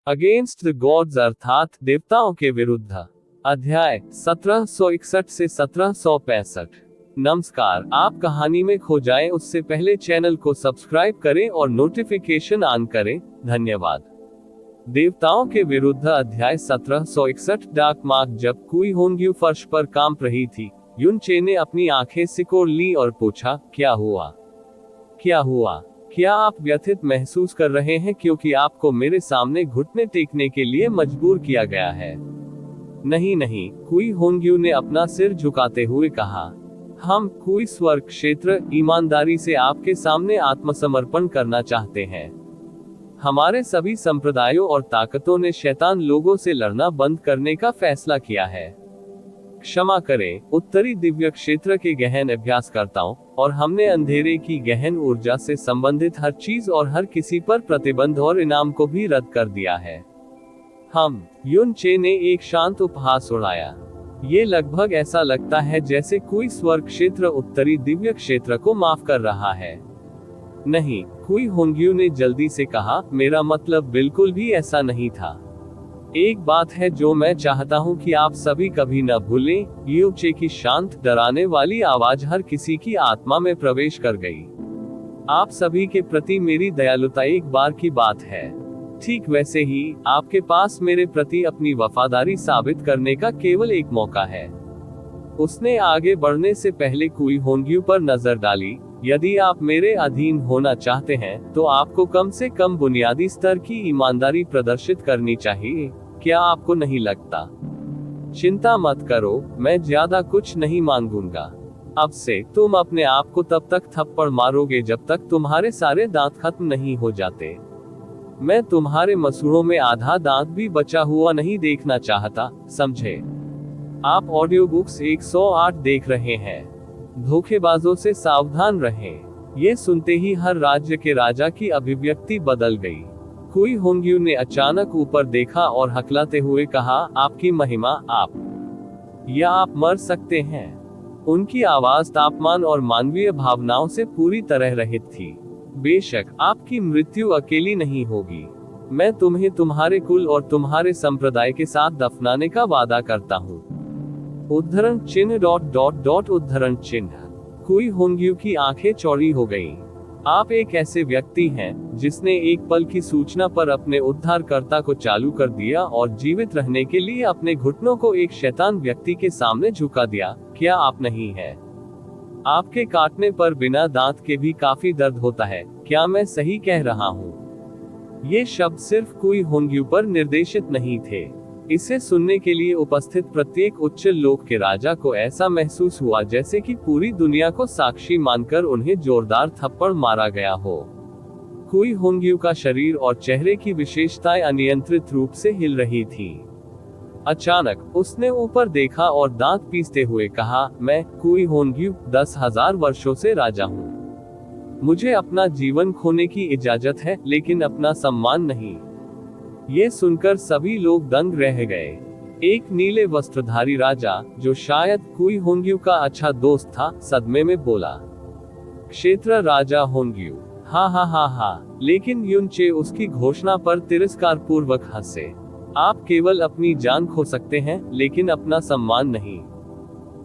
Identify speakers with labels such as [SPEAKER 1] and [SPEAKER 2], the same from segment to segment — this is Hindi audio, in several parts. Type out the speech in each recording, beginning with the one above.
[SPEAKER 1] अगेंस्ट द गॉड्स अर्थात देवताओं के विरुद्ध। अध्याय 1761 से 1765। नमस्कार, आप कहानी में खो जाएं उससे पहले चैनल को सब्सक्राइब करें और नोटिफिकेशन ऑन करें। धन्यवाद। देवताओं के विरुद्ध अध्याय 1761। डाक मार्क। जब कुई होंग्यू फर्श पर कांप रही थी, युन चे ने अपनी आंखें सिकोड़ ली और पूछा, क्या हुआ? क्या हुआ? क्या आप व्यथित महसूस कर रहे हैं क्योंकि आपको मेरे सामने घुटने टेकने के लिए मजबूर किया गया है? नहीं नहीं, कुई होंग्यू ने अपना सिर झुकाते हुए कहा। हम कुई स्वर्ग क्षेत्र ईमानदारी से आपके सामने आत्मसमर्पण करना चाहते हैं। हमारे सभी संप्रदायों और ताकतों ने शैतान लोगों से लड़ना बंद करने का फैसला किया है। क्षमा करें, उत्तरी दिव्य क्षेत्र के गहन अभ्यासकर्ताओं, और हमने अंधेरे की गहन ऊर्जा से संबंधित हर चीज और हर किसी पर प्रतिबंध और इनाम को भी रद्द कर दिया है। युन चे ने एक शांत उपहास उड़ाया। ये लगभग ऐसा लगता है जैसे कोई स्वर्ग क्षेत्र उत्तरी दिव्य क्षेत्र को माफ कर रहा है। नहीं, कुई होंग्यू ने जल्दी से कहा, मेरा मतलब बिल्कुल भी ऐसा नहीं था। एक बात है जो मैं चाहता हूं कि आप सभी कभी न भूलें। यू चे की शांत डराने वाली आवाज हर किसी की आत्मा में प्रवेश कर गई। आप सभी के प्रति मेरी दयालुता एक बार की बात है। ठीक वैसे ही आपके पास मेरे प्रति अपनी वफादारी साबित करने का केवल एक मौका है। उसने आगे बढ़ने से पहले कुई होंग्यू पर नजर डाली। यदि आप मेरे अधीन होना चाहते हैं तो आपको कम से कम बुनियादी स्तर की ईमानदारी प्रदर्शित करनी चाहिए। क्या आपको नहीं लगता? चिंता मत करो, मैं ज्यादा कुछ नहीं मांगूंगा। अब से तुम अपने आप को तब तक थप्पड़ मारोगे जब तक तुम्हारे सारे दांत खत्म नहीं हो जाते। मैं तुम्हारे मसूड़ों में आधा दांत भी बचा हुआ नहीं देखना चाहता, समझे? आप ऑडियो बुक्स 108 देख रहे हैं। धोखेबाजों से सावधान रहें। ये सुनते ही हर राज्य के राजा की अभिव्यक्ति बदल गई। कुई होंग्यू ने अचानक ऊपर देखा और हकलाते हुए कहा, आपकी महिमा, आप मर सकते हैं। उनकी आवाज तापमान और मानवीय भावनाओं से पूरी तरह रहित थी। बेशक आपकी मृत्यु अकेली नहीं होगी। मैं तुम्हें तुम्हारे कुल और तुम्हारे संप्रदाय के साथ दफनाने का वादा करता हूँ। उद्धरण चिन्ह ... उद्धरण चिन्ह। कुई होंग्यू की आंखें चौड़ी हो गईं। आप एक ऐसे व्यक्ति हैं जिसने एक पल की सूचना पर अपने उद्धारकर्ता को चालू कर दिया और जीवित रहने के लिए अपने घुटनों को एक शैतान व्यक्ति के सामने झुका दिया। क्या आप नहीं हैं? आपके काटने पर बिना दांत के भी काफी दर्द होता है। क्या मैं सही कह रहा हूँ? ये शब्द सिर्फ कुई होंग्यू पर निर्देशित नहीं थे। इसे सुनने के लिए उपस्थित प्रत्येक उच्च लोक के राजा को ऐसा महसूस हुआ जैसे कि पूरी दुनिया को साक्षी मानकर उन्हें जोरदार थप्पड़ मारा गया हो। कुई होंग्यू का शरीर और चेहरे की विशेषताएं अनियंत्रित रूप से हिल रही थीं। अचानक उसने ऊपर देखा और दांत पीसते हुए कहा, मैं कुई होंग्यू 10,000 वर्षों से राजा हूँ। मुझे अपना जीवन खोने की इजाजत है, लेकिन अपना सम्मान नहीं। ये सुनकर सभी लोग दंग रह गए। एक नीले वस्त्रधारी राजा, जो शायद कुई होंग्यू का अच्छा दोस्त था, सदमे में बोला, क्षेत्र राजा होंग्यू। हा। लेकिन युन चे उसकी घोषणा पर तिरस्कार पूर्वक हंसे। आप केवल अपनी जान खो सकते हैं, लेकिन अपना सम्मान नहीं।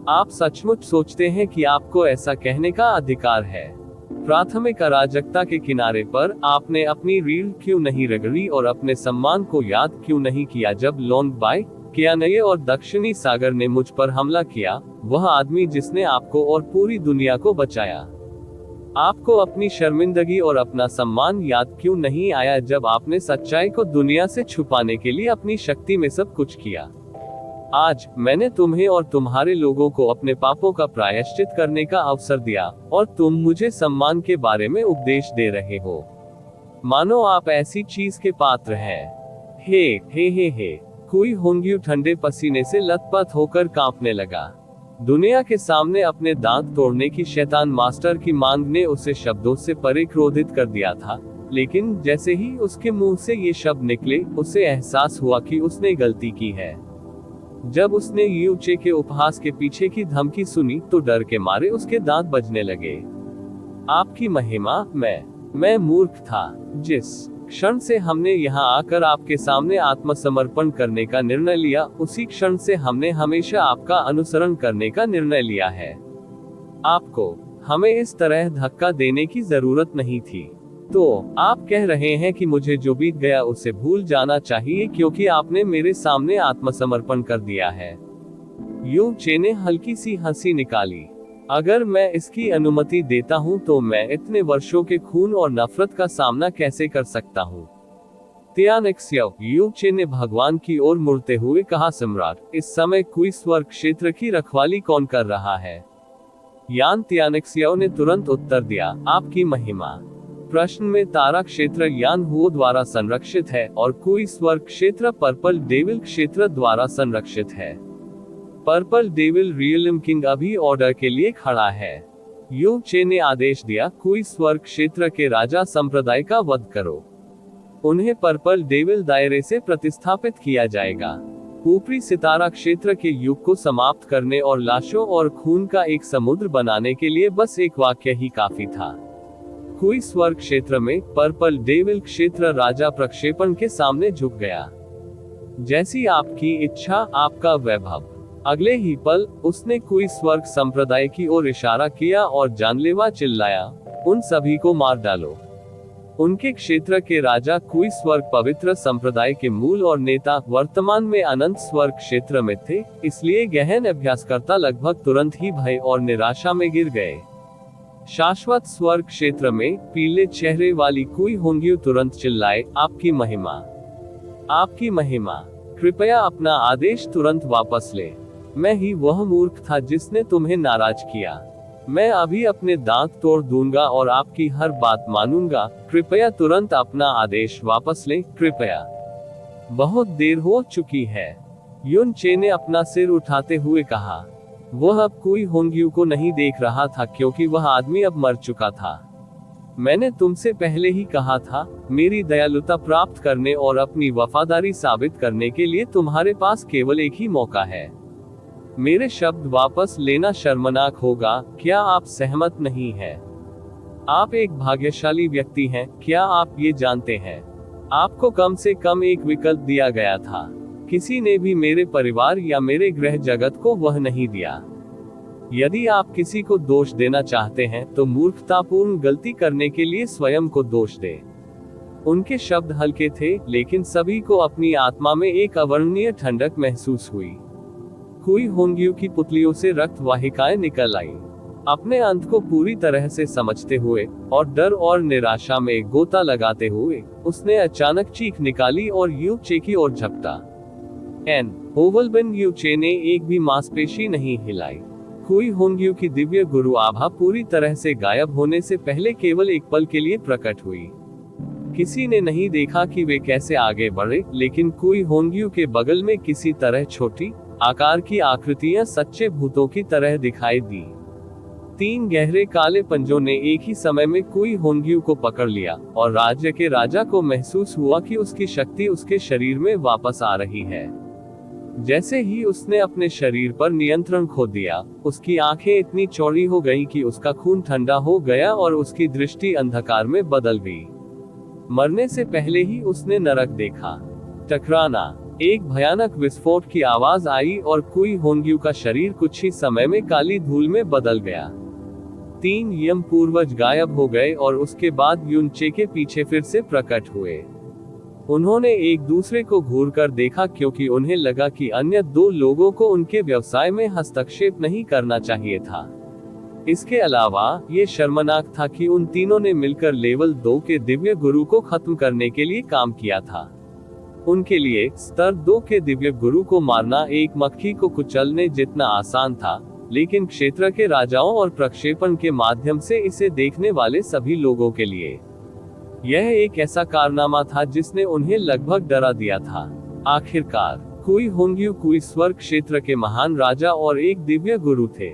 [SPEAKER 1] आप सचमुच सोचते हैं कि आपको ऐसा कहने का अधिकार है? प्राथमिक अराजकता के किनारे पर आपने अपनी रीढ़ क्यों नहीं रगड़ी और अपने सम्मान को याद क्यों नहीं किया जब लोंग बाई, कियानये और दक्षिणी सागर ने मुझ पर हमला किया? वह आदमी जिसने आपको और पूरी दुनिया को बचाया। आपको अपनी शर्मिंदगी और अपना सम्मान याद क्यों नहीं आया जब आपने सच्चाई को दुनिया से छुपाने के लिए अपनी शक्ति में सब कुछ किया? आज मैंने तुम्हें और तुम्हारे लोगों को अपने पापों का प्रायश्चित करने का अवसर दिया, और तुम मुझे सम्मान के बारे में उपदेश दे रहे हो। मानो आप ऐसी चीज के पात्र हैं। हे। कुई होंग्यू ठंडे पसीने से लथपथ होकर कांपने लगा। दुनिया के सामने अपने दांत तोड़ने की शैतान मास्टर की मांग ने उसे शब्दों से परे क्रोधित कर दिया था, लेकिन जैसे ही उसके मुंह से ये शब्द निकले, उसे एहसास हुआ कि उसने गलती की है। जब उसने यू चे के उपहास के पीछे की धमकी सुनी तो डर के मारे उसके दांत बजने लगे। आपकी महिमा, मैं मूर्ख था। जिस क्षण से हमने यहाँ आकर आपके सामने आत्मसमर्पण करने का निर्णय लिया, उसी क्षण से हमने हमेशा आपका अनुसरण करने का निर्णय लिया है। आपको हमें इस तरह धक्का देने की जरूरत नहीं थी। तो आप कह रहे हैं कि मुझे जो बीत गया उसे भूल जाना चाहिए क्योंकि आपने मेरे सामने आत्मसमर्पण कर दिया है। यू चे ने हल्की सी हंसी निकाली। अगर मैं इसकी अनुमति देता हूं तो मैं इतने वर्षों के खून और नफरत का सामना कैसे कर सकता हूं? त्यानक्स्यव, यू चे ने भगवान की ओर मुड़ते हुए कहा, सम्राट, इस समय कुई स्वर्ग क्षेत्र की रखवाली कौन कर रहा है? यान त्यानक्स्यव ने तुरंत उत्तर दिया, आपकी महिमा। प्रश्न में तारा क्षेत्र यान हुओ द्वारा संरक्षित है और कुई स्वर्ग क्षेत्र पर्पल डेविल क्षेत्र द्वारा संरक्षित है। पर्पल डेविल रियलिम किंग अभी ऑर्डर के लिए खड़ा है। यू चे ने आदेश दिया, कुई स्वर्ग क्षेत्र के राजा संप्रदाय का वध करो। उन्हें पर्पल डेविल दायरे से प्रतिस्थापित किया जाएगा। ऊपरी सितारा क्षेत्र के युग को समाप्त करने और लाशों और खून का एक समुद्र बनाने के लिए बस एक वाक्य ही काफी था। कुई स्वर्ग क्षेत्र में पर्पल डेविल क्षेत्र राजा प्रक्षेपण के सामने झुक गया। जैसी आपकी इच्छा, आपका वैभव। अगले ही पल उसने कुई स्वर्ग संप्रदाय की ओर इशारा किया और जानलेवा चिल्लाया, उन सभी को मार डालो। उनके क्षेत्र के राजा कुई स्वर्ग पवित्र संप्रदाय के मूल और नेता वर्तमान में अनंत स्वर्ग क्षेत्र में थे, इसलिए गहन अभ्यासकर्ता लगभग तुरंत ही भय और निराशा में गिर गए। शाश्वत स्वर्ग क्षेत्र में पीले चेहरे वाली कुई होंग्यू तुरंत चिल्लाए, आपकी महिमा, आपकी महिमा, कृपया अपना आदेश तुरंत वापस ले। मैं ही वह मूर्ख था जिसने तुम्हें नाराज किया। मैं अभी अपने दांत तोड़ दूंगा और आपकी हर बात मानूंगा। कृपया तुरंत अपना आदेश वापस लें, कृपया। बहुत देर हो चुकी है, युन चे ने अपना सिर उठाते हुए कहा। वह अब कुई होंग्यू को नहीं देख रहा था क्योंकि वह आदमी अब मर चुका था। मैंने तुमसे पहले ही कहा था, मेरी दयालुता प्राप्त करने और अपनी वफादारी साबित करने के लिए तुम्हारे पास केवल एक ही मौका है। मेरे शब्द वापस लेना शर्मनाक होगा, क्या आप सहमत नहीं हैं? आप एक भाग्यशाली व्यक्ति हैं, क्या आप ये जानते हैं? आपको कम से कम एक विकल्प दिया गया था। किसी ने भी मेरे परिवार या मेरे गृह जगत को वह नहीं दिया। यदि आप किसी को दोष देना चाहते हैं तो मूर्खतापूर्ण गलती करने के लिए स्वयं को दोष दें। उनके शब्द हल्के थे, लेकिन सभी को अपनी आत्मा में एक अवर्णनीय ठंडक महसूस हुई। कुई होंग्यू की पुतलियों से रक्त वाहिकाएं निकल आईं। अपने अंत को पूरी तरह से समझते हुए और डर और निराशा में गोता लगाते हुए उसने अचानक चीख निकाली और यू चे की ओर झपटा। एन ओवलबिन, यू चे ने एक भी मांसपेशी नहीं हिलाई। कुई होंग्यू की दिव्य गुरु आभा पूरी तरह से गायब होने से पहले केवल एक पल के लिए प्रकट हुई। किसी ने नहीं देखा कि वे कैसे आगे बढ़े, लेकिन कुई होंग्यू के बगल में किसी तरह छोटी आकार की आकृतियां सच्चे भूतों की तरह दिखाई दी। 3 गहरे काले पंजों ने एक ही समय में कुई होंग्यू को पकड़ लिया और राज्य के राजा को महसूस हुआ कि उसकी शक्ति उसके शरीर में वापस आ रही है। जैसे ही उसने अपने शरीर पर नियंत्रण खो दिया, उसकी आंखें इतनी चौड़ी हो गईं कि उसका खून ठंडा हो गया और उसकी दृष्टि अंधकार में बदल गई। मरने से पहले ही उसने नरक देखा। टकराना, एक भयानक विस्फोट की आवाज आई और कुई होंग्यू का शरीर कुछ ही समय में काली धूल में बदल गया। 3 यम पूर्वज गायब हो गए और उसके बाद युन चे के पीछे फिर से प्रकट हुए। उन्होंने एक दूसरे को घूरकर देखा क्योंकि उन्हें लगा कि अन्य 2 लोगों को उनके व्यवसाय में हस्तक्षेप नहीं करना चाहिए था। इसके अलावा ये शर्मनाक था कि उन तीनों ने मिलकर लेवल 2 के दिव्य गुरु को खत्म करने के लिए काम किया था। उनके लिए स्तर 2 के दिव्य गुरु को मारना एक मक्खी को कुचलने जितना आसान था, लेकिन क्षेत्र के राजाओं और प्रक्षेपण के माध्यम से इसे देखने वाले सभी लोगों के लिए यह एक ऐसा कारनामा था जिसने उन्हें लगभग डरा दिया था। आखिरकार कुई होंग्यू कुई स्वर्ग क्षेत्र के महान राजा और एक दिव्य गुरु थे।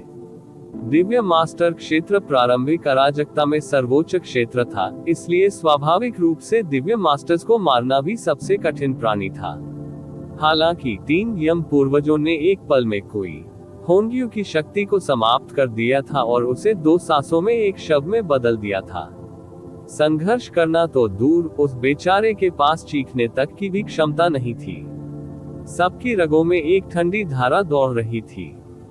[SPEAKER 1] दिव्य मास्टर क्षेत्र प्रारंभिक अराजकता में सर्वोच्च क्षेत्र था, इसलिए स्वाभाविक रूप से दिव्य मास्टर्स को मारना भी सबसे कठिन प्राणी था। हालांकि 3 यम पूर्वजों ने एक पल में कुई होंग्यू की शक्ति को समाप्त कर दिया था और उसे 2 सांसों में एक शव में बदल दिया था। संघर्ष करना तो दूर, उस बेचारे के पास चीखने तक की भी क्षमता नहीं थी। सबकी रगों में एक ठंडी धारा दौड़ रही थी।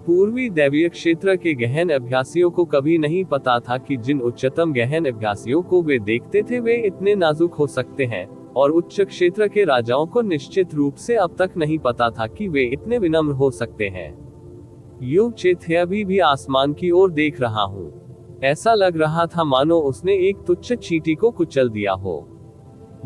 [SPEAKER 1] पूर्वी दैवीय क्षेत्र के गहन अभ्यासियों को कभी नहीं पता था कि जिन उच्चतम गहन अभ्यासियों को वे देखते थे वे इतने नाजुक हो सकते हैं, और उच्च क्षेत्र के राजाओं को निश्चित रूप से अब तक नहीं पता था कि वे इतने विनम्र हो सकते हैं। यूं चेत अभी भी आसमान की ओर देख रहा हूँ। ऐसा लग रहा था मानो उसने एक तुच्छ चींटी को कुचल दिया हो।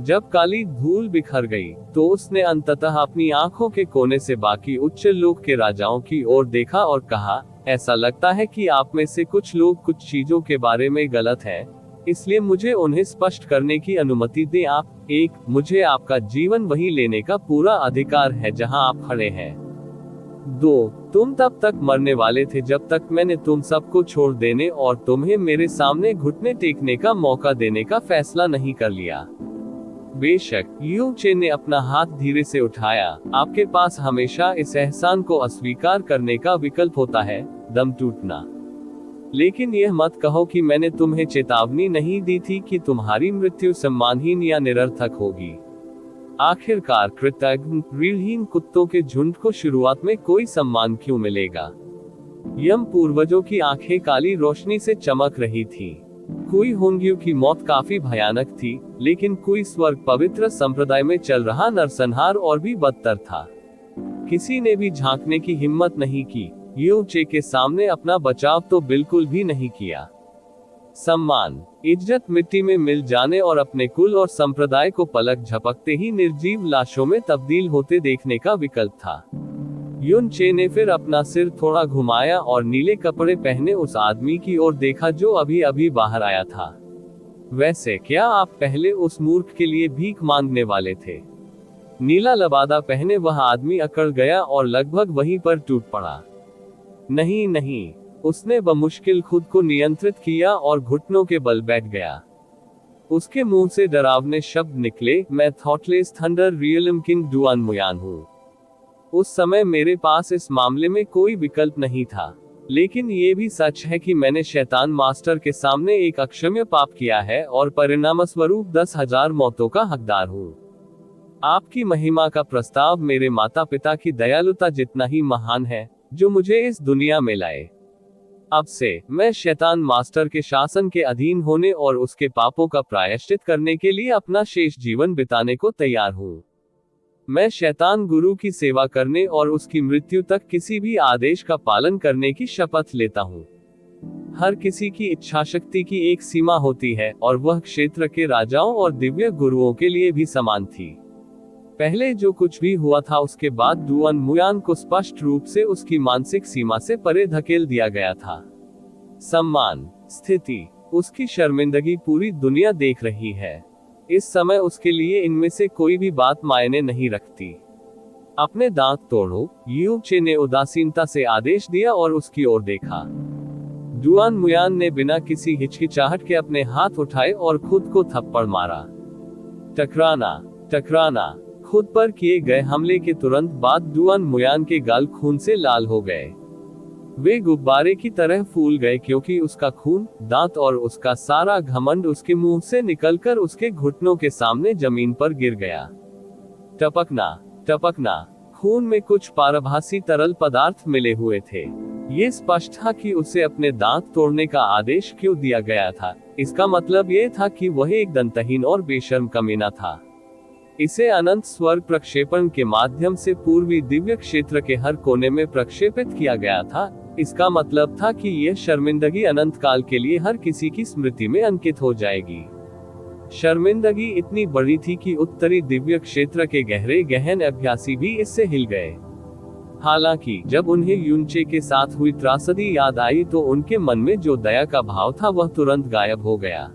[SPEAKER 1] जब काली धूल बिखर गई, तो उसने अंततः अपनी आंखों के कोने से बाकी उच्च लोक के राजाओं की ओर देखा और कहा, ऐसा लगता है कि आप में से कुछ लोग कुछ चीजों के बारे में गलत हैं, इसलिए मुझे उन्हें स्पष्ट करने की अनुमति दें। आप एक, मुझे आपका जीवन वही लेने का पूरा अधिकार है जहां आप खड़े हैं। 2, तुम तब तक मरने वाले थे जब तक मैंने तुम सबको छोड़ देने और तुम्हें मेरे सामने घुटने टेकने का मौका देने का फैसला नहीं कर लिया। बेशक, यू चे ने अपना हाथ धीरे से उठाया, आपके पास हमेशा इस एहसान को अस्वीकार करने का विकल्प होता है, दम टूटना। लेकिन यह मत कहो कि मैंने तुम्हें चेतावनी नहीं दी थी कि तुम्हारी मृत्यु सम्मानहीन या निरर्थक होगी। आखिरकार कृतज्ञ रीढ़हीन कुत्तों के झुंड को शुरुआत में कोई सम्मान क्यों मिलेगा? यम पूर्वजों की आंखें काली रोशनी से चमक रही थी। कोई होंगियों की मौत काफी भयानक थी, लेकिन कोई स्वर्ग पवित्र संप्रदाय में चल रहा नरसंहार और भी बदतर था। किसी ने भी झांकने की हिम्मत नहीं की, यू चे के सामने अपना बचाव तो बिल्कुल भी नहीं किया। सम्मान, इज्जत मिट्टी में मिल जाने और अपने कुल और संप्रदाय को पलक झपकते ही निर्जीव लाशों में तब्दील होते देखने का विकल्प था। युन चे ने फिर अपना सिर थोड़ा घुमाया और नीले कपड़े पहने उस आदमी की ओर देखा जो अभी अभी बाहर आया था। वैसे क्या आप पहले उस मूर्ख के लिए भीख मांगने वाले थे? नीला लबादा पहने वह आदमी अकड़ गया और लगभग वहीं पर टूट पड़ा। नहीं नहीं, उसने बमुश्किल खुद को नियंत्रित किया और घुटनों के बल बैठ गया। उसके मुंह से डरावने शब्द निकले, मैं thoughtless thunder realm king Duan Muyan हूँ। उस समय मेरे पास इस मामले में कोई विकल्प नहीं था, लेकिन ये भी सच है कि मैंने शैतान मास्टर के सामने एक अक्षम्य पाप किया है और परिणामस्वरूप 10,000 मौतों का हकदार हूँ। आपकी महिमा का प्रस्ताव मेरे माता पिता की दयालुता जितना ही महान है, जो मुझे इस दुनिया में लाए। अब से मैं शैतान मास्टर के शासन के अधीन होने और उसके पापों का प्रायश्चित करने के लिए अपना शेष जीवन बिताने को तैयार हूँ। मैं शैतान गुरु की सेवा करने और उसकी मृत्यु तक किसी भी आदेश का पालन करने की शपथ लेता हूँ। हर किसी की इच्छा शक्ति की एक सीमा होती है, और वह क्षेत्र के राजाओं और दिव्य गुरुओं के लिए भी समान थी। पहले जो कुछ भी हुआ था उसके बाद डुआन मुयान को स्पष्ट रूप से उसकी मानसिक सीमा से परे धकेल दिया गया था। सम्मान, स्थिति, उसकी शर्मिंदगी पूरी दुनिया देख रही है। इस समय उसके लिए इनमें से कोई भी बात मायने नहीं रखती। अपने दांत तोड़ो, यू चे ने उदासीनता से आदेश दिया और उसकी ओर देखा। डुआन मुयान ने बिना किसी हिचकिचाहट के अपने हाथ उठाए और खुद को थप्पड़ मारा। टकराना, टकराना। खुद पर किए गए हमले के तुरंत बाद डुआन मुयान के गाल खून से लाल हो गए। वे गुब्बारे की तरह फूल गए क्योंकि उसका खून, दांत और उसका सारा घमंड उसके मुंह से निकलकर उसके घुटनों के सामने जमीन पर गिर गया। टपकना, टपकना। खून में कुछ पारभासी तरल पदार्थ मिले हुए थे। ये स्पष्ट था कि उसे अपने दांत तोड़ने का आदेश क्यों दिया गया था। इसका मतलब ये था कि वह एक दंतहीन और बेशर्म कमीना था। इसे अनंत स्वर्ग प्रक्षेपण के माध्यम से पूर्वी दिव्य क्षेत्र के हर कोने में प्रक्षेपित किया गया था। इसका मतलब था कि यह शर्मिंदगी अनंत काल के लिए हर किसी की स्मृति में अंकित हो जाएगी। शर्मिंदगी इतनी बड़ी थी कि उत्तरी दिव्य क्षेत्र के गहरे गहन अभ्यासी भी इससे हिल गए। हालांकि जब उन्हें युनचे के साथ हुई त्रासदी याद आई तो उनके मन में जो दया का भाव था वह तुरंत गायब हो गया।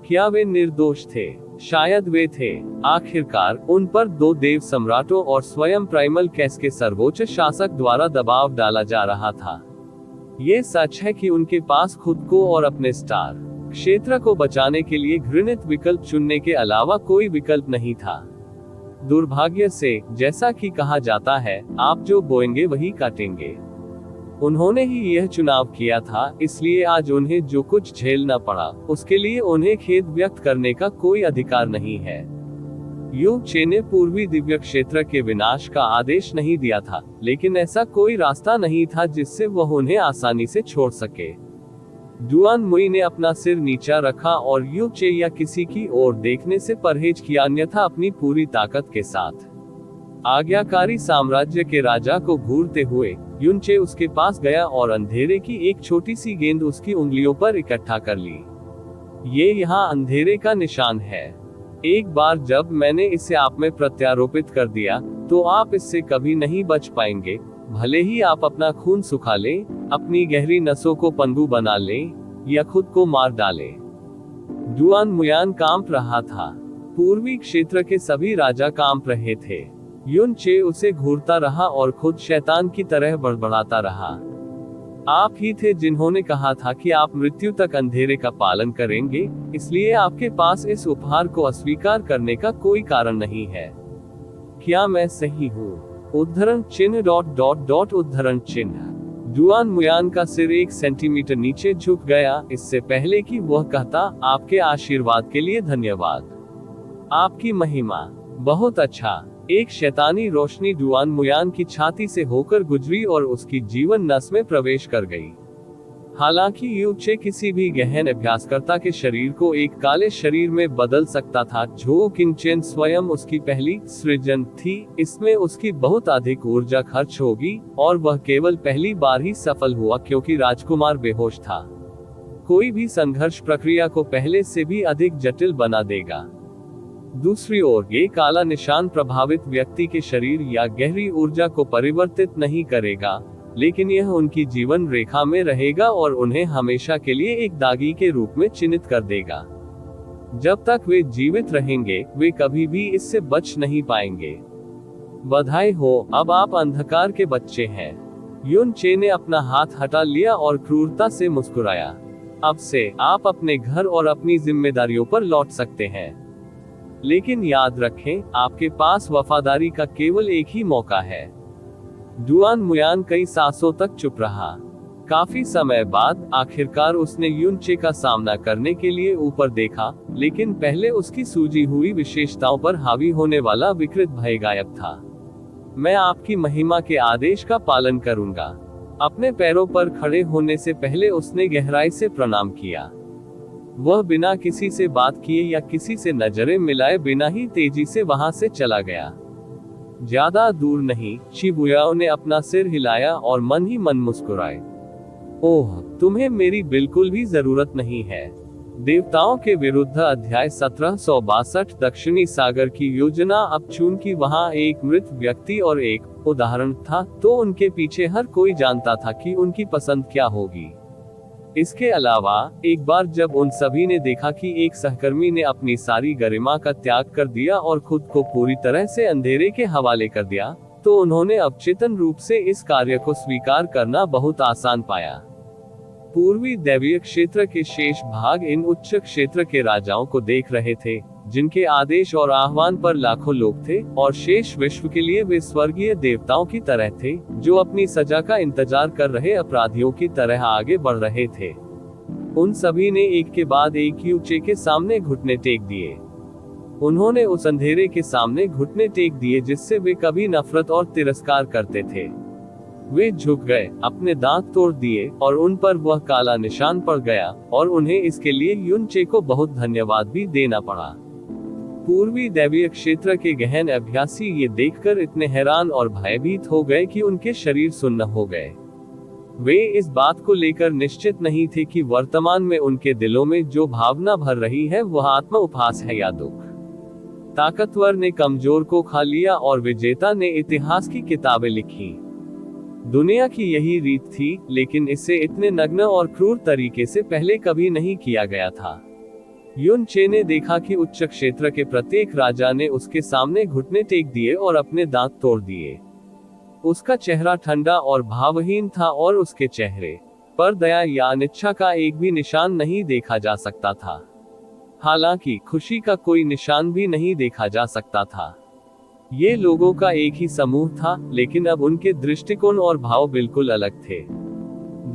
[SPEAKER 1] क्या वे निर्दोष थे? शायद वे थे। आखिरकार उन पर 2 देव सम्राटों और स्वयं प्राइमल कैस के सर्वोच्च शासक द्वारा दबाव डाला जा रहा था। ये सच है कि उनके पास खुद को और अपने स्टार क्षेत्र को बचाने के लिए घृणित विकल्प चुनने के अलावा कोई विकल्प नहीं था। दुर्भाग्य से, जैसा कि कहा जाता है, आप जो बोएंगे वही काटेंगे। उन्होंने ही यह चुनाव किया था, इसलिए आज उन्हें जो कुछ झेलना पड़ा, उसके लिए उन्हें खेद व्यक्त करने का कोई अधिकार नहीं है। यू चे ने पूर्वी दिव्य क्षेत्र के विनाश का आदेश नहीं दिया था, लेकिन ऐसा कोई रास्ता नहीं था जिससे वह उन्हें आसानी से छोड़ सके। डुआन मुई ने अपना सिर नीचा रखा और यू चे या किसी की ओर देखने से परहेज किया, अन्यथा अपनी पूरी ताकत के साथ आज्ञाकारी साम्राज्य के राजा को घूरते हुए युनचे उसके पास गया और अंधेरे की एक छोटी सी गेंद उसकी उंगलियों पर इकट्ठा कर ली। ये यहाँ अंधेरे का निशान है। एक बार जब मैंने इसे आप में प्रत्यारोपित कर दिया, तो आप इससे कभी नहीं बच पाएंगे, भले ही आप अपना खून सुखा लें, अपनी गहरी नसों को पंगु बना लें, या खुद को मार डालें। डुआन मुयान कांप रहा था। पूर्वी क्षेत्र के सभी राजा कांप रहे थे। युन चे उसे घूरता रहा और खुद शैतान की तरह बड़बड़ाता रहा। आप ही थे जिन्होंने कहा था कि आप मृत्यु तक अंधेरे का पालन करेंगे, इसलिए आपके पास इस उपहार को अस्वीकार करने का कोई कारण नहीं है। क्या मैं सही हूँ? उद्धरण चिन्ह उद्धरण चिन्ह। डुआन मुयान का सिर 1 सेंटीमीटर नीचे झुक गया, इससे पहले कि वह कहता, आपके आशीर्वाद के लिए धन्यवाद, आपकी महिमा। बहुत अच्छा। एक शैतानी रोशनी डुआन मुयान की छाती से होकर गुजरी और उसकी जीवन नस में प्रवेश कर गई। हालांकि यू चे किसी भी गहन अभ्यासकर्ता के शरीर को एक काले शरीर में बदल सकता था, जो किंगचेन स्वयं उसकी पहली सृजन थी, इसमें उसकी बहुत अधिक ऊर्जा खर्च होगी, और वह केवल पहली बार ही सफल हुआ क्योंकि राजकुमार बेहोश था। कोई भी संघर्ष प्रक्रिया को पहले से भी अधिक जटिल बना देगा। दूसरी ओर, ये काला निशान प्रभावित व्यक्ति के शरीर या गहरी ऊर्जा को परिवर्तित नहीं करेगा, लेकिन यह उनकी जीवन रेखा में रहेगा और उन्हें हमेशा के लिए एक दागी के रूप में चिन्हित कर देगा। जब तक वे जीवित रहेंगे, वे कभी भी इससे बच नहीं पाएंगे। बधाई हो, अब आप अंधकार के बच्चे हैं। युन चे ने अपना हाथ हटा लिया और क्रूरता से मुस्कुराया। अब से आप अपने घर और अपनी जिम्मेदारियों पर लौट सकते हैं। लेकिन याद रखें, आपके पास वफादारी का केवल एक ही मौका है। डुआन मुयान कई सांसों तक चुप रहा। काफी समय बाद आखिरकार उसने युन चे का सामना करने के लिए ऊपर देखा, लेकिन पहले उसकी सूजी हुई विशेषताओं पर हावी होने वाला विकृत भय गायब था। मैं आपकी महिमा के आदेश का पालन करूंगा। अपने पैरों पर खड़े होने से पहले उसने गहराई से प्रणाम किया। वह बिना किसी से बात किए या किसी से नजरें मिलाए बिना ही तेजी से वहां से चला गया। ज्यादा दूर नहीं, शिबुयाओ ने अपना सिर हिलाया और मन ही मन मुस्कुराए। ओह, तुम्हें मेरी बिल्कुल भी जरूरत नहीं है। देवताओं के विरुद्ध अध्याय 1762। दक्षिणी सागर की योजना। अब चूंकि वहां एक मृत व्यक्ति और एक उदाहरण था, तो उनके पीछे हर कोई जानता था कि उनकी पसंद क्या होगी। इसके अलावा, एक बार जब उन सभी ने देखा कि एक सहकर्मी ने अपनी सारी गरिमा का त्याग कर दिया और खुद को पूरी तरह से अंधेरे के हवाले कर दिया, तो उन्होंने अवचेतन रूप से इस कार्य को स्वीकार करना बहुत आसान पाया। पूर्वी दैवीय क्षेत्र के शेष भाग इन उच्च क्षेत्र के राजाओं को देख रहे थे, जिनके आदेश और आह्वान पर लाखों लोग थे, और शेष विश्व के लिए वे स्वर्गीय देवताओं की तरह थे, जो अपनी सजा का इंतजार कर रहे अपराधियों की तरह आगे बढ़ रहे थे। उन सभी ने एक के बाद एक यू चे के सामने घुटने टेक दिए। उन्होंने उस अंधेरे के सामने घुटने टेक दिए जिससे वे कभी नफरत और तिरस्कार करते थे। वे झुक गए, अपने दांत तोड़ दिए, और उन पर वह काला निशान पड़ गया, और उन्हें इसके लिए युन चे को बहुत धन्यवाद भी देना पड़ा। पूर्वी दैवीय क्षेत्र के गहन अभ्यासी ये देखकर इतने हैरान और भयभीत हो गए कि उनके शरीर सुन्न हो गए। वे इस बात को लेकर निश्चित नहीं थे कि वर्तमान में उनके दिलों में जो भावना भर रही है वह आत्म उपहास है या दुख। ताकतवर ने कमजोर को खा लिया और विजेता ने इतिहास की किताबें लिखी। दुनिया की यही रीत थी, लेकिन इसे इतने नग्न और क्रूर तरीके से पहले कभी नहीं किया गया था। युन चे ने देखा कि उच्च क्षेत्र के प्रत्येक राजा ने उसके सामने घुटने टेक दिए और अपने दांत तोड़ दिए। उसका चेहरा ठंडा और भावहीन था और उसके चेहरे पर दया या अनिच्छा का एक भी निशान नहीं देखा जा सकता था। हालांकि खुशी का कोई निशान भी नहीं देखा जा सकता था। ये लोगों का एक ही समूह था, लेकिन अब उनके दृष्टिकोण और भाव बिल्कुल अलग थे।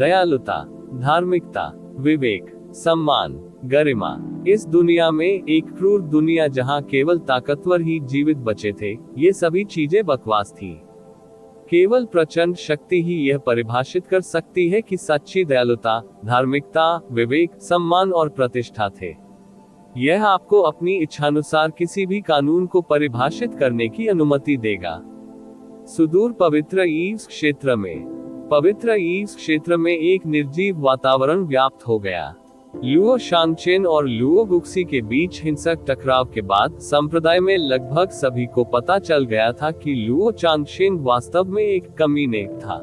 [SPEAKER 1] दयालुता, धार्मिकता, विवेक, सम्मान, गरिमा। इस दुनिया में, एक क्रूर दुनिया जहां केवल ताकतवर ही जीवित बचे थे, ये सभी चीजें बकवास थी। केवल प्रचंड शक्ति ही यह परिभाषित कर सकती है कि सच्ची दयालुता, धार्मिकता, विवेक, सम्मान और प्रतिष्ठा थे। यह आपको अपनी इच्छानुसार किसी भी कानून को परिभाषित करने की अनुमति देगा। सुदूर पवित्र ईव्स क्षेत्र में एक निर्जीव वातावरण व्याप्त हो गया। लुओ शांगचेन और लुओ गुक्सी के बीच हिंसक टकराव के बाद संप्रदाय में लगभग सभी को पता चल गया था कि लुओ चांगशेन वास्तव में एक कमीने था।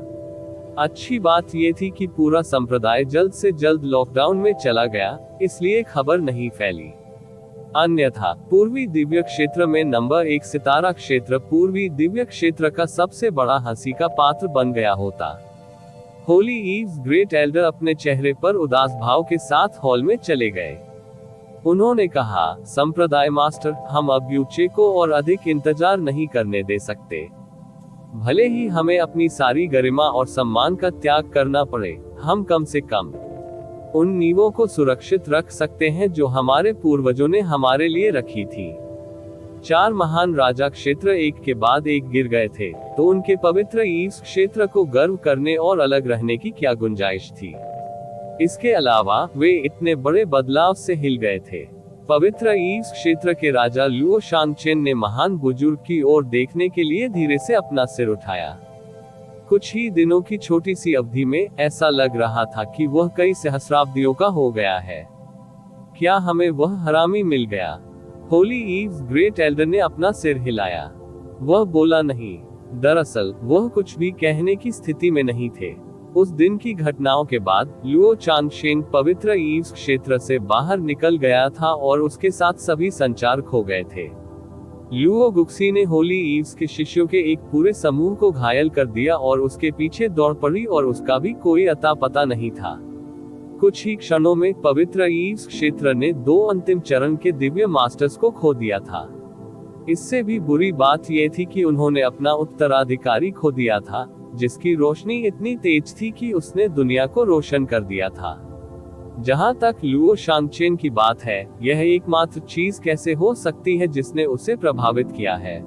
[SPEAKER 1] अच्छी बात यह थी कि पूरा संप्रदाय जल्द से जल्द लॉकडाउन में चला गया, इसलिए खबर नहीं फैली। अन्यथा पूर्वी दिव्य क्षेत्र में नंबर 1 सितारा क्षेत्र पूर्वी दिव्य क्षेत्र का सबसे बड़ा हंसी का पात्र बन गया होता। होली ईव्स ग्रेट एल्डर अपने चेहरे पर उदास भाव के साथ हॉल में चले गए। उन्होंने कहा, संप्रदाय मास्टर, हम अब यूचे को और अधिक इंतजार नहीं करने दे सकते। भले ही हमें अपनी सारी गरिमा और सम्मान का त्याग करना पड़े, हम कम से कम उन नींवों को सुरक्षित रख सकते हैं जो हमारे पूर्वजों ने हमारे लिए रखी थी। 4 महान राजा क्षेत्र एक के बाद एक गिर गए थे, तो उनके पवित्र ईव्स क्षेत्र को गर्व करने और अलग रहने की क्या गुंजाइश थी। इसके अलावा वे इतने बड़े बदलाव से हिल गए थे। पवित्र ईव्स क्षेत्र के राजा लुओ शांगचेन ने महान बुजुर्ग की ओर देखने के लिए धीरे से अपना सिर उठाया। कुछ ही दिनों की छोटी सी अवधि में ऐसा लग रहा था कि वह कई सहस्राब्दियों का हो गया है। क्या हमें वह हरामी मिल गया? होली ईव्स ग्रेट एल्डर ने अपना सिर हिलाया। वह बोला नहीं। दरअसल वह कुछ भी कहने की स्थिति में नहीं थे। उस दिन की घटनाओं के बाद लुओ चांगशेन पवित्र ईव्स क्षेत्र से बाहर निकल गया था और उसके साथ सभी संचार खो गए थे। लुओ गुक्सी ने होली ईव्स के शिष्यों के एक पूरे समूह को घायल कर दिया और उसके पीछे दौड़ पड़ी और उसका भी कोई अता पता नहीं था। कुछ ही क्षणों में पवित्र ईव्स क्षेत्र ने 2 अंतिम चरण के दिव्य मास्टर्स को खो दिया था। इससे भी बुरी बात यह थी कि उन्होंने अपना उत्तराधिकारी खो दिया था, जिसकी रोशनी इतनी तेज थी कि उसने दुनिया को रोशन कर दिया था। जहां तक लुओ शांगचेन की बात है, यह एकमात्र चीज कैसे हो सकती है जिसने उसे प्रभावित किया है?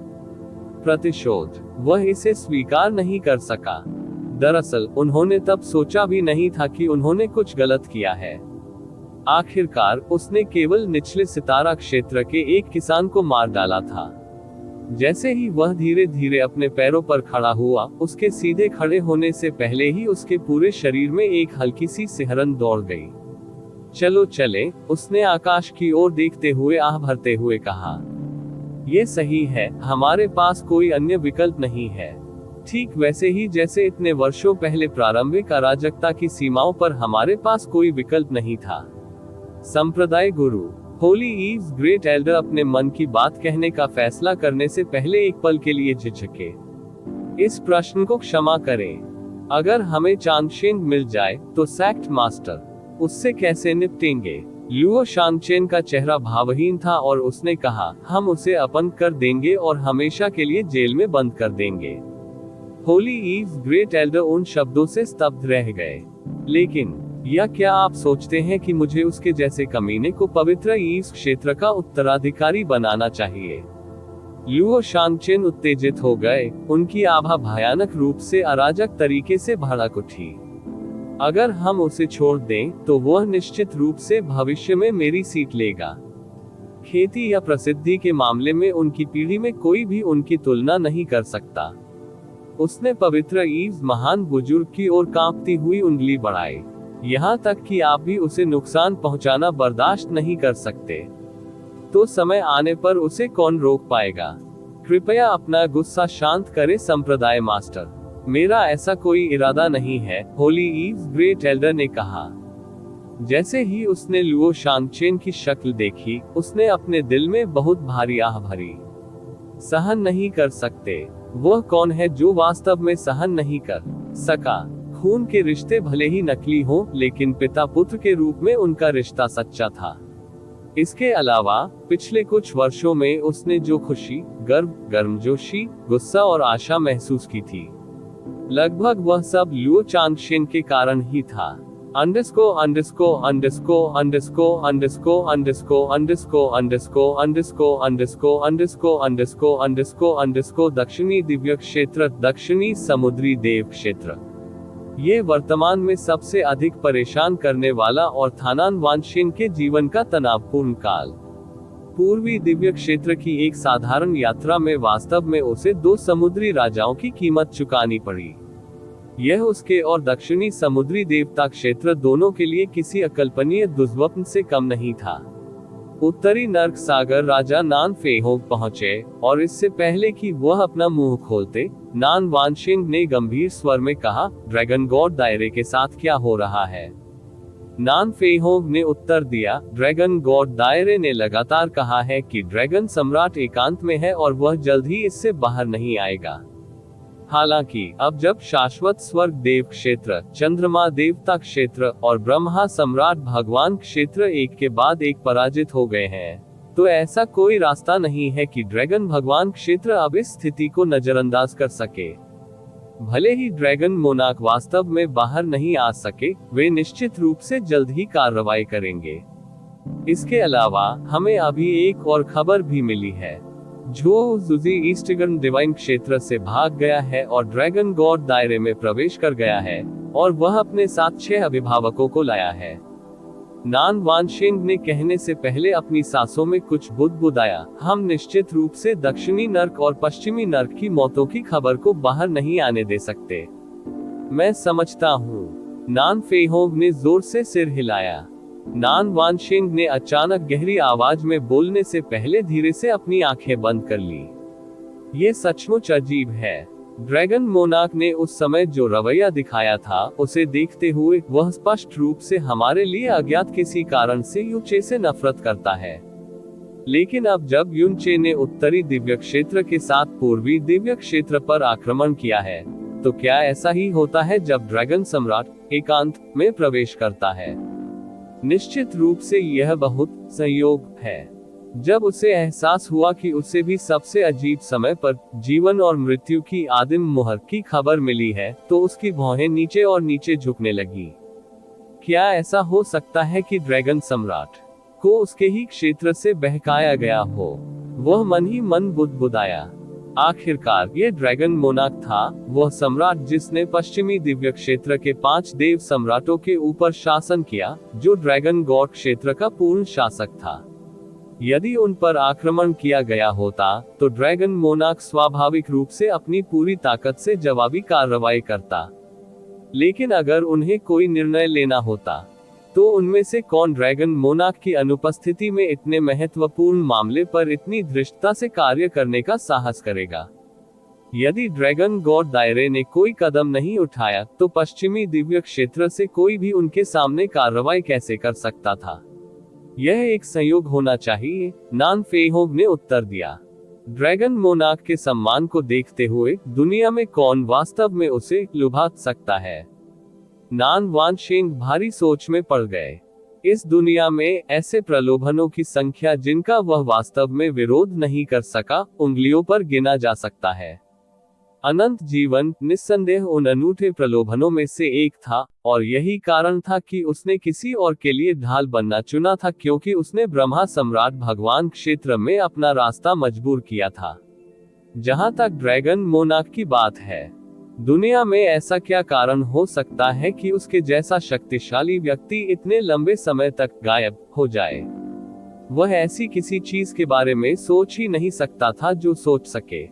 [SPEAKER 1] प्रतिशोध। वह इसे स्वीकार नहीं कर सका। दरअसल उन्होंने तब सोचा भी नहीं था कि उन्होंने कुछ गलत किया है। आखिरकार उसने केवल निचले सितारा क्षेत्र के एक किसान को मार डाला था। जैसे ही वह धीरे धीरे अपने पैरों पर खड़ा हुआ, उसके सीधे खड़े होने से पहले ही उसके पूरे शरीर में एक हल्की सी सिहरन दौड़ गई। चलो चले, उसने आकाश की ओर देखते हुए आह भरते हुए कहा। ये सही है, हमारे पास कोई अन्य विकल्प नहीं है। ठीक वैसे ही जैसे इतने वर्षों पहले प्रारंभिक अराजकता की सीमाओं पर हमारे पास कोई विकल्प नहीं था। संप्रदाय गुरु। होली ईव्स ग्रेट एल्डर अपने मन की बात कहने का फैसला करने से पहले एक पल के लिए झिझके। इस प्रश्न को क्षमा करें। अगर हमें चांगशेन मिल जाए तो सेक्ट मास्टर, उससे कैसे निपटेंगे? लुओ शांगचेन का चेहरा भावहीन था और उसने कहा, हम उसे अपन कर देंगे और हमेशा के लिए जेल में बंद कर देंगे। होली ईव्स ग्रेट एल्डर उन शब्दों से स्तब्ध रह गए। लेकिन या क्या आप सोचते हैं कि मुझे उसके जैसे कमीने को पवित्र ईव्स क्षेत्र का उत्तराधिकारी बनाना चाहिए? लुओ शांगचेन उत्तेजित हो गए। उनकी आभा भयानक रूप से अराजक तरीके से भड़क उठी। अगर हम उसे छोड़ दें तो वह निश्चित रूप से भविष्य में मेरी सीट लेगा। खेती या प्रसिद्धि के मामले में उनकी पीढ़ी में कोई भी उनकी तुलना नहीं कर सकता। उसने पवित्र ईव्स महान बुजुर्ग की ओर कांपती हुई उंगली बढ़ाई। यहाँ तक कि आप भी उसे नुकसान पहुंचाना बर्दाश्त नहीं कर सकते। तो समय आने पर उसे कौन रोक पाएगा? कृपया अपना गुस्सा शांत करे संप्रदाय मास्टर। मेरा ऐसा कोई इरादा नहीं है, होली ईव्स ग्रेट एल्डर ने कहा। जैसे ही उसने लुओ शांगचेन की शक्ल देखी, उसने अपने दिल में बहुत भारी आह भरी। सहन नहीं कर सकते। वह कौन है जो वास्तव में सहन नहीं कर सका? खून के रिश्ते भले ही नकली हों, लेकिन पिता पुत्र के रूप में उनका रिश्ता सच्चा था। इसके अलावा पिछले कुछ वर्षों में उसने जो खुशी, गर्व, गर्मजोशी, गुस्सा और आशा महसूस की थी, लगभग वह सब लुओ चांगशेन के कारण ही था। अंडरस्को अंडरस्को अंडरस्को अंडरस्को अंडरस्को अंडरस्को अंडरस्को अंडरस्को अंडरस्को अंडरस्को अंडरस्को अंडरस्को अंडरस्को अंडरस्को दक्षिणी दिव्य क्षेत्र, दक्षिणी समुद्री देव क्षेत्र। ये वर्तमान में सबसे अधिक परेशान करने वाला और थानान वानशेन के जीवन का तनावपूर्ण काल। पूर्वी दिव्य क्षेत्र की एक साधारण यात्रा में वास्तव में उसे 2 समुद्री राजाओं की कीमत चुकानी पड़ी। यह उसके और दक्षिणी समुद्री देवता क्षेत्र दोनों के लिए किसी अकल्पनीय दुर्स्वप्न से कम नहीं था। उत्तरी नर्क सागर राजा नान फेहोंग पहुंचे, और इससे पहले कि वह अपना मुंह खोलते, नान वानशेन ने गंभीर स्वर में कहा, ड्रैगन गॉड दायरे के साथ क्या हो रहा है? नान फेहोंग ने उत्तर दिया, ड्रैगन गॉड दायरे ने लगातार कहा है कि ड्रैगन सम्राट एकांत में है और वह जल्द ही इससे बाहर नहीं आएगा। हालांकि अब जब शाश्वत स्वर्ग देव क्षेत्र, चंद्रमा देवता क्षेत्र और ब्रह्मा सम्राट भगवान क्षेत्र एक के बाद एक पराजित हो गए हैं, तो ऐसा कोई रास्ता नहीं है कि ड्रैगन भगवान क्षेत्र अब इस स्थिति को नजरअंदाज कर सके। भले ही ड्रैगन मोनार्क वास्तव में बाहर नहीं आ सके, वे निश्चित रूप से जल्द ही कार्रवाई करेंगे। इसके अलावा हमें अभी एक और खबर भी मिली है। जो जुजी ईस्टर्न डिवाइन क्षेत्र से भाग गया है और ड्रैगन गॉड दायरे में प्रवेश कर गया है, और वह अपने साथ 6 अभिभावकों को लाया है। नान वानशेन ने कहने से पहले अपनी सांसों में कुछ बुदबुदाया, हम निश्चित रूप से दक्षिणी नर्क और पश्चिमी नर्क की मौतों की खबर को बाहर नहीं आने दे सकते। मैं समझता हूँ। नान फेहोंग ने जोर से सिर हिलाया। नान वानशेन ने अचानक गहरी आवाज में बोलने से पहले धीरे से अपनी आंखें बंद कर ली। ये सचमुच अजीब है। ड्रैगन मोनार्क ने उस समय जो रवैया दिखाया था, उसे देखते हुए वह स्पष्ट रूप से हमारे लिए अज्ञात किसी कारण से युनचे से नफरत करता है। लेकिन अब जब युनचे ने उत्तरी दिव्य क्षेत्र के साथ पूर्वी दिव्य क्षेत्र पर आक्रमण किया है, तो क्या ऐसा ही होता है जब ड्रैगन सम्राट एकांत में प्रवेश करता है? निश्चित रूप से यह बहुत संयोग है। जब उसे एहसास हुआ कि उसे भी सबसे अजीब समय पर जीवन और मृत्यु की आदिम मुहर की खबर मिली है, तो उसकी भौहें नीचे और नीचे झुकने लगी। क्या ऐसा हो सकता है कि ड्रैगन सम्राट को उसके ही क्षेत्र से बहकाया गया हो? वह मन ही मन बुदबुदाया। आखिरकार ये ड्रैगन मोनार्क था, वह सम्राट जिसने पश्चिमी दिव्य क्षेत्र के 5 देव सम्राटों के ऊपर शासन किया, जो ड्रैगन गॉड क्षेत्र का पूर्ण शासक था। यदि उन पर आक्रमण किया गया होता, तो ड्रैगन मोनार्क स्वाभाविक रूप से अपनी पूरी ताकत से जवाबी कार्रवाई करता। लेकिन अगर उन्हें कोई निर्णय लेना होता, तो उनमें से कौन ड्रैगन मोनार्क की अनुपस्थिति में इतने महत्वपूर्ण मामले पर इतनी धृष्टता से कार्य करने का साहस करेगा? यदि ड्रैगन गॉड दायरे ने कोई कदम नहीं उठाया, तो पश्चिमी दिव्य क्षेत्र से कोई भी उनके सामने कार्रवाई कैसे कर सकता था? यह एक संयोग होना चाहिए, नान फेहोंग ने उत्तर दिया। ड्रैगन मोनार्क के सम्मान को देखते हुए दुनिया में कौन वास्तव में उसे लुभा सकता है? नान वानशेन भारी सोच में पड़ गए। इस दुनिया में ऐसे प्रलोभनों की संख्या जिनका वह वास्तव में विरोध नहीं कर सका, उंगलियों पर गिना जा सकता है। अनंत जीवन निस्संदेह उन अनूठे प्रलोभनों में से एक था, और यही कारण था कि उसने किसी और के लिए ढाल बनना चुना था, क्योंकि उसने ब्रह्मा सम्राट भगवान क्षेत्र में अपना रास्ता मजबूर किया था। जहां तक ड्रैगन मोनार्क की बात है, दुनिया में ऐसा क्या कारण हो सकता है कि उसके जैसा शक्तिशाली व्यक्ति इतने लंबे समय तक गायब हो जाए? वह ऐसी किसी चीज के बारे में सोच ही नहीं सकता था जो सोच सके।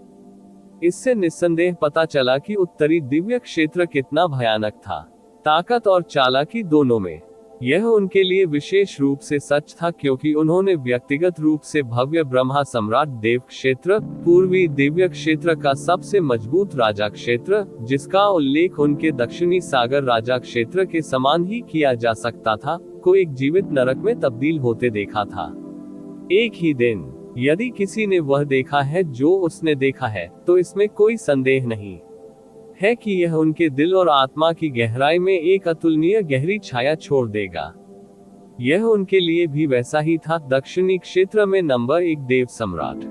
[SPEAKER 1] इससे निस्संदेह पता चला कि उत्तरी दिव्य क्षेत्र कितना भयानक था, ताकत और चालाकी दोनों में। यह उनके लिए विशेष रूप से सच था क्योंकि उन्होंने व्यक्तिगत रूप से भव्य ब्रह्मा सम्राट देव क्षेत्र, पूर्वी दिव्य क्षेत्र का सबसे मजबूत राजा क्षेत्र, जिसका उल्लेख उनके दक्षिणी सागर राजा क्षेत्र के समान ही किया जा सकता था, को एक जीवित नरक में तब्दील होते देखा था। एक ही दिन, यदि किसी ने वह देखा है जो उसने देखा है, तो इसमें कोई संदेह नहीं है कि यह उनके दिल और आत्मा की गहराई में एक अतुलनीय गहरी छाया छोड़ देगा। यह उनके लिए भी वैसा ही था, दक्षिणी क्षेत्र में नंबर 1 देव सम्राट।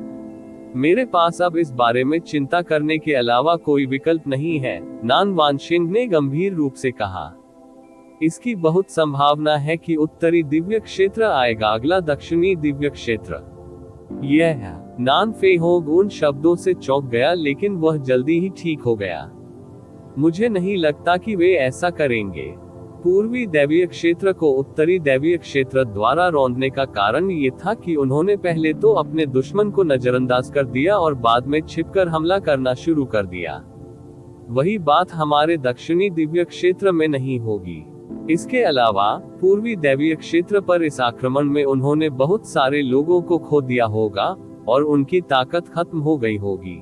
[SPEAKER 1] मेरे पास अब इस बारे में चिंता करने के अलावा कोई विकल्प नहीं है, नान वानशिंग ने गंभीर रूप से कहा। इसकी बहुत संभावना है कि उत्तरी दिव्य क्षेत्र आएगा, अगला दक्षिणी दिव्य क्षेत्र। यह है। नान फेहोंग उन शब्दों से चौंक गया, लेकिन वह जल्दी ही ठीक हो गया। मुझे नहीं लगता कि वे ऐसा करेंगे। पूर्वी दैवीय क्षेत्र को उत्तरी दैवीय क्षेत्र द्वारा रौंदने का कारण ये था कि उन्होंने पहले तो अपने दुश्मन को नजरअंदाज कर दिया और बाद में छिपकर हमला करना शुरू कर दिया। वही बात हमारे दक्षिणी दिव्य क्षेत्र में नहीं होगी। इसके अलावा पूर्वी दैवीय क्षेत्र पर इस आक्रमण में उन्होंने बहुत सारे लोगों को खो दिया होगा और उनकी ताकत खत्म हो गई होगी।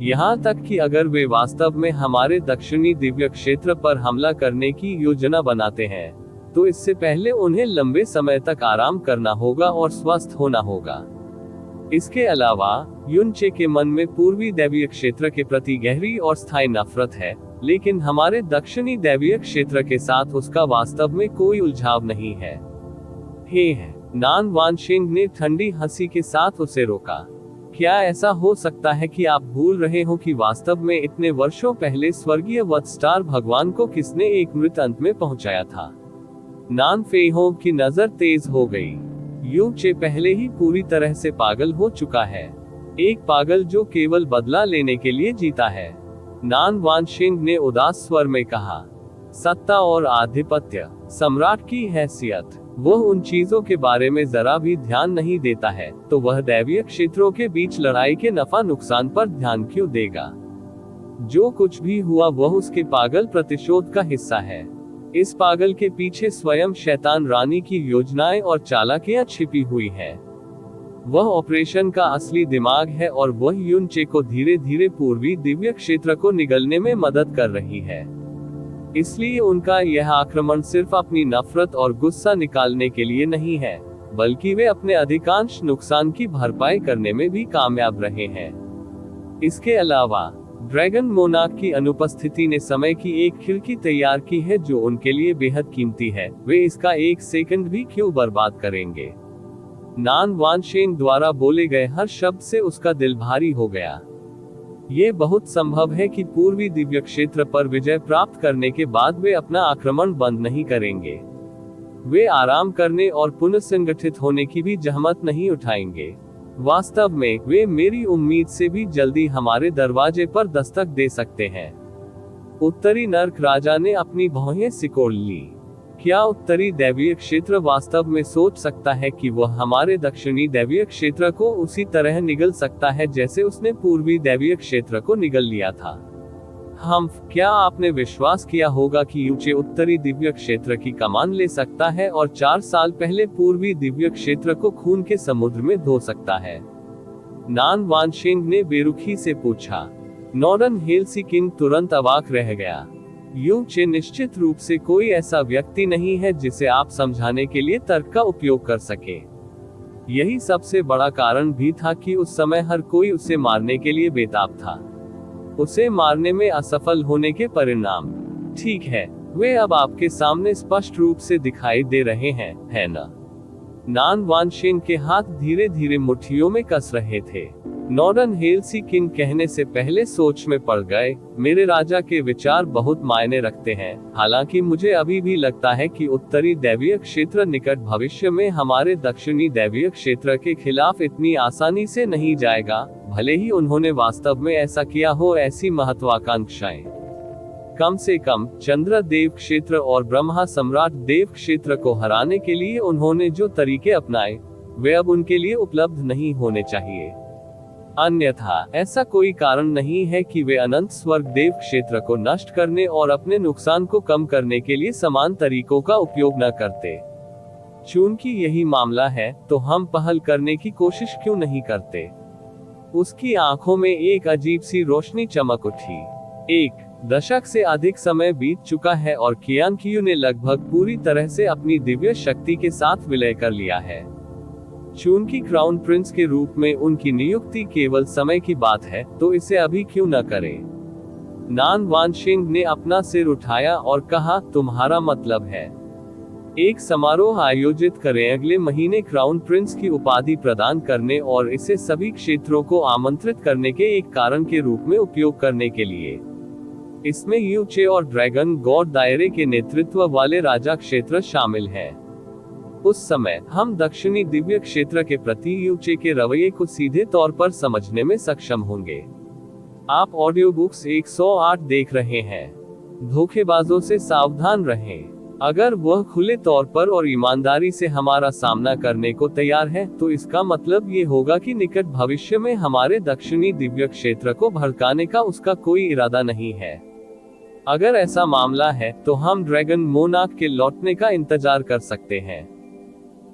[SPEAKER 1] यहाँ तक कि अगर वे वास्तव में हमारे दक्षिणी दिव्य क्षेत्र पर हमला करने की योजना बनाते हैं, तो इससे पहले उन्हें लंबे समय तक आराम करना होगा और स्वस्थ होना होगा। इसके अलावा युनचे के मन में पूर्वी दैवीय क्षेत्र के प्रति गहरी और स्थायी नफरत है, लेकिन हमारे दक्षिणी दैवीय क्षेत्र के साथ उसका वास्तव में कोई उलझाव नहीं है। नान वानशिंग ने ठंडी हंसी के साथ उसे रोका। क्या ऐसा हो सकता है कि आप भूल रहे हो कि वास्तव में इतने वर्षों पहले स्वर्गीय वत्स्टार भगवान को किसने एक मृत अंत में पहुंचाया था? नान फेहोंग की नजर तेज हो गई। युचे पहले ही पूरी तरह से पागल हो चुका है, एक पागल जो केवल बदला लेने के लिए जीता है। नान वानशिंग ने उदास स्वर में कहा, सत्ता और आधिपत्य, सम्राट की हैसियत, वह उन चीजों के बारे में जरा भी ध्यान नहीं देता है, तो वह दैवीय क्षेत्रों के बीच लड़ाई के नफा नुकसान पर ध्यान क्यों देगा? जो कुछ भी हुआ वह उसके पागल प्रतिशोध का हिस्सा है। इस पागल के पीछे स्वयं शैतान रानी की योजनाएं और चालाकियां छिपी हुई है। वह ऑपरेशन का असली दिमाग है और वह युनचे को धीरे धीरे पूर्वी दिव्य क्षेत्र को निगलने में मदद कर रही है। इसलिए उनका यह आक्रमण सिर्फ अपनी नफरत और गुस्सा निकालने के लिए नहीं है, बल्कि वे अपने अधिकांश नुकसान की भरपाई करने में भी कामयाब रहे हैं। इसके अलावा ड्रैगन मोनार्क की अनुपस्थिति ने समय की एक खिड़की तैयार की है जो उनके लिए बेहद कीमती है। वे इसका एक सेकंड भी क्यों बर्बाद करेंगे? नान वानशिंग द्वारा बोले गए हर शब्द से उसका दिल भारी हो गया। ये बहुत संभव है कि पूर्वी दिव्य क्षेत्र पर विजय प्राप्त करने के बाद वे अपना आक्रमण बंद नहीं करेंगे। वे आराम करने और पुनर्संगठित होने की भी जहमत नहीं उठाएंगे। वास्तव में वे मेरी उम्मीद से भी जल्दी हमारे दरवाजे पर दस्तक दे सकते हैं। उत्तरी नर्क राजा ने अपनी भौहें सिकोड़ ली। क्या उत्तरी दैवीय क्षेत्र वास्तव में सोच सकता है कि वह हमारे दक्षिणी दैवीय क्षेत्र को उसी तरह निगल सकता है जैसे उसने पूर्वी दैवीय क्षेत्र को निगल लिया था? क्या आपने विश्वास किया होगा कि युचे उत्तरी दिव्य क्षेत्र की कमान ले सकता है और 4 साल पहले पूर्वी दिव्य क्षेत्र को खून के समुद्र में धो सकता है? नान वानशिंग ने बेरुखी से पूछा। नॉर्डन हेल्सिकिन तुरंत अवाक रह गया। युचे निश्चित रूप से कोई ऐसा व्यक्ति नहीं है जिसे आप समझाने के लिए तर्क का उपयोग कर सके। यही सबसे बड़ा कारण भी था कि उस समय हर कोई उसे मारने के लिए बेताब था। उसे मारने में असफल होने के परिणाम, ठीक है, वे अब आपके सामने स्पष्ट रूप से दिखाई दे रहे हैं, है ना? नान वानशिंग के हाथ धीरे धीरे मुट्ठियों में कस रहे थे। नॉर्डन हेल्सिकिन कहने से पहले सोच में पड़ गए। मेरे राजा के विचार बहुत मायने रखते हैं। हालांकि मुझे अभी भी लगता है कि उत्तरी दैवीय क्षेत्र निकट भविष्य में हमारे दक्षिणी दैवीय क्षेत्र के खिलाफ इतनी आसानी से नहीं जाएगा, भले ही उन्होंने वास्तव में ऐसा किया हो। ऐसी महत्वाकांक्षाएं, कम से कम चंद्र देव क्षेत्र और ब्रह्मा सम्राट देव क्षेत्र को हराने के लिए उन्होंने जो तरीके अपनाए, वे अब उनके लिए उपलब्ध नहीं होने चाहिए। अन्यथा ऐसा कोई कारण नहीं है कि वे अनंत स्वर्ग देव क्षेत्र को नष्ट करने और अपने नुकसान को कम करने के लिए समान तरीकों का उपयोग न करते। चूंकि यही मामला है, तो हम पहल करने की कोशिश क्यों नहीं करते? उसकी आंखों में एक अजीब सी रोशनी चमक उठी। 1 दशक से अधिक समय बीत चुका है और कियान कियू ने लगभग पूरी तरह से अपनी दिव्य शक्ति के साथ विलय कर लिया है। चूंकि क्राउन प्रिंस के रूप में उनकी नियुक्ति केवल समय की बात है, तो इसे अभी क्यों न करें? नान वानशिंग ने अपना सिर उठाया और कहा, तुम्हारा मतलब है? एक समारोह आयोजित करें अगले महीने क्राउन प्रिंस की उपाधि प्रदान करने और इसे सभी क्षेत्रों को आमंत्रित करने के एक कारण के रूप में उपयोग करने के लिए। इसमें यूचे और ड्रैगन गॉड दायरे के नेतृत्व वाले राजा क्षेत्र शामिल हैं। उस समय हम दक्षिणी दिव्य क्षेत्र के प्रति यूचे के रवैये को सीधे तौर पर समझने में सक्षम होंगे। आप ऑडियो बुक्स 108 देख रहे हैं। धोखेबाजों से सावधान रहें। अगर वह खुले तौर पर और ईमानदारी से हमारा सामना करने को तैयार है, तो इसका मतलब ये होगा कि निकट भविष्य में हमारे दक्षिणी दिव्य क्षेत्र को भड़काने का उसका कोई इरादा नहीं है। अगर ऐसा मामला है, तो हम ड्रैगन मोनार्क के लौटने का इंतजार कर सकते हैं।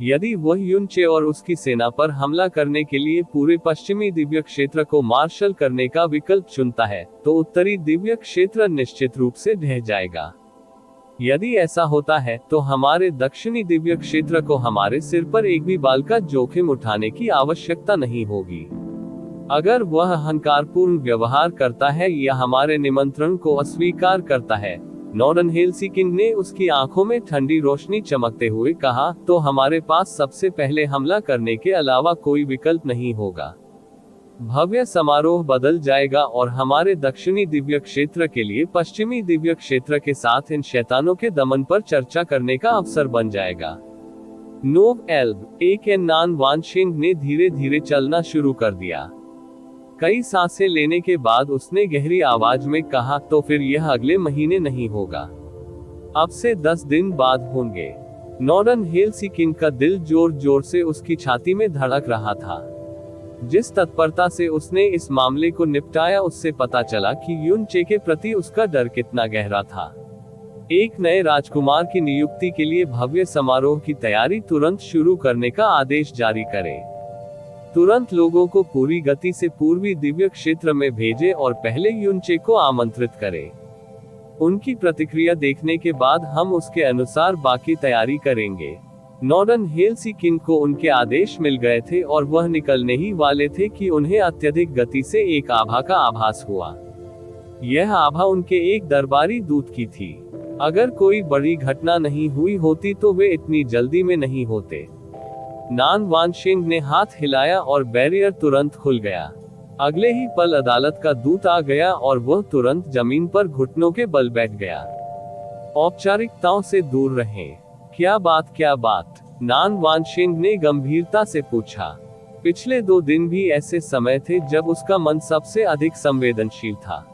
[SPEAKER 1] यदि वह यूनचे और उसकी सेना पर हमला करने के लिए पूरे पश्चिमी दिव्य क्षेत्र को मार्शल करने का विकल्प चुनता है, तो उत्तरी दिव्य क्षेत्र निश्चित रूप से ढह जाएगा। यदि ऐसा होता है, तो हमारे दक्षिणी दिव्य क्षेत्र को हमारे सिर पर एक भी बाल का जोखिम उठाने की आवश्यकता नहीं होगी। अगर वह अहंकारपूर्ण व्यवहार करता है या हमारे निमंत्रण को अस्वीकार करता है, नॉर्डन हेल्सिंकी ने उसकी आंखों में ठंडी रोशनी चमकते हुए कहा, तो हमारे पास सबसे पहले हमला करने के अलावा कोई विकल्प नहीं होगा। भव्य समारोह बदल जाएगा और हमारे दक्षिणी दिव्य क्षेत्र के लिए पश्चिमी दिव्य क्षेत्र के साथ इन शैतानों के दमन पर चर्चा करने का अवसर बन जाएगा। नोव एल्ब एक नान वानशिंग ने धीरे धीरे चलना शुरू कर दिया। कई सांसें लेने के बाद उसने गहरी आवाज में कहा, तो फिर यह अगले महीने नहीं होगा, अब से 10 दिन बाद होंगे। नॉर्डन हेल्सिंकी का दिल जोर जोर से उसकी छाती में धड़क रहा था। जिस तत्परता से उसने इस मामले को निपटाया, उससे पता चला कि यूनचे के प्रति उसका डर कितना गहरा था। एक नए राजकुमार की नियुक्ति के लिए भव्य समारोह की तैयारी तुरंत शुरू करने का आदेश जारी करें। तुरंत लोगों को पूरी गति से पूर्वी दिव्य क्षेत्र में भेजें और पहले यूनचे को आमंत्रित करें। उनकी प्रतिक्रिया देखने के बाद हम उसके अनुसार बाकी तैयारी करेंगे। नॉर्डन हेल्सिंकी को उनके आदेश मिल गए थे और वह निकलने ही वाले थे कि उन्हें अत्यधिक गति से एक आभा का आभास हुआ। यह आभा उनके एक दरबारी दूत की थी। अगर कोई बड़ी घटना नहीं हुई होती तो वे इतनी जल्दी में नहीं होते। नान वानशिंग ने हाथ हिलाया और बैरियर तुरंत खुल गया। अगले ही पल अदालत का दूत आ गया और वह तुरंत जमीन पर घुटनों के बल बैठ गया। औपचारिकताओं से दूर रहें। क्या बात? नान वानशिंग ने गंभीरता से पूछा। पिछले 2 दिन भी ऐसे समय थे जब उसका मन सबसे अधिक संवेदनशील था।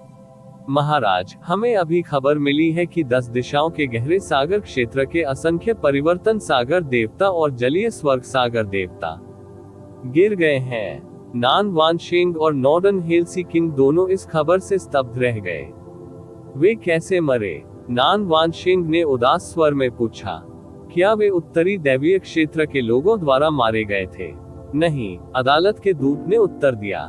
[SPEAKER 1] महाराज, हमें अभी खबर मिली है कि 10 दिशाओं के गहरे सागर क्षेत्र के असंख्य परिवर्तन सागर देवता और जलीय स्वर्ग सागर देवता गिर गए हैं। नान वानशिंग और नॉर्डन हेल्सिंकी दोनों इस खबर से स्तब्ध रह गए। वे कैसे मरे? नान वानशिंग ने उदास स्वर में पूछा। क्या वे उत्तरी दैवीय क्षेत्र के लोगों द्वारा मारे गए थे? नहीं, अदालत के दूत ने उत्तर दिया।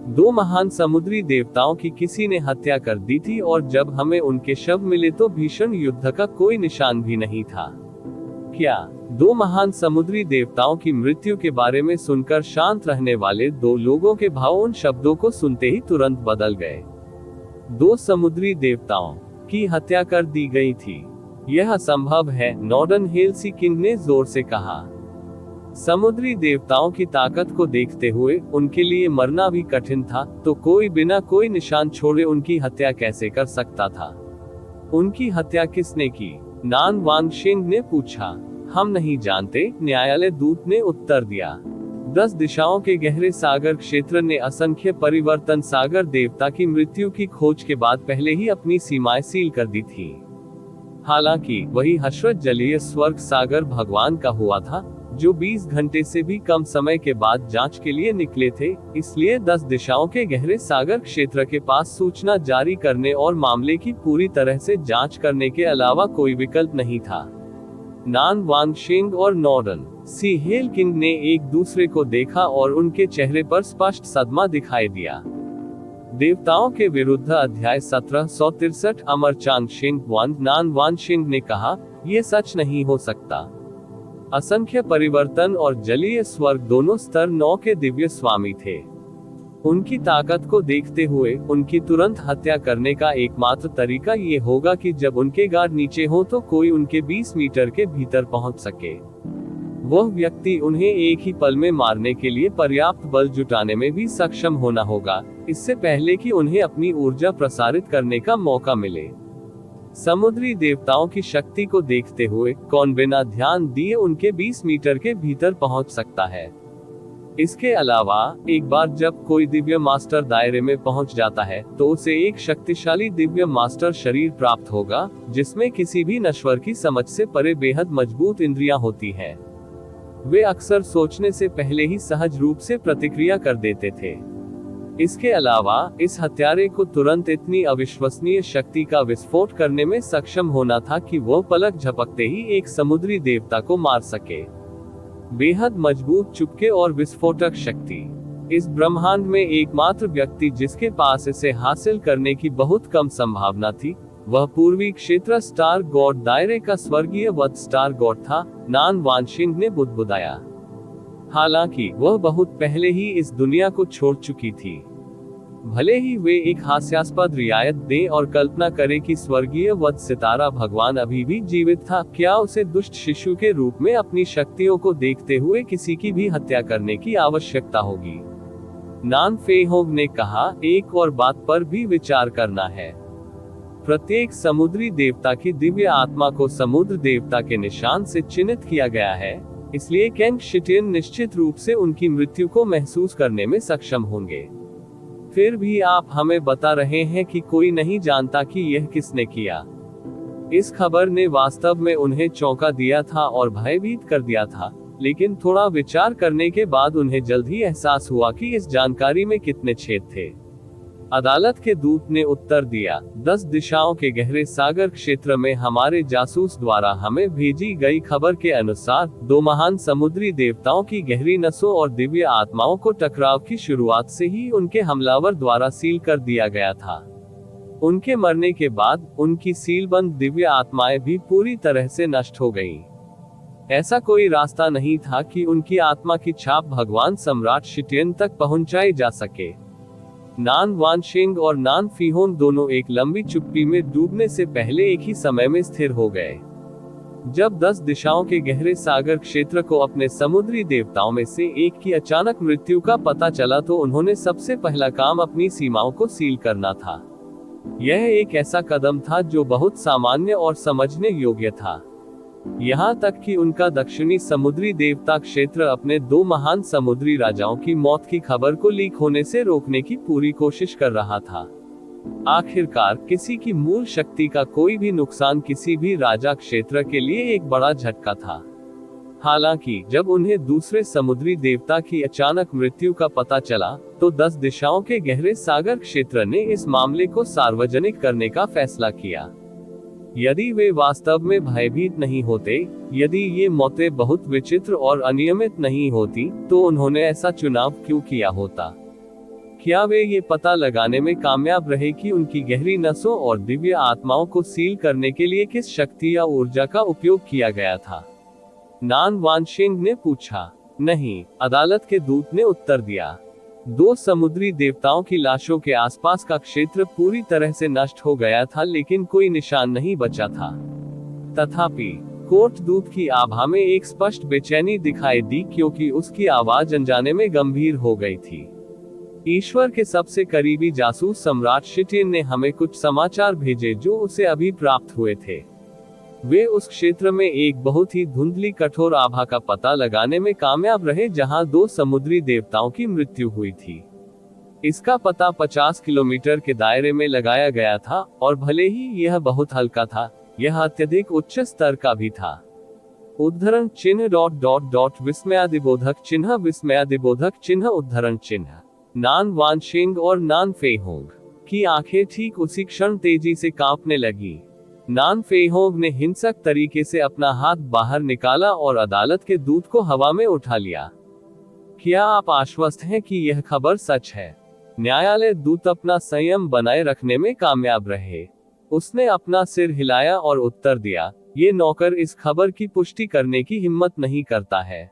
[SPEAKER 1] 2 महान समुद्री देवताओं की किसी ने हत्या कर दी थी और जब हमें उनके शव मिले तो भीषण युद्ध का कोई निशान भी नहीं था। क्या 2 महान समुद्री देवताओं की मृत्यु के बारे में सुनकर शांत रहने वाले 2 लोगों के भाव उन शब्दों को सुनते ही तुरंत बदल गए। 2 समुद्री देवताओं की हत्या कर दी गई थी। यह असंभव है, नॉर्डन हेल्सिंकी ने जोर से कहा। समुद्री देवताओं की ताकत को देखते हुए उनके लिए मरना भी कठिन था, तो कोई बिना कोई निशान छोड़े उनकी हत्या कैसे कर सकता था? उनकी हत्या किसने की? नान वानशिंग ने पूछा। हम नहीं जानते, न्यायालय दूत ने उत्तर दिया। 10 दिशाओं के गहरे सागर क्षेत्र ने असंख्य परिवर्तन सागर देवता की मृत्यु की खोज के बाद पहले ही अपनी सीमाएं सील कर दी थी। हालांकि वही हशरत जलीय स्वर्ग सागर भगवान का हुआ था, जो 20 घंटे से भी कम समय के बाद जांच के लिए निकले थे। इसलिए 10 दिशाओं के गहरे सागर क्षेत्र के पास सूचना जारी करने और मामले की पूरी तरह से जांच करने के अलावा कोई विकल्प नहीं था। नान वानशिंग और नॉर्डन सी हेल्सिंकी ने एक दूसरे को देखा और उनके चेहरे पर स्पष्ट सदमा दिखाई दिया। देवताओं के विरुद्ध अध्याय 1763 अमर चांगशिंग 1 नान वानशिंग ने कहा, यह सच नहीं हो सकता। असंख्य परिवर्तन और जलीय स्वर्ग दोनों स्तर 9 के दिव्य स्वामी थे। उनकी ताकत को देखते हुए उनकी तुरंत हत्या करने का एकमात्र तरीका ये होगा कि जब उनके गार्ड नीचे हो तो कोई उनके 20 मीटर के भीतर पहुंच सके। वह व्यक्ति उन्हें एक ही पल में मारने के लिए पर्याप्त बल जुटाने में भी सक्षम होना होगा, इससे पहले कि उन्हें अपनी ऊर्जा प्रसारित करने का मौका मिले। समुद्री देवताओं की शक्ति को देखते हुए कौन बिना ध्यान दिए उनके 20 मीटर के भीतर पहुंच सकता है। इसके अलावा एक बार जब कोई दिव्य मास्टर दायरे में पहुंच जाता है तो उसे एक शक्तिशाली दिव्य मास्टर शरीर प्राप्त होगा, जिसमें किसी भी नश्वर की समझ से परे बेहद मजबूत इंद्रियां होती हैं। वे अक्सर सोचने से पहले ही सहज रूप से प्रतिक्रिया कर देते थे। इसके अलावा इस हत्यारे को तुरंत इतनी अविश्वसनीय शक्ति का विस्फोट करने में सक्षम होना था कि वह पलक झपकते ही एक समुद्री देवता को मार सके। बेहद मजबूत चुपके और विस्फोटक शक्ति। इस ब्रह्मांड में एकमात्र व्यक्ति जिसके पास इसे हासिल करने की बहुत कम संभावना थी, वह पूर्वी क्षेत्र स्टार गॉड दायरे का स्वर्गीय वध स्टार गॉड था, नान वानशिंग ने बुदबुदाया। हालांकि वह बहुत पहले ही इस दुनिया को छोड़ चुकी थी। भले ही वे एक हास्यास्पद रियायत दें और कल्पना करें कि स्वर्गीय वध सितारा भगवान अभी भी जीवित था, क्या उसे दुष्ट शिशु के रूप में अपनी शक्तियों को देखते हुए किसी की भी हत्या करने की आवश्यकता होगी? नान फेहोंग ने कहा, एक और बात पर भी विचार करना है। प्रत्येक समुद्री देवता की दिव्य आत्मा को समुद्र देवता के निशान से चिन्हित किया गया है, इसलिए कैंग शिटियन निश्चित रूप से उनकी मृत्यु को महसूस करने में सक्षम होंगे। फिर भी आप हमें बता रहे हैं कि कोई नहीं जानता कि यह किसने किया। इस खबर ने वास्तव में उन्हें चौंका दिया था और भयभीत कर दिया था, लेकिन थोड़ा विचार करने के बाद उन्हें जल्द ही एहसास हुआ कि इस जानकारी में कितने छेद थे। अदालत के दूत ने उत्तर दिया, 10 दिशाओं के गहरे सागर क्षेत्र में हमारे जासूस द्वारा हमें भेजी गई खबर के अनुसार 2 महान समुद्री देवताओं की गहरी नसों और दिव्य आत्माओं को टकराव की शुरुआत से ही उनके हमलावर द्वारा सील कर दिया गया था। उनके मरने के बाद उनकी सीलबंद दिव्य आत्माएं भी पूरी तरह से नष्ट हो गईं। ऐसा कोई रास्ता नहीं था कि उनकी आत्मा की छाप भगवान सम्राट शिटियन तक पहुंचाई जा सके। नान वानशिंग और नान फीहोंग दोनों एक लंबी चुप्पी में डूबने से पहले एक ही समय में स्थिर हो गए। जब 10 दिशाओं के गहरे सागर क्षेत्र को अपने समुद्री देवताओं में से एक की अचानक मृत्यु का पता चला तो उन्होंने सबसे पहला काम अपनी सीमाओं को सील करना था। यह एक ऐसा कदम था जो बहुत सामान्य और समझने योग्य था। यहाँ तक कि उनका दक्षिणी समुद्री देवता क्षेत्र अपने 2 महान समुद्री राजाओं की मौत की खबर को लीक होने से रोकने की पूरी कोशिश कर रहा था। आखिरकार किसी की मूल शक्ति का कोई भी नुकसान किसी भी राजा क्षेत्र के लिए एक बड़ा झटका था। हालांकि जब उन्हें दूसरे समुद्री देवता की अचानक मृत्यु का पता चला तो 10 दिशाओं के गहरे सागर क्षेत्र ने इस मामले को सार्वजनिक करने का फैसला किया। यदि वे वास्तव में भयभीत नहीं होते, यदि ये मौतें बहुत विचित्र और अनियमित नहीं होती, तो उन्होंने ऐसा चुनाव क्यों किया होता? क्या वे ये पता लगाने में कामयाब रहे कि उनकी गहरी नसों और दिव्य आत्माओं को सील करने के लिए किस शक्ति या ऊर्जा का उपयोग किया गया था? नान वानशिंग ने पूछा। नहीं, अदालत के दूत ने उत्तर दिया। 2 समुद्री देवताओं की लाशों के आसपास का क्षेत्र पूरी तरह से नष्ट हो गया था, लेकिन कोई निशान नहीं बचा था। तथापि कोर्ट दूत की आभा में एक स्पष्ट बेचैनी दिखाई दी, क्योंकि उसकी आवाज अनजाने में गंभीर हो गई थी। ईश्वर के सबसे करीबी जासूस सम्राट शिटियन ने हमें कुछ समाचार भेजे जो उसे अभी प्राप्त हुए थे। वे उस क्षेत्र में एक बहुत ही धुंधली कठोर आभा का पता लगाने में कामयाब रहे जहां 2 समुद्री देवताओं की मृत्यु हुई थी। इसका पता 50 किलोमीटर के दायरे में लगाया गया था, और भले ही यह बहुत हल्का था, यह अत्यधिक उच्च स्तर का भी था। उद्धरण चिन्ह ... विस्मयादिबोधक चिन्ह विस्मयादिबोधक चिन्ह उद्धरण चिन्ह। नान वानशिंग और नान फेहोंग की आंखें ठीक उसी क्षण तेजी से कांपने लगी। नान फेहोंग ने हिंसक तरीके से अपना हाथ बाहर निकाला और अदालत के दूत को हवा में उठा लिया। क्या आप आश्वस्त हैं कि यह खबर सच है? न्यायालय दूत अपना संयम बनाए रखने में कामयाब रहे। उसने अपना सिर हिलाया और उत्तर दिया, ये नौकर इस खबर की पुष्टि करने की हिम्मत नहीं करता है।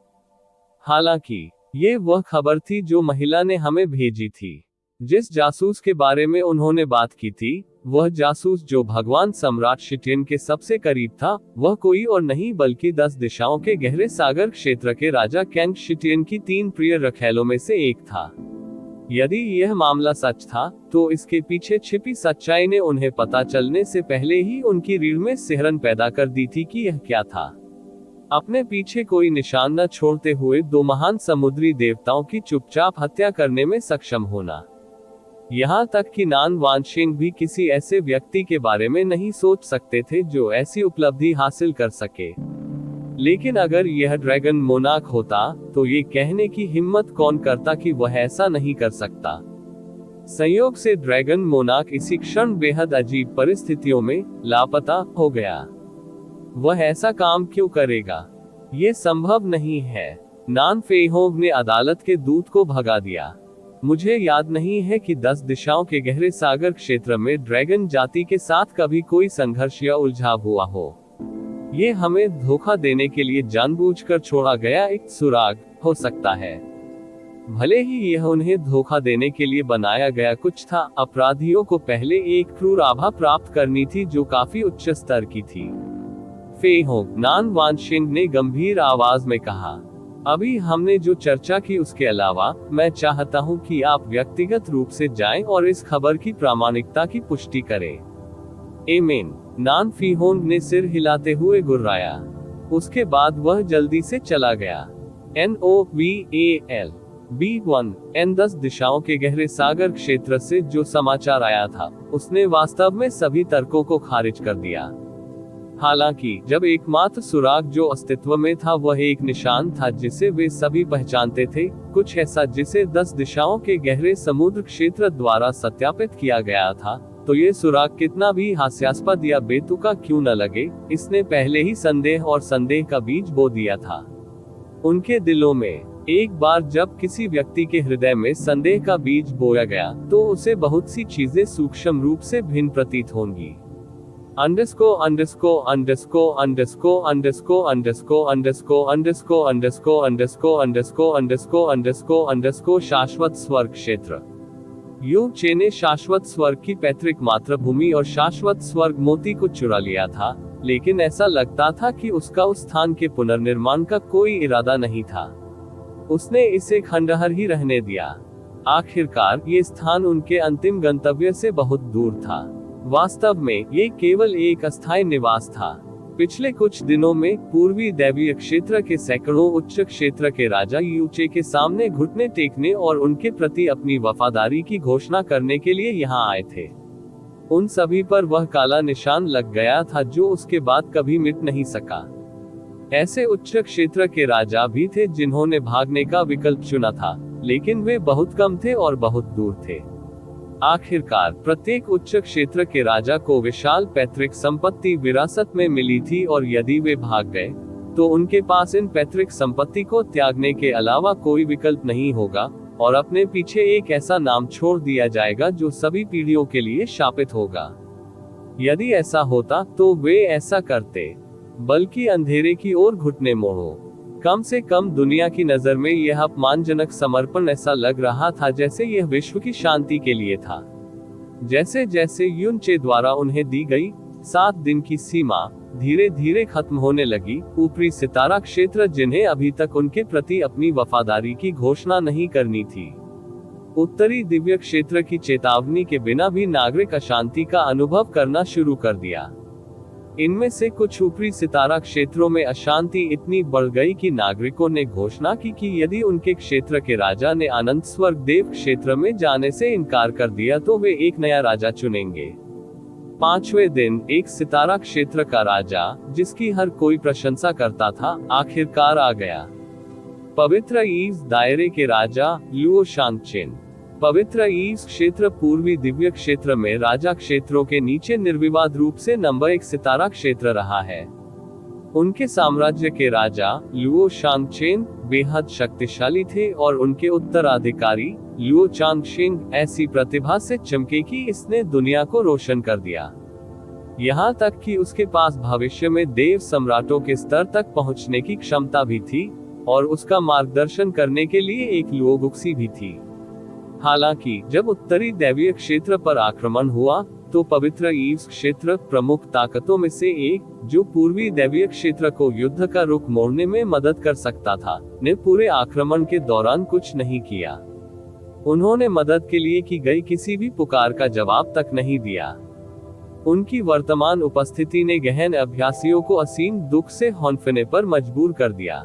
[SPEAKER 1] हालांकि ये वह खबर थी जो महिला ने हमें भेजी थी। जिस जासूस के बारे में उन्होंने बात की थी, वह जासूस जो भगवान सम्राट शिटियन के सबसे करीब था, वह कोई और नहीं बल्कि 10 दिशाओं के गहरे सागर क्षेत्र के राजा कैंग शिटियन की 3 प्रिय रखैलों में से एक था। यदि यह मामला सच था, तो इसके पीछे छिपी सच्चाई ने उन्हें पता चलने से पहले ही उनकी रीढ़ में सिहरन पैदा कर दी थी कि यह क्या था। अपने पीछे कोई निशान न छोड़ते हुए 2 महान समुद्री देवताओं की चुपचाप हत्या करने में सक्षम होना। यहाँ तक कि नान वानशिंग भी किसी ऐसे व्यक्ति के बारे में नहीं सोच सकते थे जो ऐसी उपलब्धि हासिल कर सके। लेकिन अगर यह ड्रैगन मोनार्क होता, तो ये कहने की हिम्मत कौन करता कि वह ऐसा नहीं कर सकता। संयोग से ड्रैगन मोनार्क इसी क्षण बेहद अजीब परिस्थितियों में लापता हो गया। वह ऐसा काम क्यों करेगा? ये संभव नहीं है। नान फेहोंग ने अदालत के दूत को भगा दिया। मुझे याद नहीं है कि 10 दिशाओं के गहरे सागर क्षेत्र में ड्रैगन जाति के साथ कभी कोई संघर्ष या उलझाव हुआ हो। ये हमें धोखा देने के लिए जानबूझकर छोड़ा गया एक सुराग हो सकता है। भले ही यह उन्हें धोखा देने के लिए बनाया गया कुछ था, अपराधियों को पहले एक क्रूर आभा प्राप्त करनी थी जो काफी उच्च स्तर की थी। फेहोंग, नान वानशिंग ने गंभीर आवाज में कहा, अभी हमने जो चर्चा की उसके अलावा, मैं चाहता हूं कि आप व्यक्तिगत रूप से जाएं और इस खबर की प्रामाणिकता की पुष्टि करें। एमेन, नान फीहोंग ने सिर हिलाते हुए गुर्राया। उसके बाद वह जल्दी से चला गया। NOVAL B1 N 10 दिशाओं के गहरे सागर क्षेत्र से जो समाचार आया था, उसने वास्तव में सभी तर्कों को खारिज कर दिया। हालांकि जब एकमात्र सुराग जो अस्तित्व में था वह एक निशान था जिसे वे सभी पहचानते थे, कुछ ऐसा जिसे 10 दिशाओं के गहरे समुद्र क्षेत्र द्वारा सत्यापित किया गया था, तो ये सुराग कितना भी हास्यास्पद या बेतुका क्यों न लगे, इसने पहले ही संदेह और संदेह का बीज बो दिया था उनके दिलों में। एक बार जब किसी व्यक्ति के हृदय में संदेह का बीज बोया गया, तो उसे बहुत सी चीजें सूक्ष्म रूप से भिन्न प्रतीत होंगी। शाश्वत स्वर्ग क्षेत्र। यू चे ने शाश्वत स्वर्ग की पैतृक मातृभूमि और शाश्वत स्वर्ग मोती को चुरा लिया था, लेकिन ऐसा लगता था कि उसका उस स्थान के पुनर्निर्माण का कोई इरादा नहीं था। उसने इसे खंडहर ही रहने दिया। आखिरकार ये स्थान उनके अंतिम गंतव्य से बहुत दूर था। वास्तव में ये केवल एक अस्थायी निवास था। पिछले कुछ दिनों में पूर्वी दैवीय क्षेत्र के सैकड़ों उच्च क्षेत्र के राजा यूचे के सामने घुटने टेकने और उनके प्रति अपनी वफादारी की घोषणा करने के लिए यहाँ आए थे। उन सभी पर वह काला निशान लग गया था जो उसके बाद कभी मिट नहीं सका। ऐसे उच्च क्षेत्र के राजा भी थे जिन्होंने भागने का विकल्प चुना था, लेकिन वे बहुत कम थे और बहुत दूर थे। आखिरकार प्रत्येक उच्च क्षेत्र के राजा को विशाल पैतृक संपत्ति विरासत में मिली थी, और यदि वे भाग गए तो उनके पास इन पैतृक संपत्ति को त्यागने के अलावा कोई विकल्प नहीं होगा, और अपने पीछे एक ऐसा नाम छोड़ दिया जाएगा जो सभी पीढ़ियों के लिए शापित होगा। यदि ऐसा होता तो वे ऐसा करते, बल्कि अंधेरे की ओर घुटने मोड़ो। कम से कम दुनिया की नजर में यह अपमानजनक समर्पण ऐसा लग रहा था जैसे यह विश्व की शांति के लिए था। जैसे जैसे युनचे द्वारा उन्हें दी गई 7 दिन की सीमा धीरे धीरे खत्म होने लगी, ऊपरी सितारा क्षेत्र जिन्हें अभी तक उनके प्रति अपनी वफादारी की घोषणा नहीं करनी थी, उत्तरी दिव्य क्षेत्र की चेतावनी के बिना भी नागरिक अशांति का अनुभव करना शुरू कर दिया। इनमें से कुछ ऊपरी सितारा क्षेत्रों में अशांति इतनी बढ़ गई कि नागरिकों ने घोषणा की कि यदि उनके क्षेत्र के राजा ने अनंत स्वर्ग देव क्षेत्र में जाने से इनकार कर दिया तो वे एक नया राजा चुनेंगे। 5वें दिन एक सितारा क्षेत्र का राजा, जिसकी हर कोई प्रशंसा करता था, आखिरकार आ गया। पवित्र ईव दायरे के राजा लुओ शांगचेन। पवित्र ईव क्षेत्र पूर्वी दिव्य क्षेत्र में राजा क्षेत्रों के नीचे निर्विवाद रूप से नंबर 1 सितारा क्षेत्र रहा है। उनके साम्राज्य के राजा लुओ शांगचेन बेहद शक्तिशाली थे और उनके उत्तराधिकारी लुओ चांगशिंग ऐसी प्रतिभा से चमके कि इसने दुनिया को रोशन कर दिया। यहाँ तक कि उसके पास भविष्य में देव सम्राटों के स्तर तक पहुँचने की क्षमता भी थी, और उसका मार्गदर्शन करने के लिए एक लुओगुक्सी भी थी। हालांकि जब उत्तरी दैवीय क्षेत्र पर आक्रमण हुआ, तो पवित्र ईव्स क्षेत्र प्रमुख ताकतों में से एक, जो पूर्वी दैवीय क्षेत्र को युद्ध का रुख मोड़ने में मदद कर सकता था, ने पूरे आक्रमण के दौरान कुछ नहीं किया। उन्होंने मदद के लिए की गई किसी भी पुकार का जवाब तक नहीं दिया। उनकी वर्तमान उपस्थिति ने गहन अभ्यासियों को असीम दुख से हौंफने पर मजबूर कर दिया।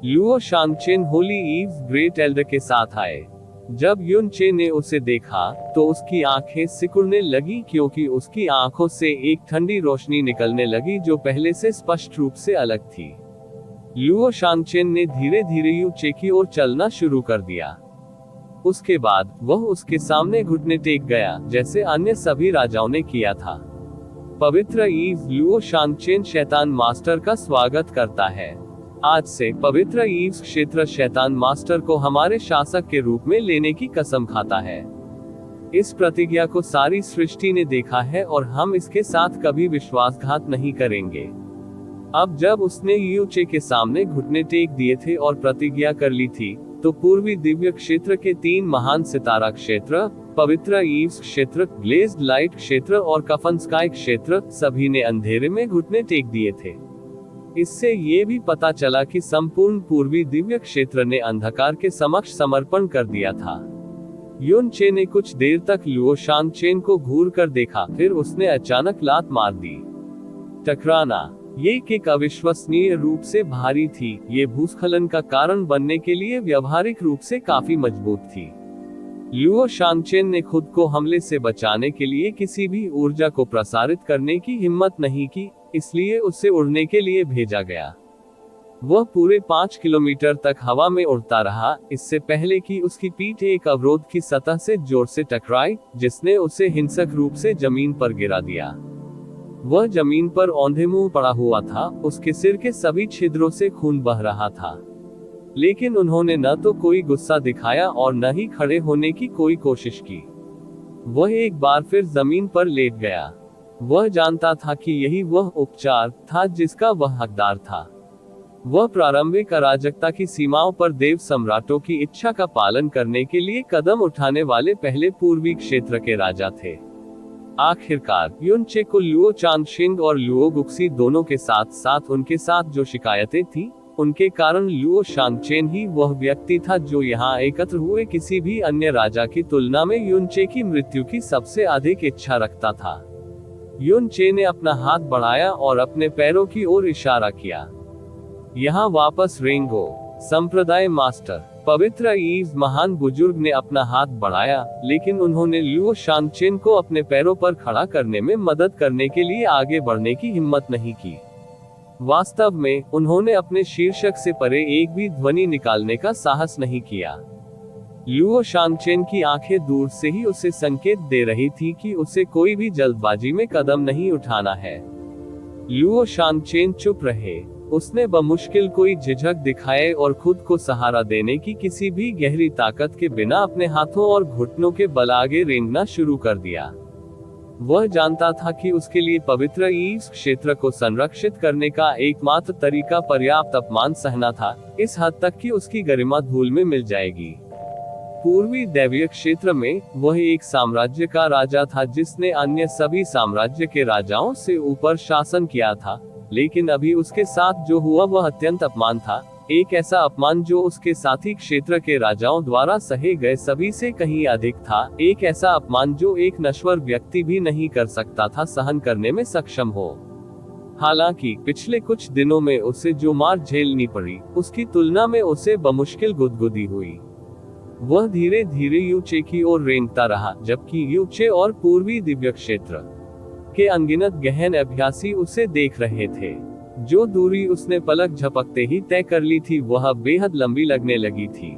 [SPEAKER 1] Luo Shangchen holy eve great elder के साथ आए। जब युन चे ने उसे देखा, तो उसकी आंखें सिकुड़ने लगी, क्योंकि उसकी आंखों से एक ठंडी रोशनी निकलने लगी जो पहले से स्पष्ट रूप से अलग थी। लुओ शांगचेन ने धीरे धीरे यू चे की ओर चलना शुरू कर दिया। उसके बाद वह उसके सामने घुटने टेक गया, जैसे अन्य सभी राजाओं ने किया था। पवित्र ईव लुओ शांगचेन शैतान मास्टर का स्वागत करता है। आज से पवित्र ईव्स क्षेत्र शैतान मास्टर को हमारे शासक के रूप में लेने की कसम खाता है। इस प्रतिज्ञा को सारी सृष्टि ने देखा है और हम इसके साथ कभी विश्वासघात नहीं करेंगे। अब जब उसने यू चे के सामने घुटने टेक दिए थे और प्रतिज्ञा कर ली थी, तो पूर्वी दिव्य क्षेत्र के 3 महान सितारा क्षेत्र, पवित्र ईव्स क्षेत्र, ब्लेज्ड लाइट क्षेत्र और कफन स्काई क्षेत्र, सभी ने अंधेरे में घुटने टेक दिए थे। इससे ये भी पता चला कि संपूर्ण पूर्वी दिव्य क्षेत्र ने अंधकार के समक्ष समर्पण कर दिया था। युन चे ने कुछ देर तक लुओ शांगचेन को घूर कर देखा, फिर उसने अचानक लात मार दी। टकराना। ये किक अविश्वसनीय रूप से भारी थी। ये भूस्खलन का कारण बनने के लिए व्यावहारिक रूप से काफी मजबूत थी। लुओ शांगचेन ने खुद को हमले से बचाने के लिए किसी भी ऊर्जा को प्रसारित करने की हिम्मत नहीं की, इसलिए उसे उड़ने के लिए भेजा गया। वह पूरे 5 किलोमीटर तक हवा में उड़ता रहा, इससे पहले कि उसकी पीठ एक अवरोध की सतह से जोर से टकराई, जिसने उसे हिंसक रूप से जमीन पर गिरा दिया। वह जमीन पर औंधे मुंह पड़ा हुआ था, उसके सिर के सभी छिद्रों से खून बह रहा था। लेकिन उन्होंने न तो कोई गुस्सा दिखाया और न ही खड़े होने की कोई कोशिश की। वह एक बार फिर जमीन पर लेट गया। वह जानता था कि यही वह उपचार था जिसका वह हकदार था। वह प्रारंभिक अराजकता की सीमाओं पर देव सम्राटों की इच्छा का पालन करने के लिए कदम उठाने वाले पहले पूर्वी क्षेत्र के राजा थे। आखिरकार युन चे को लुओ चांगशिंग और लुओ गुक्सी दोनों के साथ साथ उनके साथ जो शिकायतें थी, उनके कारण लुओ शांगचेन ही वह व्यक्ति था जो यहाँ एकत्र हुए किसी भी अन्य राजा की तुलना में युन चे की मृत्यु की सबसे अधिक इच्छा रखता था। युन चे ने अपना हाथ बढ़ाया और अपने पैरों की ओर इशारा किया। यहाँ वापस रेंगो, संप्रदाय मास्टर। पवित्र ईव महान बुजुर्ग ने अपना हाथ बढ़ाया, लेकिन उन्होंने लुओ शांगचेन को अपने पैरों पर खड़ा करने में मदद करने के लिए आगे बढ़ने की हिम्मत नहीं की। वास्तव में उन्होंने अपने शीर्षक से परे एक भी ध्वनि निकालने का साहस नहीं किया। लुओ शांगचेन की आंखें दूर से ही उसे संकेत दे रही थी कि उसे कोई भी जल्दबाजी में कदम नहीं उठाना है। लुओ शांगचेन चुप रहे। उसने बमुश्किल कोई झिझक दिखाए और खुद को सहारा देने की किसी भी गहरी ताकत के बिना अपने हाथों और घुटनों के बल आगे रेंगना शुरू कर दिया। वह जानता था कि उसके लिए पवित्र ईव्स क्षेत्र को संरक्षित करने का एकमात्र तरीका पर्याप्त अपमान सहना था, इस हद तक कि उसकी गरिमा धूल में मिल जाएगी। पूर्वी दैवीय क्षेत्र में वह एक साम्राज्य का राजा था जिसने अन्य सभी साम्राज्य के राजाओं से ऊपर शासन किया था, लेकिन अभी उसके साथ जो हुआ वह अत्यंत अपमान था, एक ऐसा अपमान जो उसके साथी क्षेत्र के राजाओं द्वारा सहे गए सभी से कहीं अधिक था, एक ऐसा अपमान जो एक नश्वर व्यक्ति भी नहीं कर सकता था सहन करने में सक्षम हो। हालांकि पिछले कुछ दिनों में उसे जो मार झेलनी पड़ी, उसकी तुलना में उसे बमुश्किल गुदगुदी हुई। वह धीरे धीरे यूचे की ओर रेंगता रहा, जबकि यूचे और पूर्वी दिव्य क्षेत्र के अनगिनत गहन अभ्यासी उसे देख रहे थे। जो दूरी उसने पलक झपकते ही तय कर ली थी वह बेहद लंबी लगने लगी थी।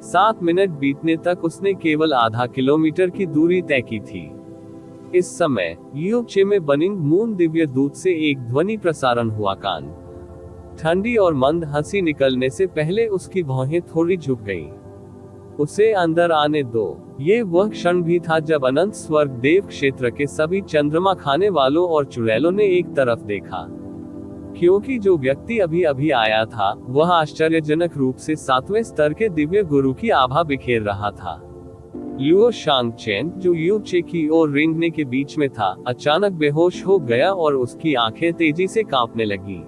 [SPEAKER 1] 7 मिनट बीतने तक उसने केवल आधा किलोमीटर की दूरी तय की थी। इस समय यूचे में बनिंग मून दिव्य दूत से एक ध्वनि प्रसारण हुआ। कान ठंडी और मंद हंसी निकलने से पहले उसकी भौहें थोड़ी झुक गईं। उसे अंदर आने दो। ये वह क्षण भी था जब अनंत स्वर्ग देव क्षेत्र के सभी चंद्रमा खाने वालों और चुड़ैलों ने एक तरफ देखा। क्योंकि जो व्यक्ति अभी अभी आया था वह आश्चर्यजनक रूप से 7वें स्तर के दिव्य गुरु की आभा बिखेर रहा था। लुओ शांगचेन, जो यू चे की ओर रेंगने के बीच में था, अचानक बेहोश हो गया और उसकी आंखें तेजी से कांपने लगी।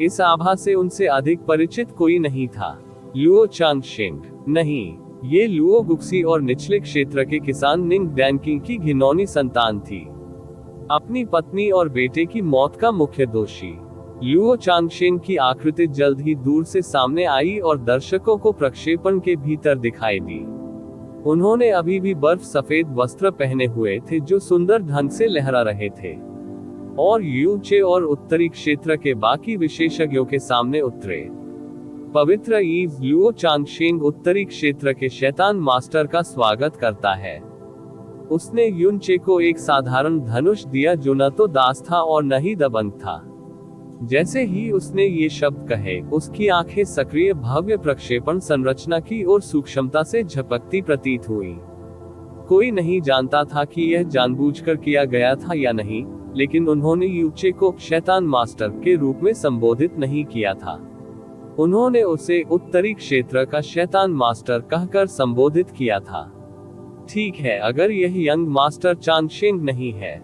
[SPEAKER 1] इस आभा से उनसे अधिक परिचित कोई नहीं था। लुओ चांगशेंग नहीं, ये लुओ गुक्सी और निचले क्षेत्र के किसान निंग डैनकिंग की घिनौनी संतान थी, अपनी पत्नी और बेटे की मौत का मुख्य दोषी। लुओ चांगशेंग की आकृति जल्द ही दूर से सामने आई और दर्शकों को प्रक्षेपण के भीतर दिखाई दी। उन्होंने अभी भी बर्फ सफेद वस्त्र पहने हुए थे जो सुंदर ढंग से लहरा रहे थे, और यू चे और उत्तरी क्षेत्र के बाकी विशेषज्ञों के सामने उतरे। पवित्र ईव लुओ चांगशेंग उत्तरी क्षेत्र के शैतान मास्टर का स्वागत करता है। उसने युन चे को एक साधारण धनुष दिया जो न तो दास था और न ही दबंग था। जैसे ही उसने ये शब्द कहे, उसकी आंखें सक्रिय भव्य प्रक्षेपण संरचना की ओर सूक्ष्मता से झपकती प्रतीत हुई। कोई नहीं जानता था कि यह जानबूझकर किया गया था या नहीं, लेकिन उन्होंने यूचे को शैतान मास्टर के रूप में संबोधित नहीं किया था। उन्होंने उसे उत्तरी क्षेत्र का शैतान मास्टर कहकर संबोधित किया था। ठीक है, अगर यह यंग मास्टर चांगशेंग नहीं है।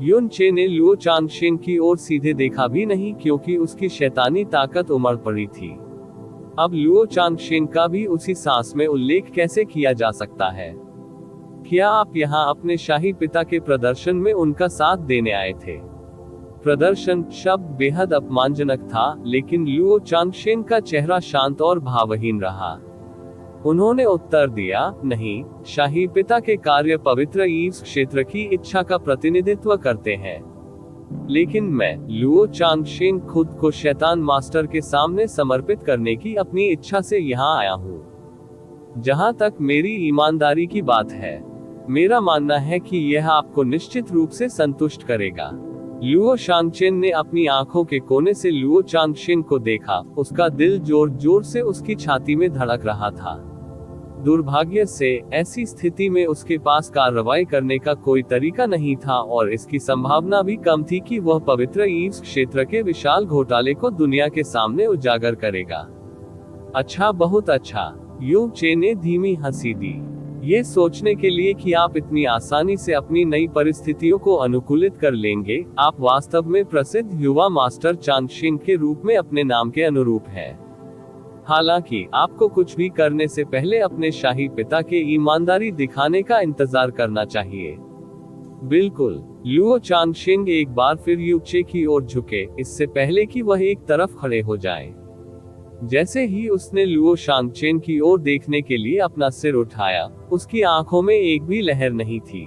[SPEAKER 1] युन चे ने लुओ चांगशेंग की ओर सीधे देखा भी नहीं, क्योंकि उसकी शैतानी ताकत उमड़ पड़ी थी। अब लुओ चांगशेंग का भी उसी सांस में उल्लेख कैसे किया जा सकता है? क्या आप यहाँ अपने शाही पिता के प्रदर्शन में उनका साथ देने आए थे? प्रदर्शन शब्द बेहद अपमानजनक था, लेकिन लुओ चांगशेंग का चेहरा शांत और भावहीन रहा। उन्होंने उत्तर दिया, नहीं, शाही पिता के कार्य पवित्र ईव क्षेत्र की इच्छा का प्रतिनिधित्व करते हैं। लेकिन मैं, लुओ चांगशेंग, खुद को शैतान मास्टर के सामने समर्पित करने की अपनी इच्छा से यहाँ आया हूँ। जहाँ तक मेरी ईमानदारी की बात है, मेरा मानना है कि यह आपको निश्चित रूप से संतुष्ट करेगा। लुओ शांगचेन ने अपनी आंखों के कोने से लुओ चांगशेंग को देखा। उसका दिल जोर जोर से उसकी छाती में धड़क रहा था। दुर्भाग्य से ऐसी स्थिति में उसके पास कार्रवाई करने का कोई तरीका नहीं था, और इसकी संभावना भी कम थी कि वह पवित्र ईव क्षेत्र के विशाल घोटाले को दुनिया के सामने उजागर करेगा। अच्छा, बहुत अच्छा, यू चे ने धीमी हंसी दी। ये सोचने के लिए कि आप इतनी आसानी से अपनी नई परिस्थितियों को अनुकूलित कर लेंगे, आप वास्तव में प्रसिद्ध युवा मास्टर चांगशेंग के रूप में अपने नाम के अनुरूप हैं। हालांकि आपको कुछ भी करने से पहले अपने शाही पिता के ईमानदारी दिखाने का इंतजार करना चाहिए। बिल्कुल। लुओ चांगशेंग एक बार फिर यू चे की ओर झुके, इससे पहले कि वह एक तरफ खड़े हो जाएं। जैसे ही उसने लुओ शांगचेन की ओर देखने के लिए अपना सिर उठाया, उसकी आंखों में एक भी लहर नहीं थी।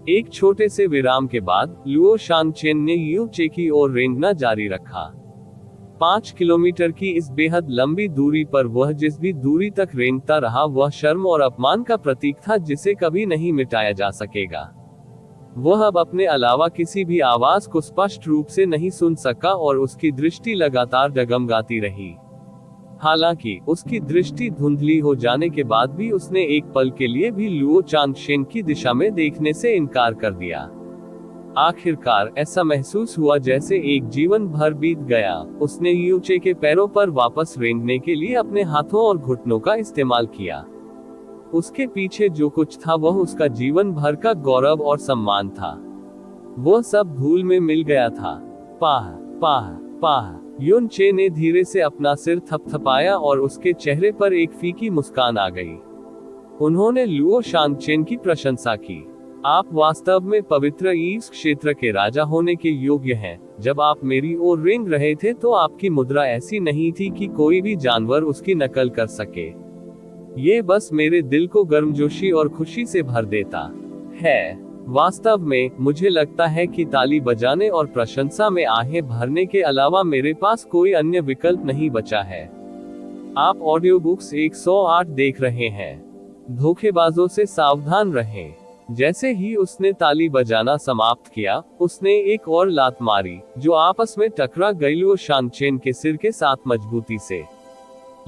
[SPEAKER 1] एक छोटे से विराम के बाद लुओ शांगचेन ने यू चे की ओर रेंगना जारी रखा। 5 किलोमीटर की इस बेहद लंबी दूरी पर वह जिस भी दूरी तक रेंगता रहा, वह शर्म और अपमान का प्रतीक था जिसे कभी नहीं मिटाया जा सकेगा। वह अब अपने अलावा किसी भी आवाज को स्पष्ट रूप से नहीं सुन सका, और उसकी दृष्टि लगातार डगमगाती रही। हालांकि उसकी दृष्टि धुंधली हो जाने के बाद भी उसने एक पल के लिए भी लुओ चांगशेंग की दिशा में देखने से इनकार कर दिया। आखिरकार ऐसा महसूस हुआ जैसे एक जीवन भर बीत गया। उसने यू चे के पैरों पर वापस रेंगने के लिए अपने हाथों और घुटनों का इस्तेमाल किया। उसके पीछे जो कुछ था वह उसका जीवन भर का गौरव और सम्मान था। वह सब धूल में मिल गया था। पाह पाह पाह। युन चे ने धीरे से अपना सिर थपथपाया और उसके चेहरे पर एक फीकी मुस्कान आ गई। उन्होंने लुओ शांगचेन की प्रशंसा की। आप वास्तव में पवित्र ईव क्षेत्र के राजा होने के योग्य हैं। जब आप मेरी ओर रेंग रहे थे तो आपकी मुद्रा ऐसी नहीं थी कि कोई भी जानवर उसकी नकल कर सके। ये बस मेरे दिल को गर्मजोशी और खुशी से भर देता है। वास्तव में मुझे लगता है कि ताली बजाने और प्रशंसा में आहें भरने के अलावा मेरे पास कोई अन्य विकल्प नहीं बचा है। आप ऑडियो बुक्स 108 देख रहे हैं। धोखेबाजों से सावधान रहें। जैसे ही उसने ताली बजाना समाप्त किया, उसने एक और लात मारी, जो आपस में टकरा गई लुओ शांगचेन के सिर के साथ मजबूती से।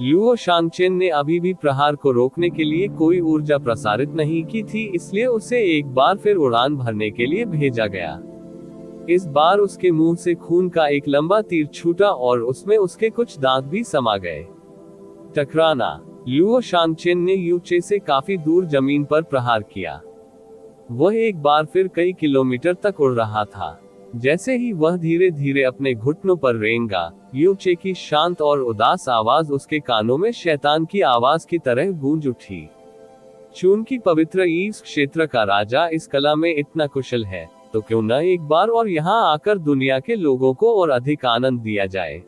[SPEAKER 1] लुओ शांगचेन ने अभी भी प्रहार को रोकने के लिए कोई ऊर्जा प्रसारित नहीं की थी, इसलिए उसे एक बार फिर उड़ान भरने के लिए भेजा गया। इस बार उसके मुंह से खून का एक लंबा तीर छूटा और उसमें उसके कुछ दांत भी समा गए। टकराना। लुओ शांगचेन ने यू चे से काफी दूर जमीन पर प्रहार किया। वह एक बार फिर कई किलोमीटर तक उड़ रहा था। जैसे ही वह धीरे धीरे अपने घुटनों पर रेंगा, यू चे की शांत और उदास आवाज उसके कानों में शैतान की आवाज की तरह गूंज उठी। चून की पवित्र ईव्स क्षेत्र का राजा इस कला में इतना कुशल है, तो क्यों न एक बार और यहाँ आकर दुनिया के लोगों को और अधिक आनंद दिया जाए।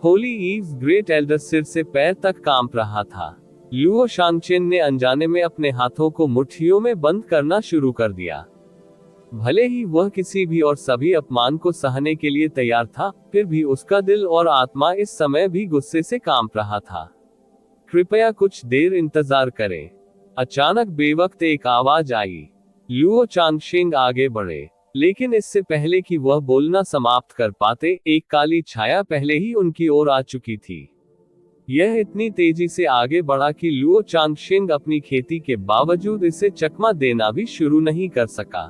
[SPEAKER 1] होली ईव्स ग्रेट एल्डर सिर से पैर तक कांप रहा था। लुओ शांगचेन ने अनजाने में अपने हाथों को मुट्ठियों में बंद करना शुरू कर दिया। भले ही वह किसी भी और सभी अपमान को सहने के लिए तैयार था, फिर भी उसका दिल और आत्मा इस समय भी गुस्से से कांप रहा था। कृपया कुछ देर इंतजार करें। अचानक बेवक्त एक आवाज आई। लुओ चांगशेंग आगे बढ़े, लेकिन इससे पहले कि वह बोलना समाप्त कर पाते, एक काली छाया पहले ही उनकी ओर आ चुकी थी। यह इतनी तेजी से आगे बढ़ा कि लुओ चांगशेंग अपनी खेती के बावजूद इसे चकमा देना भी शुरू नहीं कर सका।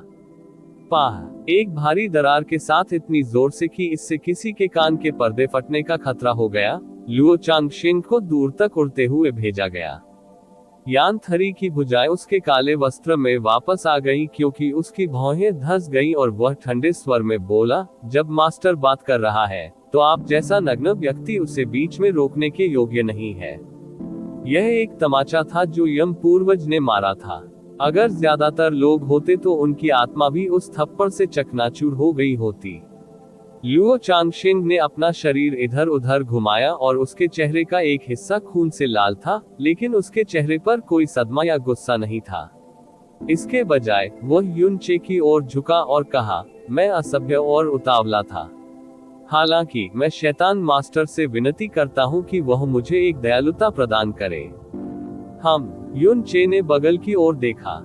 [SPEAKER 1] पाह एक भारी दरार के साथ इतनी जोर से कि इससे किसी के कान के पर्दे फटने का खतरा हो गया। लुओ चांगशेंग को दूर तक उड़ते हुए भेजा गया। यान थरी की भुजाएं उसके काले वस्त्र में वापस आ गई क्योंकि उसकी भौहें धंस गईं और वह ठंडे स्वर में बोला, जब मास्टर बात कर रहा है तो आप जैसा नग्न व्यक्ति उसे बीच में रोकने के योग्य नहीं है। यह एक तमाचा था जो यम पूर्वज ने मारा था। अगर ज्यादातर लोग होते तो उनकी आत्मा भी उस थप्पड़ से चकनाचूर हो गई होती। लुओ चांगशेंग ने अपना शरीर इधर उधर घुमाया और उसके चेहरे का एक हिस्सा खून से लाल था, लेकिन उसके चेहरे पर कोई सदमा या गुस्सा नहीं था। इसके बजाय वह युन चे की ओर झुका और कहा, मैं असभ्य और उतावला था। हालांकि मैं शैतान मास्टर से विनती करता हूं कि वह मुझे एक दयालुता प्रदान करे। युन चे ने बगल की ओर देखा।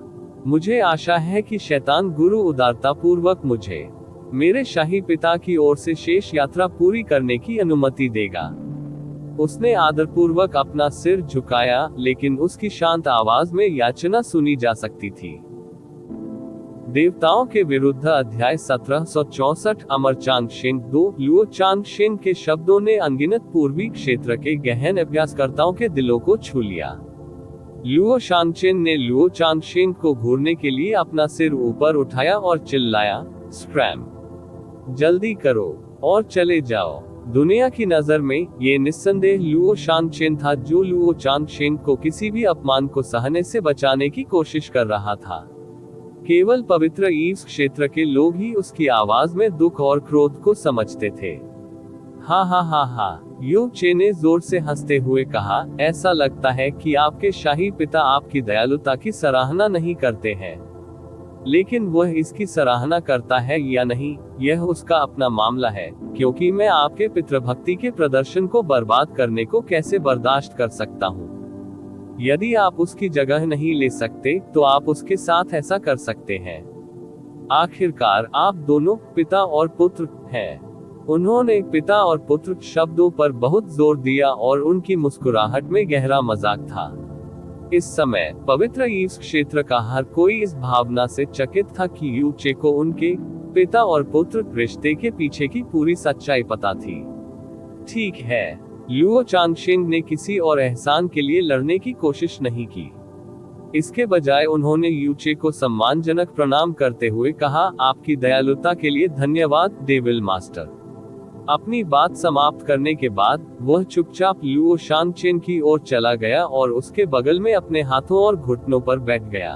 [SPEAKER 1] मुझे आशा है कि शैतान गुरु उदारता पूर्वक मुझे मेरे शाही पिता की ओर से शेष यात्रा पूरी करने की अनुमति देगा। उसने आदरपूर्वक अपना सिर झुकाया, लेकिन उसकी शांत आवाज में याचना सुनी जा सकती थी। देवताओं के विरुद्ध अध्याय 1764 अमर चांगशेंग 2। लुओ चांगशेंग के शब्दों ने अनगिनत पूर्वी क्षेत्र के गहन अभ्यासकर्ताओं के दिलों को छू लिया। लुओ शांगचेन ने लुओ चांगशेंग को घूरने के लिए अपना सिर ऊपर उठाया और चिल्लाया, स्क्रैम, जल्दी करो और चले जाओ। दुनिया की नजर में ये निस्संदेह लुओ शांगचेन था, जो लुओ चांगशेंग को किसी भी अपमान को सहने से बचाने की कोशिश कर रहा था। केवल पवित्र ईव्स क्षेत्र के लोग ही उसकी आवाज में दुख और क्रोध को समझते थे। हा, यू चे ने जोर से हंसते हुए कहा, ऐसा लगता है कि आपके शाही पिता आपकी दयालुता की सराहना नहीं करते हैं। लेकिन वह इसकी सराहना करता है या नहीं, यह उसका अपना मामला है, क्योंकि मैं आपके पितृभक्ति के प्रदर्शन को बर्बाद करने को कैसे बर्दाश्त कर सकता हूँ। यदि आप उसकी जगह नहीं ले सकते, तो आप उसके साथ ऐसा कर सकते हैं। आखिरकार आप दोनों पिता और पुत्र हैं। उन्होंने पिता और पुत्र शब्दों पर बहुत जोर दिया और उनकी मुस्कुराहट में गहरा मजाक था। इस समय पवित्र ईव्स क्षेत्र का हर कोई इस भावना से चकित था कि यू चे को उनके पिता और पुत्र रिश्ते के पीछे की पूरी सच्चाई पता थी। ठीक है, लुओ चांगशेंग ने किसी और एहसान के लिए लड़ने की कोशिश नहीं की। इसके बजाय उन्होंने यू चे को सम्मानजनक प्रणाम करते हुए कहा, आपकी दयालुता के लिए धन्यवाद डेविल मास्टर। अपनी बात समाप्त करने के बाद वह चुपचाप लुओ शांगचेन की ओर चला गया और उसके बगल में अपने हाथों और घुटनों पर बैठ गया।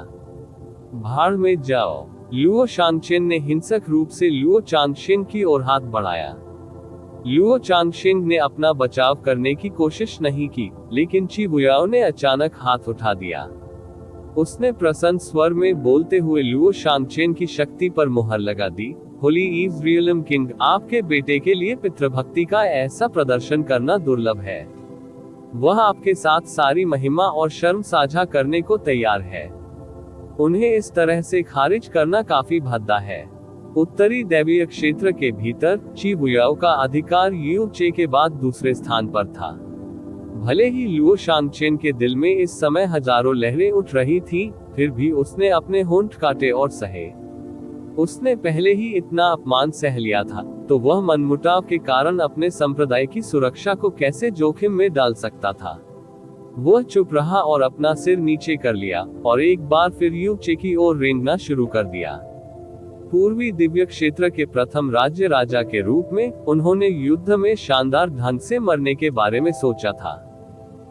[SPEAKER 1] भाड़ में जाओ। लुओ शांगचेन ने हिंसक रूप से लुओ चांगशेंग की ओर हाथ बढ़ाया। लुओ चांगशेंग ने अपना बचाव करने की कोशिश नहीं की, लेकिन ची बुयाओ ने अचानक हाथ उठा दिया। उसने प्रसन्न स्वर में बोलते हुए लुओ शांगचेन की शक्ति पर मुहर लगा दी। होली ईव्स रियलम किंग, आपके बेटे के लिए पितृभक्ति का ऐसा प्रदर्शन करना दुर्लभ है। वह आपके साथ सारी महिमा और शर्म साझा करने को तैयार है। उन्हें इस तरह से खारिज करना काफी भद्दा है। उत्तरी दैवीय क्षेत्र के भीतर ची बुयाओ का अधिकार यू चे के बाद दूसरे स्थान पर था। भले ही लुओ शांगचेन के दिल में इस समय हजारों लहरें उठ रही थी, फिर भी उसने अपने होंठ काटे और सहे। उसने पहले ही इतना अपमान सह लिया था, तो वह मनमुटाव के कारण अपने संप्रदाय की सुरक्षा को कैसे जोखिम में डाल सकता था। वह चुप रहा और अपना सिर नीचे कर लिया, और एक बार फिर यूचे की ओर रेंगना शुरू कर दिया। पूर्वी दिव्य क्षेत्र के प्रथम राज्य राजा के रूप में उन्होंने युद्ध में शानदार ढंग से मरने के बारे में सोचा था।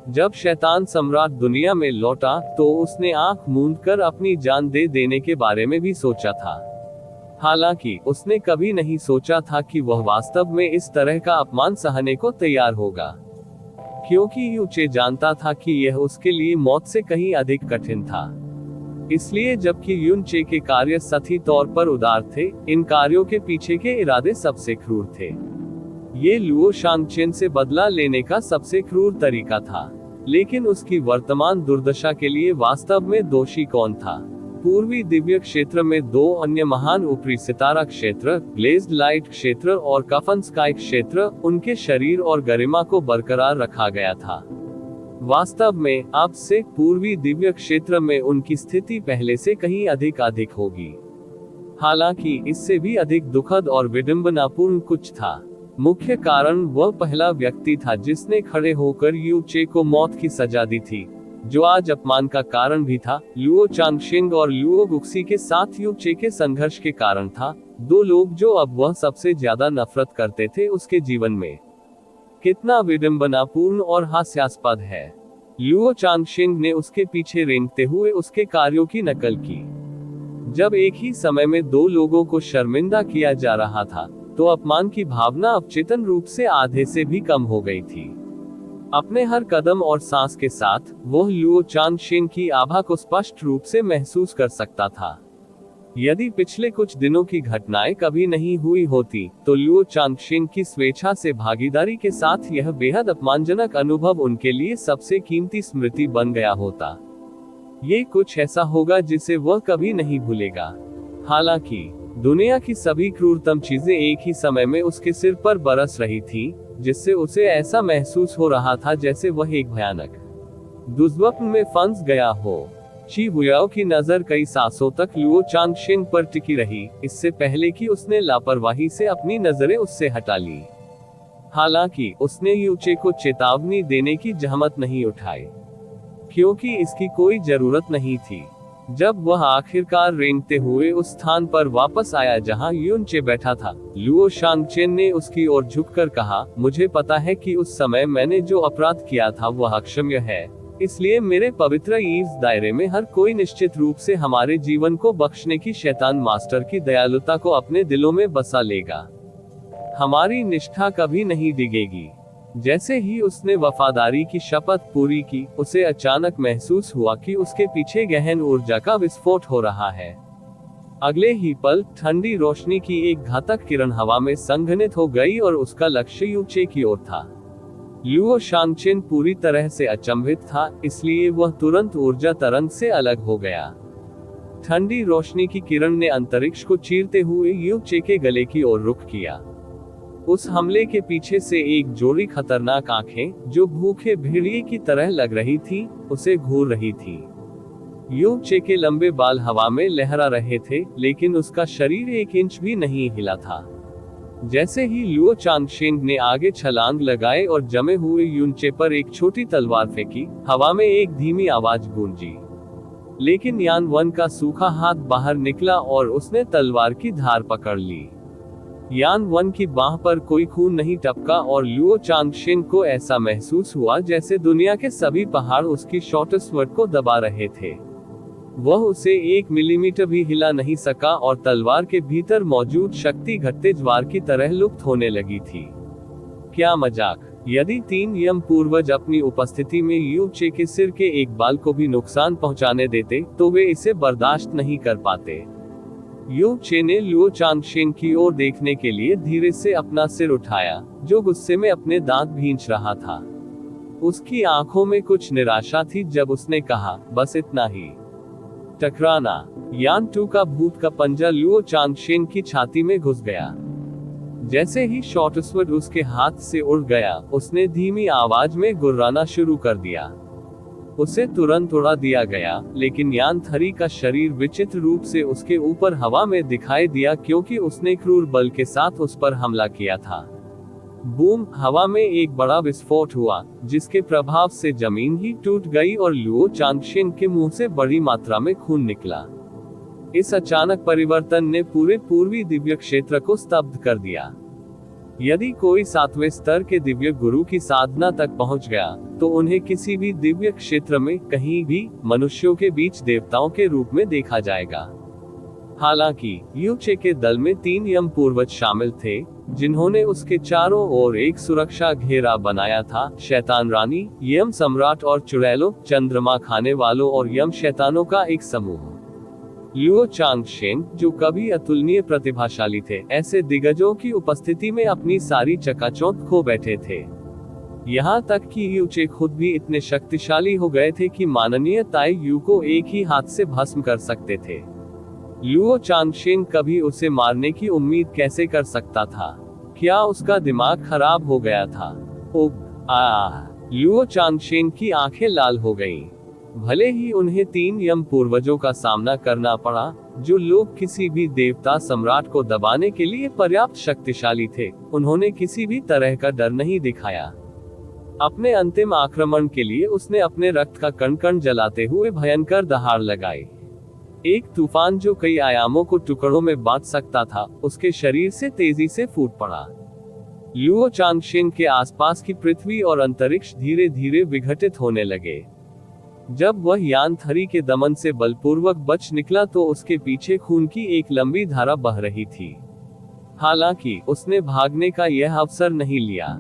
[SPEAKER 1] जब शैतान सम्राट दुनिया में लौटा तो उसने आंख मूंद कर अपनी जान दे देने के बारे में भी सोचा था। हालांकि उसने कभी नहीं सोचा था कि वह वास्तव में इस तरह का अपमान सहने को तैयार होगा, क्योंकि यूचे जानता था कि यह उसके लिए मौत से कहीं अधिक कठिन था। इसलिए जबकि यूचे के कार्य सही तौर पर उदार थे, इन कार्यों के पीछे के इरादे सबसे क्रूर थे। ये लुओ शांगचेन से बदला लेने का सबसे क्रूर तरीका था, लेकिन उसकी वर्तमान दुर्दशा के लिए वास्तव में दोषी कौन था? पूर्वी दिव्य क्षेत्र में दो अन्य महान ऊपरी सितारा क्षेत्र, ग्लेज्ड लाइट क्षेत्र और कफन स्काई क्षेत्र, उनके शरीर और गरिमा को बरकरार रखा गया था। वास्तव में अब से पूर्वी दिव्य क्षेत्र में उनकी स्थिति पहले से कहीं अधिक होगी। हालांकि इससे भी अधिक दुखद और विडंबनापूर्ण कुछ था। मुख्य कारण वह पहला व्यक्ति था जिसने खड़े होकर यूचे को मौत की सजा दी थी, जो आज अपमान का कारण भी था। लुओ चांगशिंग और लुओ गुक्सी के साथ यूचे के संघर्ष के कारण था, दो लोग जो अब वह सबसे ज्यादा नफरत करते थे उसके जीवन में। कितना विडंबनापूर्ण और हास्यास्पद है। लुओ चांगशिंग ने उसके पीछे रेंगते हुए उसके कार्यों की नकल की। जब एक ही समय में दो लोगों को शर्मिंदा किया जा रहा था, तो अपमान की भावना अवचेतन रूप से आधे से भी कम हो गई थी। अपने हर कदम और सांस के साथ वह लुओ चांगशिंग की आभा को स्पष्ट रूप से महसूस कर सकता था। यदि पिछले कुछ दिनों की घटनाएं कभी नहीं हुई होती, तो लुओ चांगशिंग की स्वेच्छा से भागीदारी के साथ यह बेहद अपमानजनक अनुभव उनके लिए सबसे कीमती स्मृति बन गया होता। ये कुछ ऐसा होगा जिसे वह कभी नहीं भूलेगा। हालांकि दुनिया की सभी क्रूरतम चीजें एक ही समय में उसके सिर पर बरस रही थी, जिससे उसे ऐसा महसूस हो रहा था जैसे वह एक भयानक दुष्स्वप्न में फंस गया हो। ची हुयाओ की नजर कई सांसों तक लुओ चांगशिंग पर टिकी रही, इससे पहले कि उसने लापरवाही से अपनी नजरें उससे हटा ली। हालांकि उसने यूचे को चेतावनी देने की जहमत नहीं उठाई, क्योंकि इसकी कोई जरूरत नहीं थी। जब वह आखिरकार रेंगते हुए उस स्थान पर वापस आया जहां यूचे बैठा था, लुओ शांगचेन ने उसकी ओर झुककर कहा, मुझे पता है कि उस समय मैंने जो अपराध किया था वह अक्षम्य है, इसलिए मेरे पवित्र ईव्स दायरे में हर कोई निश्चित रूप से हमारे जीवन को बख्शने की शैतान मास्टर की दयालुता को अपने दिलों में बसा लेगा। हमारी निष्ठा कभी नहीं डिगेगी। जैसे ही उसने वफादारी की शपथ पूरी की, उसे अचानक महसूस हुआ कि उसके पीछे गहन ऊर्जा का विस्फोट हो रहा है। अगले ही पल ठंडी रोशनी की एक घातक किरण हवा में संघनित हो गई और उसका लक्ष्य यूचे की ओर था। लुओ शांगचेन पूरी तरह से अचंभित था, इसलिए वह तुरंत ऊर्जा तरंग से अलग हो गया। ठंडी रोशनी की किरण ने अंतरिक्ष को चीरते हुए यूचे के गले की ओर रुख किया। उस हमले के पीछे से एक जोड़ी खतरनाक आंखें, जो भूखे भेड़िए की तरह लग रही थी, उसे घूर रही थी। यूचे के लंबे बाल हवा में लहरा रहे थे, लेकिन उसका शरीर 1 इंच भी नहीं हिला था। जैसे ही लुओ चांगशिंग ने आगे छलांग लगाए और जमे हुए यूचे पर एक छोटी तलवार फेंकी, हवा में एक धीमी आवाज गूंजी। लेकिन यान वन का सूखा हाथ बाहर निकला और उसने तलवार की धार पकड़ ली। यान वन की बाह पर कोई खून नहीं टपका और लुओ चांगशिंग को ऐसा महसूस हुआ जैसे दुनिया के सभी पहाड़ उसकी शॉर्ट स्वर्ड को दबा रहे थे। वह उसे 1 मिलीमीटर भी हिला नहीं सका और तलवार के भीतर मौजूद शक्ति घटते ज्वार की तरह लुप्त होने लगी थी। क्या मजाक! यदि 3 यम पूर्वज अपनी उपस्थिति में यूचे के सिर के एक बाल को भी नुकसान पहुंचाने देते, तो वे इसे बर्दाश्त नहीं कर पाते। यूचे ने लुओ चांगशिंग की ओर देखने के लिए धीरे से अपना सिर उठाया, जो गुस्से में अपने दांत भींच रहा था। उसकी आंखों में कुछ निराशा थी जब उसने कहा, बस इतना ही। टकराना। यान 2 का भूत का पंजा लुओ चांगशिंग की छाती में घुस गया। जैसे ही शॉर्टस्वर्ड उसके हाथ से उड़ गया, उसने धीमी आवाज में गुर्राना शुरू कर दिया। उसे तुरंत उड़ा दिया गया, लेकिन यान थरी का शरीर विचित्र रूप से उसके ऊपर हवा में दिखाई दिया क्योंकि उसने क्रूर बल के साथ उस पर हमला किया था। बूम! हवा में एक बड़ा विस्फोट हुआ, जिसके प्रभाव से जमीन ही टूट गई और लुओ चांगशेन के मुंह से बड़ी मात्रा में खून निकला। इस अचानक परिवर्तन ने पूरे पूर्वी दिव्य क्षेत्र को स्तब्ध कर दिया। यदि कोई 7वें स्तर के दिव्य गुरु की साधना तक पहुंच गया, तो उन्हें किसी भी दिव्य क्षेत्र में कहीं भी मनुष्यों के बीच देवताओं के रूप में देखा जाएगा। हालांकि यूचे के दल में 3 यम पूर्वज शामिल थे, जिन्होंने उसके चारों ओर एक सुरक्षा घेरा बनाया था। शैतान रानी, यम सम्राट और चुड़ैलों, चंद्रमा खाने वालों और यम शैतानों का एक समूह। लुओ चांगशेन, जो कभी अतुलनीय प्रतिभाशाली थे, ऐसे दिग्गजों की उपस्थिति में अपनी सारी चकाचौंध खो बैठे थे। यहाँ तक कि यूचे खुद भी इतने शक्तिशाली हो गए थे कि माननीय ताई यू को एक ही हाथ से भस्म कर सकते थे। लुओ चांगशेन कभी उसे मारने की उम्मीद कैसे कर सकता था? क्या उसका दिमाग खराब हो गया था? लुओ चांगशेन की आंखें लाल हो गईं। भले ही उन्हें 3 यम पूर्वजों का सामना करना पड़ा, जो लोग किसी भी देवता सम्राट को दबाने के लिए पर्याप्त शक्तिशाली थे, उन्होंने किसी भी तरह का डर नहीं दिखाया। अपने अंतिम आक्रमण के लिए उसने अपने रक्त का कण कण जलाते हुए भयंकर दहाड़ लगाई। एक तूफान जो कई आयामों को टुकड़ों में बांट सकता था, उसके शरीर से तेजी से फूट पड़ा। लुओ चांगशेन के आसपास की पृथ्वी और अंतरिक्ष धीरे धीरे विघटित होने लगे। जब वह यान थरी के दमन से बलपूर्वक बच निकला तो उसके पीछे खून की एक लंबी धारा बह रही थी। हालांकि उसने भागने का यह अवसर नहीं लिया।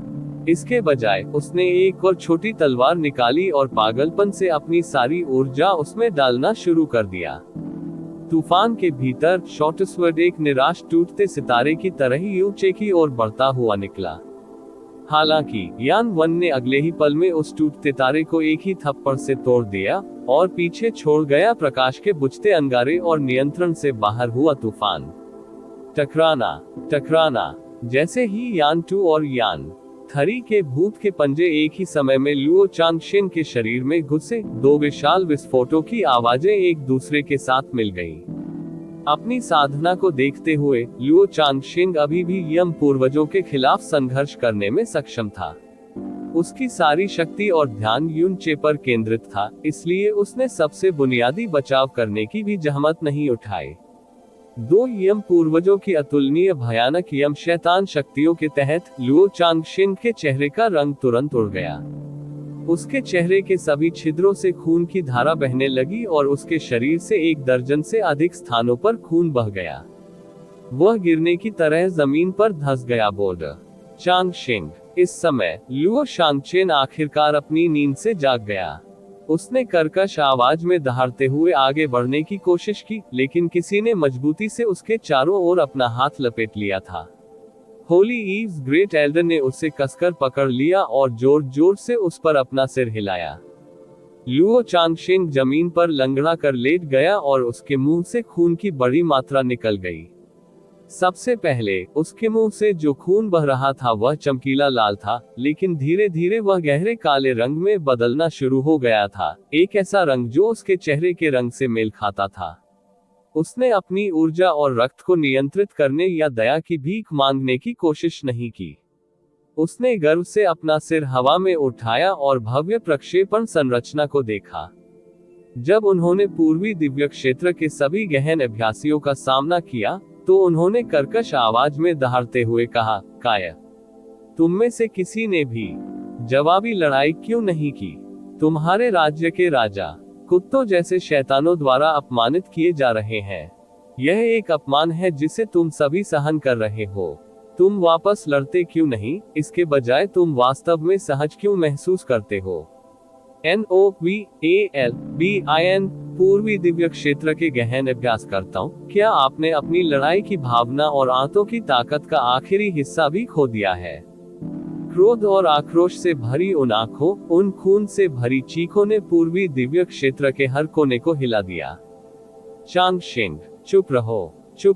[SPEAKER 1] इसके बजाय उसने एक और छोटी तलवार निकाली और पागलपन से अपनी सारी ऊर्जा उसमें डालना शुरू कर दिया। तूफान के भीतर शॉर्टस्वर्ड एक निराश टूटते सितारे की तरह ही यूचे की ओर बढ़ता हुआ निकला। हालांकि यान 1 ने अगले ही पल में उस टूटते तारे को एक ही थप्पड़ से तोड़ दिया और पीछे छोड़ गया प्रकाश के बुझते अंगारे और नियंत्रण से बाहर हुआ तूफान। टकराना। जैसे ही यान 2 और यान थरी के भूत के पंजे एक ही समय में लुओ चांगशेन के शरीर में घुसे, 2 विशाल विस्फोटों की आवाजें एक दूसरे के साथ मिल गईं। अपनी साधना को देखते हुए लुओ चांगशेन अभी भी यम पूर्वजों के खिलाफ संघर्ष करने में सक्षम था। उसकी सारी शक्ति और ध्यान यूनचे पर केंद्रित था, इसलिए उसने सबसे बुनियादी बचाव करने की भी जहमत नहीं उठाई। 2 यम पूर्वजों की अतुलनीय भयानक यम शैतान शक्तियों के तहत लुओ चांगशेन के चेहरे का रंग तुरंत उड़ गया। उसके चेहरे के सभी छिद्रों से खून की धारा बहने लगी और उसके शरीर से 1 दर्जन से अधिक स्थानों पर खून बह गया। वह गिरने की तरह जमीन पर धंस गया। बोर्ड चांगशेन। इस समय लुओ चांगशेन आखिरकार अपनी नींद से जाग गया। उसने कर्कश आवाज में दहाड़ते हुए आगे बढ़ने की कोशिश की, लेकिन किसी ने मजबूती से उसके चारों ओर अपना हाथ लपेट लिया था। होली ईव्स ग्रेट एल्डर ने उसे कसकर पकड़ लिया और जोर जोर से उस पर अपना सिर हिलाया। लुओ चांगशेन जमीन पर लंगड़ा कर लेट गया और उसके मुंह से खून की बड़ी मात्रा निकल गई। सबसे पहले उसके मुंह से जो खून बह रहा था वह चमकीला लाल था, लेकिन धीरे धीरे वह गहरे काले रंग में बदलना शुरू हो गया था, एक ऐसा रंग जो उसके चेहरे के रंग से मेल खाता था। उसने अपनी ऊर्जा और रक्त को नियंत्रित करने या दया की भीख मांगने की कोशिश नहीं की। उसने गर्व से अपना सिर हवा में उठाया और भव्य प्रक्षेपण संरचना को देखा। जब उन्होंने पूर्वी दिव्य क्षेत्र के सभी गहन अभ्यासियों का सामना किया, तो उन्होंने कर्कश आवाज में दहाड़ते हुए कहा, काय, तुम में से किसी ने भी जवाबी लड़ाई क्यों नहीं की? तुम्हारे राज्य के राजा कुत्तों जैसे शैतानों द्वारा अपमानित किए जा रहे हैं। यह एक अपमान है जिसे तुम सभी सहन कर रहे हो। तुम वापस लड़ते क्यों नहीं? इसके बजाय तुम वास्तव में सहज क्यों महसूस करते हो? NOVALBIN पूर्वी दिव्य क्षेत्र के गहन अभ्यासकर्ताओं, क्या आपने अपनी लड़ाई की भावना और आंतों की ताकत का आखिरी हिस्सा भी खो दिया है? क्रोध और आक्रोश से भरी उन आंखों, उन खून से भरी चीखों ने पूर्वी दिव्य क्षेत्र के हर कोने को हिला दिया। चांगशेन, चुप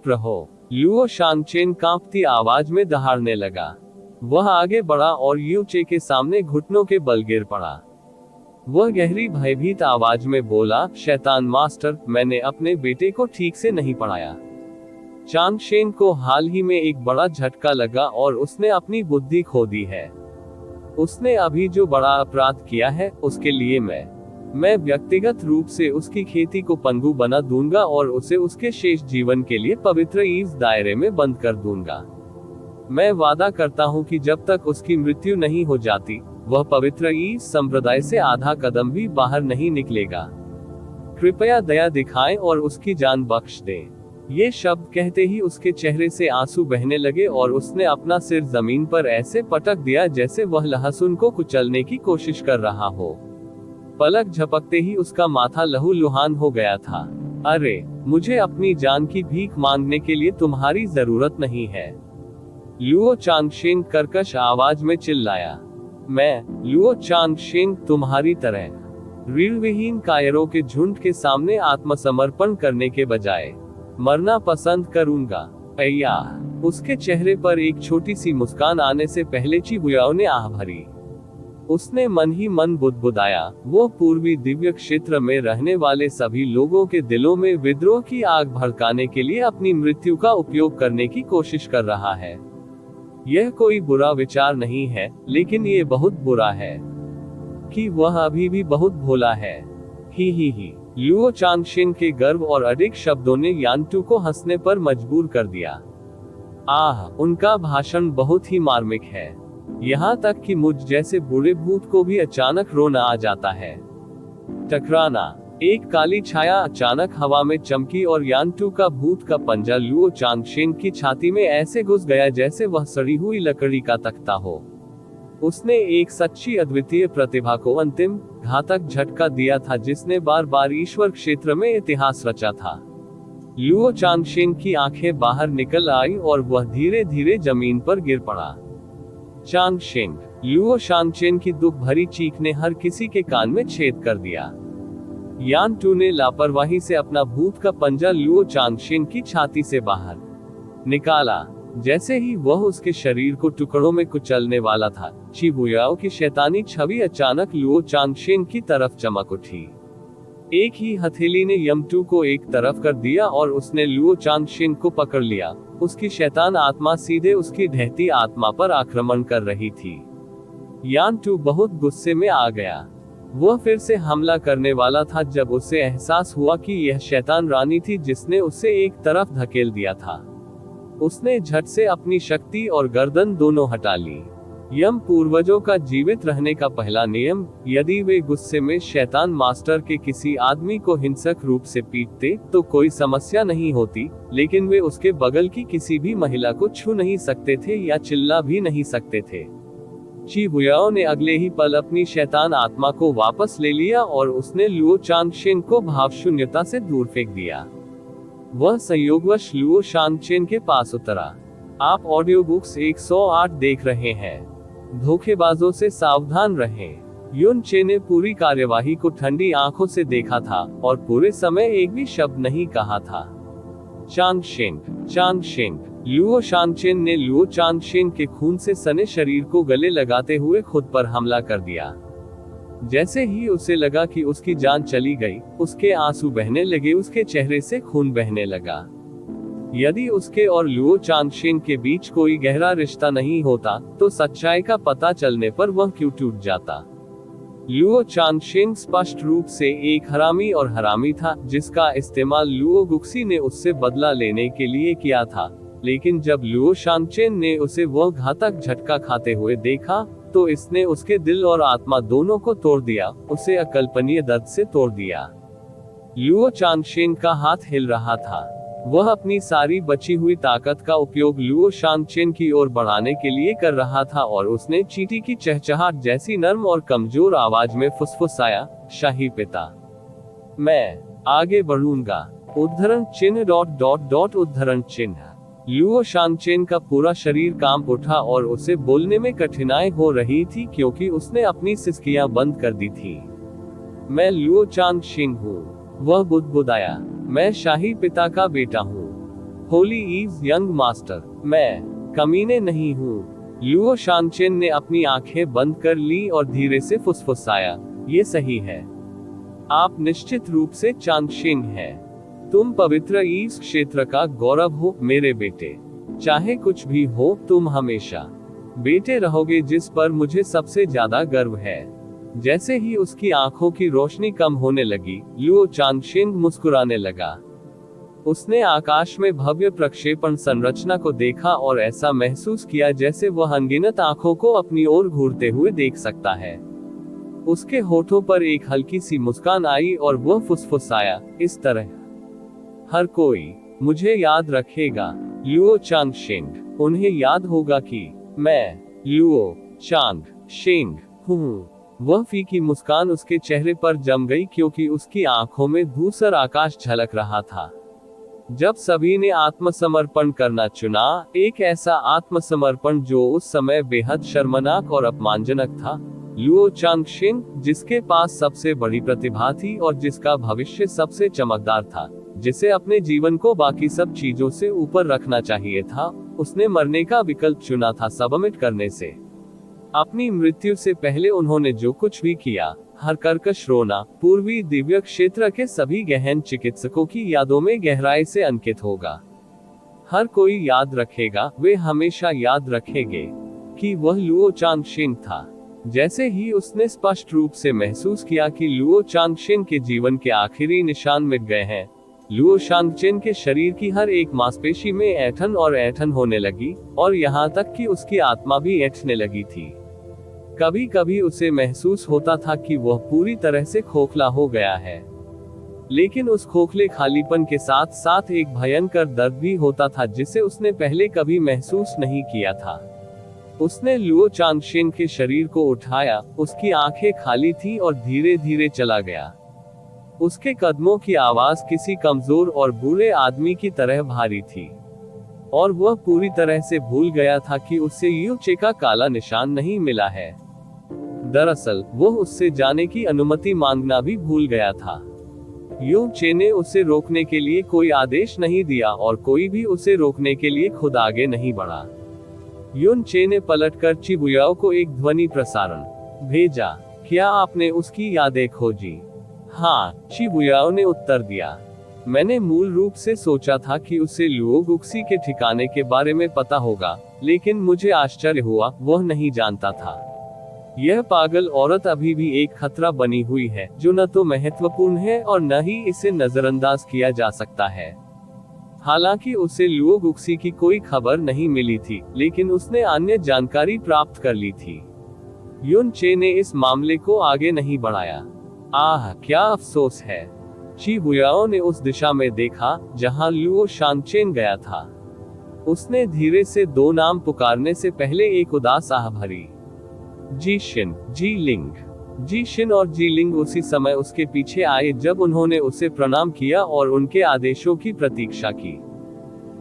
[SPEAKER 1] रहो। लुओ चांगशेन कांपती आवाज में दहाड़ने लगा। वह आगे बढ़ा और यूचे के सामने घुटनों के बल गिर पड़ा। वह गहरी भयभीत आवाज में बोला, शैतान मास्टर, मैंने अपने बेटे को ठीक से नहीं पढ़ाया। चांगशेन को हाल ही में एक बड़ा झटका लगा और उसने अपनी बुद्धि खो दी है। उसने अभी जो बड़ा अपराध किया है, उसके लिए मैं व्यक्तिगत रूप से उसकी खेती को पंगु बना दूंगा और उसे उसके शेष जीवन के लिए पवित्र ईव दायरे में बंद कर दूंगा। मैं वादा करता हूं कि जब तक उसकी मृत्यु नहीं हो जाती, वह पवित्र ईव संप्रदाय से आधा कदम भी बाहर नहीं निकलेगा। कृपया दया दिखाएं और उसकी जान बख्श दें। ये शब्द कहते ही उसके चेहरे से आंसू बहने लगे और उसने अपना सिर जमीन पर ऐसे पटक दिया जैसे वह लहसुन को कुचलने की कोशिश कर रहा हो। पलक झपकते ही उसका माथा लहूलुहान हो गया था। अरे, मुझे अपनी जान की भीख मांगने के लिए तुम्हारी जरूरत नहीं है, लुओ चांगशेन कर्कश आवाज में चिल्लाया। मैं, लुओ चांगशेन, तुम्हारी तरह रीढ़विहीन कायरों के झुंड के सामने आत्मसमर्पण करने के बजाय मरना पसंद करूंगा। अय्या, उसके चेहरे पर एक छोटी सी मुस्कान आने से पहले चिबुयाओ ने आह भरी। उसने मन ही मन बुदबुदाया, वो पूर्वी दिव्य क्षेत्र में रहने वाले सभी लोगों के दिलों में विद्रोह की आग भड़काने के लिए अपनी मृत्यु का उपयोग करने की कोशिश कर रहा है। यह कोई बुरा विचार नहीं है, लेकिन ये बहुत बुरा है कि वह अभी भी बहुत भोला है। ही। लुओ चांगशेन के गर्व और अडिग शब्दों ने यानटू को हंसने पर मजबूर कर दिया। आह, उनका भाषण बहुत ही मार्मिक है, यहाँ तक कि मुझ जैसे बूढ़े भूत को भी अचानक रोना आ जाता है। टकराना। एक काली छाया अचानक हवा में चमकी और यानटू का भूत का पंजा लुओ चांगशेन की छाती में ऐसे घुस गया जैसे वह सड़ी हुई लकड़ी का तख्ता हो। उसने एक सच्ची अद्वितीय प्रतिभा को अंतिम घातक झटका दिया था जिसने बार बार ईश्वर क्षेत्र में इतिहास रचा था। लुओ चांगशेन की आंखें बाहर निकल आई और वह धीरे धीरे जमीन पर गिर पड़ा। चांगशेन। लुओ चांगशेन की दुख भरी चीख ने हर किसी के कान में छेद कर दिया। यानटू ने लापरवाही से अपना भूत का पंजा लुओ चांगशेन की छाती से बाहर निकाला। जैसे ही वह उसके शरीर को टुकड़ों में कुचलने वाला था, चिबुयाओ की शैतानी छवि अचानक लुओ चांगशेन की तरफ चमक उठी। एक ही हथेली ने यमटू को एक तरफ कर दिया और उसने लुओ चांगशेन को पकड़ लिया। उसकी शैतान आत्मा सीधे उसकी ढहती आत्मा पर आक्रमण कर रही थी। यानटू बहुत गुस्से में आ गया। वह फिर से हमला करने वाला था जब उसे एहसास हुआ कि यह शैतान रानी थी जिसने उसे एक तरफ धकेल दिया था। उसने झट से अपनी शक्ति और गर्दन दोनों हटा ली। यम पूर्वजों का जीवित रहने का पहला नियम, यदि वे गुस्से में शैतान मास्टर के किसी आदमी को हिंसक रूप से पीटते तो कोई समस्या नहीं होती, लेकिन वे उसके बगल की किसी भी महिला को छू नहीं सकते थे या चिल्ला भी नहीं सकते थे। चिबुयाओ ने अगले ही पल अपनी शैतान आत्मा को वापस ले लिया और उसने लुओ चांगशेन को भावशून्यता से दूर फेंक दिया। वह संयोगवश लुओ चांगशेन के पास उतरा। आप ऑडियो बुक्स 108 देख रहे हैं। धोखेबाजों से सावधान रहें। युन चे ने पूरी कार्यवाही को ठंडी आंखों से देखा था और पूरे समय एक भी शब्द नहीं कहा था। चांगशेन। लुओ चांगशेन ने लुओ चांगशेन के खून से सने शरीर को गले लगाते हुए खुद पर हमला कर दिया। जैसे ही उसे लगा कि उसकी जान चली गई, उसके आंसू बहने लगे, उसके चेहरे से खून बहने लगा। यदि उसके और लुओ चांगशेन के बीच कोई गहरा रिश्ता नहीं होता, तो सच्चाई का पता चलने पर वह क्यों टूट जाता। लुओ चांगशेन स्पष्ट रूप से एक हरामी और हरामी था, जिसका इस्तेमाल लुओ गुक्सी ने उससे बदला लेने के लिए किया था। लेकिन जब लुओ चांगशेन ने उसे वह घातक झटका खाते हुए देखा, तो इसने उसके दिल और आत्मा दोनों को तोड़ दिया, उसे अकल्पनीय दर्द से तोड़ दिया। लुओ चांगशेन का हाथ हिल रहा था। वह अपनी सारी बची हुई ताकत का उपयोग लुओ चांगशेन की ओर बढ़ाने के लिए कर रहा था और उसने चींटी की चहचहाट जैसी नर्म और कमजोर आवाज में फुसफुसाया, शाही पिता, मैं आगे बढ़ूंगा। उद्धरण चिन्ह ... उद्धरण चिन्ह। लुओ चांगशेन का पूरा शरीर कांप उठा और उसे बोलने में कठिनाई हो रही थी क्योंकि उसने अपनी सिसकियां बंद कर दी थी। मैं लुओ चांगशेन हूँ, वह बुदबुदाया। मैं शाही पिता का बेटा हूँ। होली ईव यंग मास्टर। मैं कमीने नहीं हूँ। लुओ चांगशेन ने अपनी आंखें बंद कर ली और धीरे से फुसफुसाया, ये सही है। आप निश्चित रूप से चांगशिंग हैं। तुम पवित्र ईस्ट क्षेत्र का गौरव हो मेरे बेटे। चाहे कुछ भी हो, तुम हमेशा बेटे रहोगे जिस पर मुझे सबसे ज्यादा गर्व है। जैसे ही उसकी आंखों की रोशनी कम होने लगी, लुओ चांगशिंग मुस्कुराने लगा। उसने आकाश में भव्य प्रक्षेपण संरचना को देखा और ऐसा महसूस किया जैसे वह अनगिनत आंखों को अपनी ओर घूरते हुए देख सकता है। उसके होठों पर एक हल्की सी मुस्कान आई और वह फुसफुसाया, इस तरह हर कोई मुझे याद रखेगा, लुओ चांगशिंग। उन्हें याद होगा कि मैं लुओ चांगशिंग हूँ। वह फीकी मुस्कान उसके चेहरे पर जम गई क्योंकि उसकी आंखों में धूसर आकाश झलक रहा था। जब सभी ने आत्मसमर्पण करना चुना, एक ऐसा आत्मसमर्पण जो उस समय बेहद शर्मनाक और अपमानजनक था, लुओ चांगशिंग, जिसके पास सबसे बड़ी प्रतिभा थी और जिसका भविष्य सबसे चमकदार था, जिसे अपने जीवन को बाकी सब चीजों से ऊपर रखना चाहिए था, उसने मरने का विकल्प चुना था सबमिट करने से। अपनी मृत्यु से पहले उन्होंने जो कुछ भी किया, हर कर्कश रोना, पूर्वी दिव्य क्षेत्र के सभी गहन चिकित्सकों की यादों में गहराई से अंकित होगा। हर कोई याद रखेगा, वे हमेशा याद रखेंगे कि वह लुओ चांगशिंग था। जैसे ही उसने स्पष्ट रूप से महसूस किया कि लुओ चांगशिंग के जीवन के आखिरी निशान मिट गए हैं, लुओ चांगशिंग के शरीर की हर एक मांसपेशी में ऐंठन और ऐंठन होने लगी, और यहाँ तक कि उसकी आत्मा भी ऐंठने लगी थी। कभी कभी उसे महसूस होता था कि वह पूरी तरह से खोखला हो गया है, लेकिन उस खोखले खालीपन के साथ साथ एक भयंकर दर्द भी होता था जिसे उसने पहले कभी महसूस नहीं किया था। उसने लुओ चांगशिंग के शरीर को उठाया, उसकी आंखें खाली थी और धीरे धीरे चला गया। उसके कदमों की आवाज किसी कमजोर और बूढ़े आदमी की तरह भारी थी, और वह पूरी तरह से भूल गया था कि उससे यू चे का काला निशान नहीं मिला है। दरअसल वह उससे जाने की अनुमति मांगना भी भूल गया था। यू चे ने उसे रोकने के लिए कोई आदेश नहीं दिया और कोई भी उसे रोकने के लिए खुद आगे नहीं बढ़ा। युन चे ने पलटकर चिबुयाओ को एक ध्वनि प्रसारण भेजा, क्या आपने उसकी यादें खोजी? हाँ, चिबुयाओ ने उत्तर दिया। मैंने मूल रूप से सोचा था कि उसे लुओ गुक्सी के ठिकाने के बारे में पता होगा, लेकिन मुझे आश्चर्य हुआ, वह नहीं जानता था। यह पागल औरत अभी भी एक खतरा बनी हुई है, जो न तो महत्वपूर्ण है और न ही इसे नजरअंदाज किया जा सकता है। हालांकि उसे लुओ गुक्सी की कोई खबर नहीं मिली थी, लेकिन उसने अन्य जानकारी प्राप्त कर ली थी। युन चे ने इस मामले को आगे नहीं बढ़ाया। आह, क्या अफसोस है। चिबुयाओ ने उस दिशा में देखा जहां लुओ चांगशिंग गया था। उसने धीरे से दो नाम पुकारने से पहले एक उदास आह भरी, जीशिन, जीलिंग। जीशिन और जीलिंग उसी समय उसके पीछे आए जब उन्होंने उसे प्रणाम किया और उनके आदेशों की प्रतीक्षा की।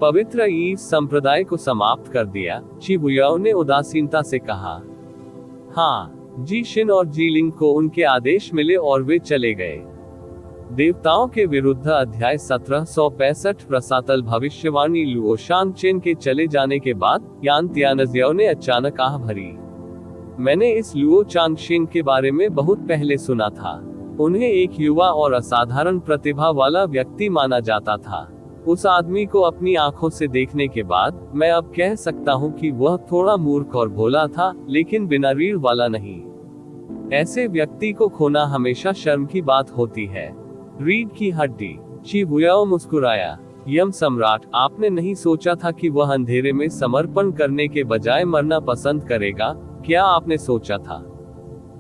[SPEAKER 1] पवित्र ईव संप्रदाय को समाप्त कर दिया, चिबुयाओ ने उदासीनता से कहा। हाँ, जीशिन और जीलिंग को उनके आदेश मिले और वे चले गए। देवताओं के विरुद्ध अध्याय 1765 रसातल भविष्यवाणी। लुओ चांगशिंग के चले जाने के बाद यान तियानजियाओ ने अचानक आह भरी। मैंने इस लुओ चांगशिंग के बारे में बहुत पहले सुना था। उन्हें एक युवा और असाधारण प्रतिभा वाला व्यक्ति माना जाता था। उस आदमी को अपनी आंखों से देखने के बाद मैं अब कह सकता हूँ कि वह थोड़ा मूर्ख और भोला था, लेकिन बिना रीढ़ वाला नहीं। ऐसे व्यक्ति को खोना हमेशा शर्म की बात होती है। रीढ़ की हड्डी। चिबुयाओ मुस्कुराया। यम सम्राट, आपने नहीं सोचा था कि वह अंधेरे में समर्पण करने के बजाय मरना पसंद करेगा? क्या आपने सोचा था?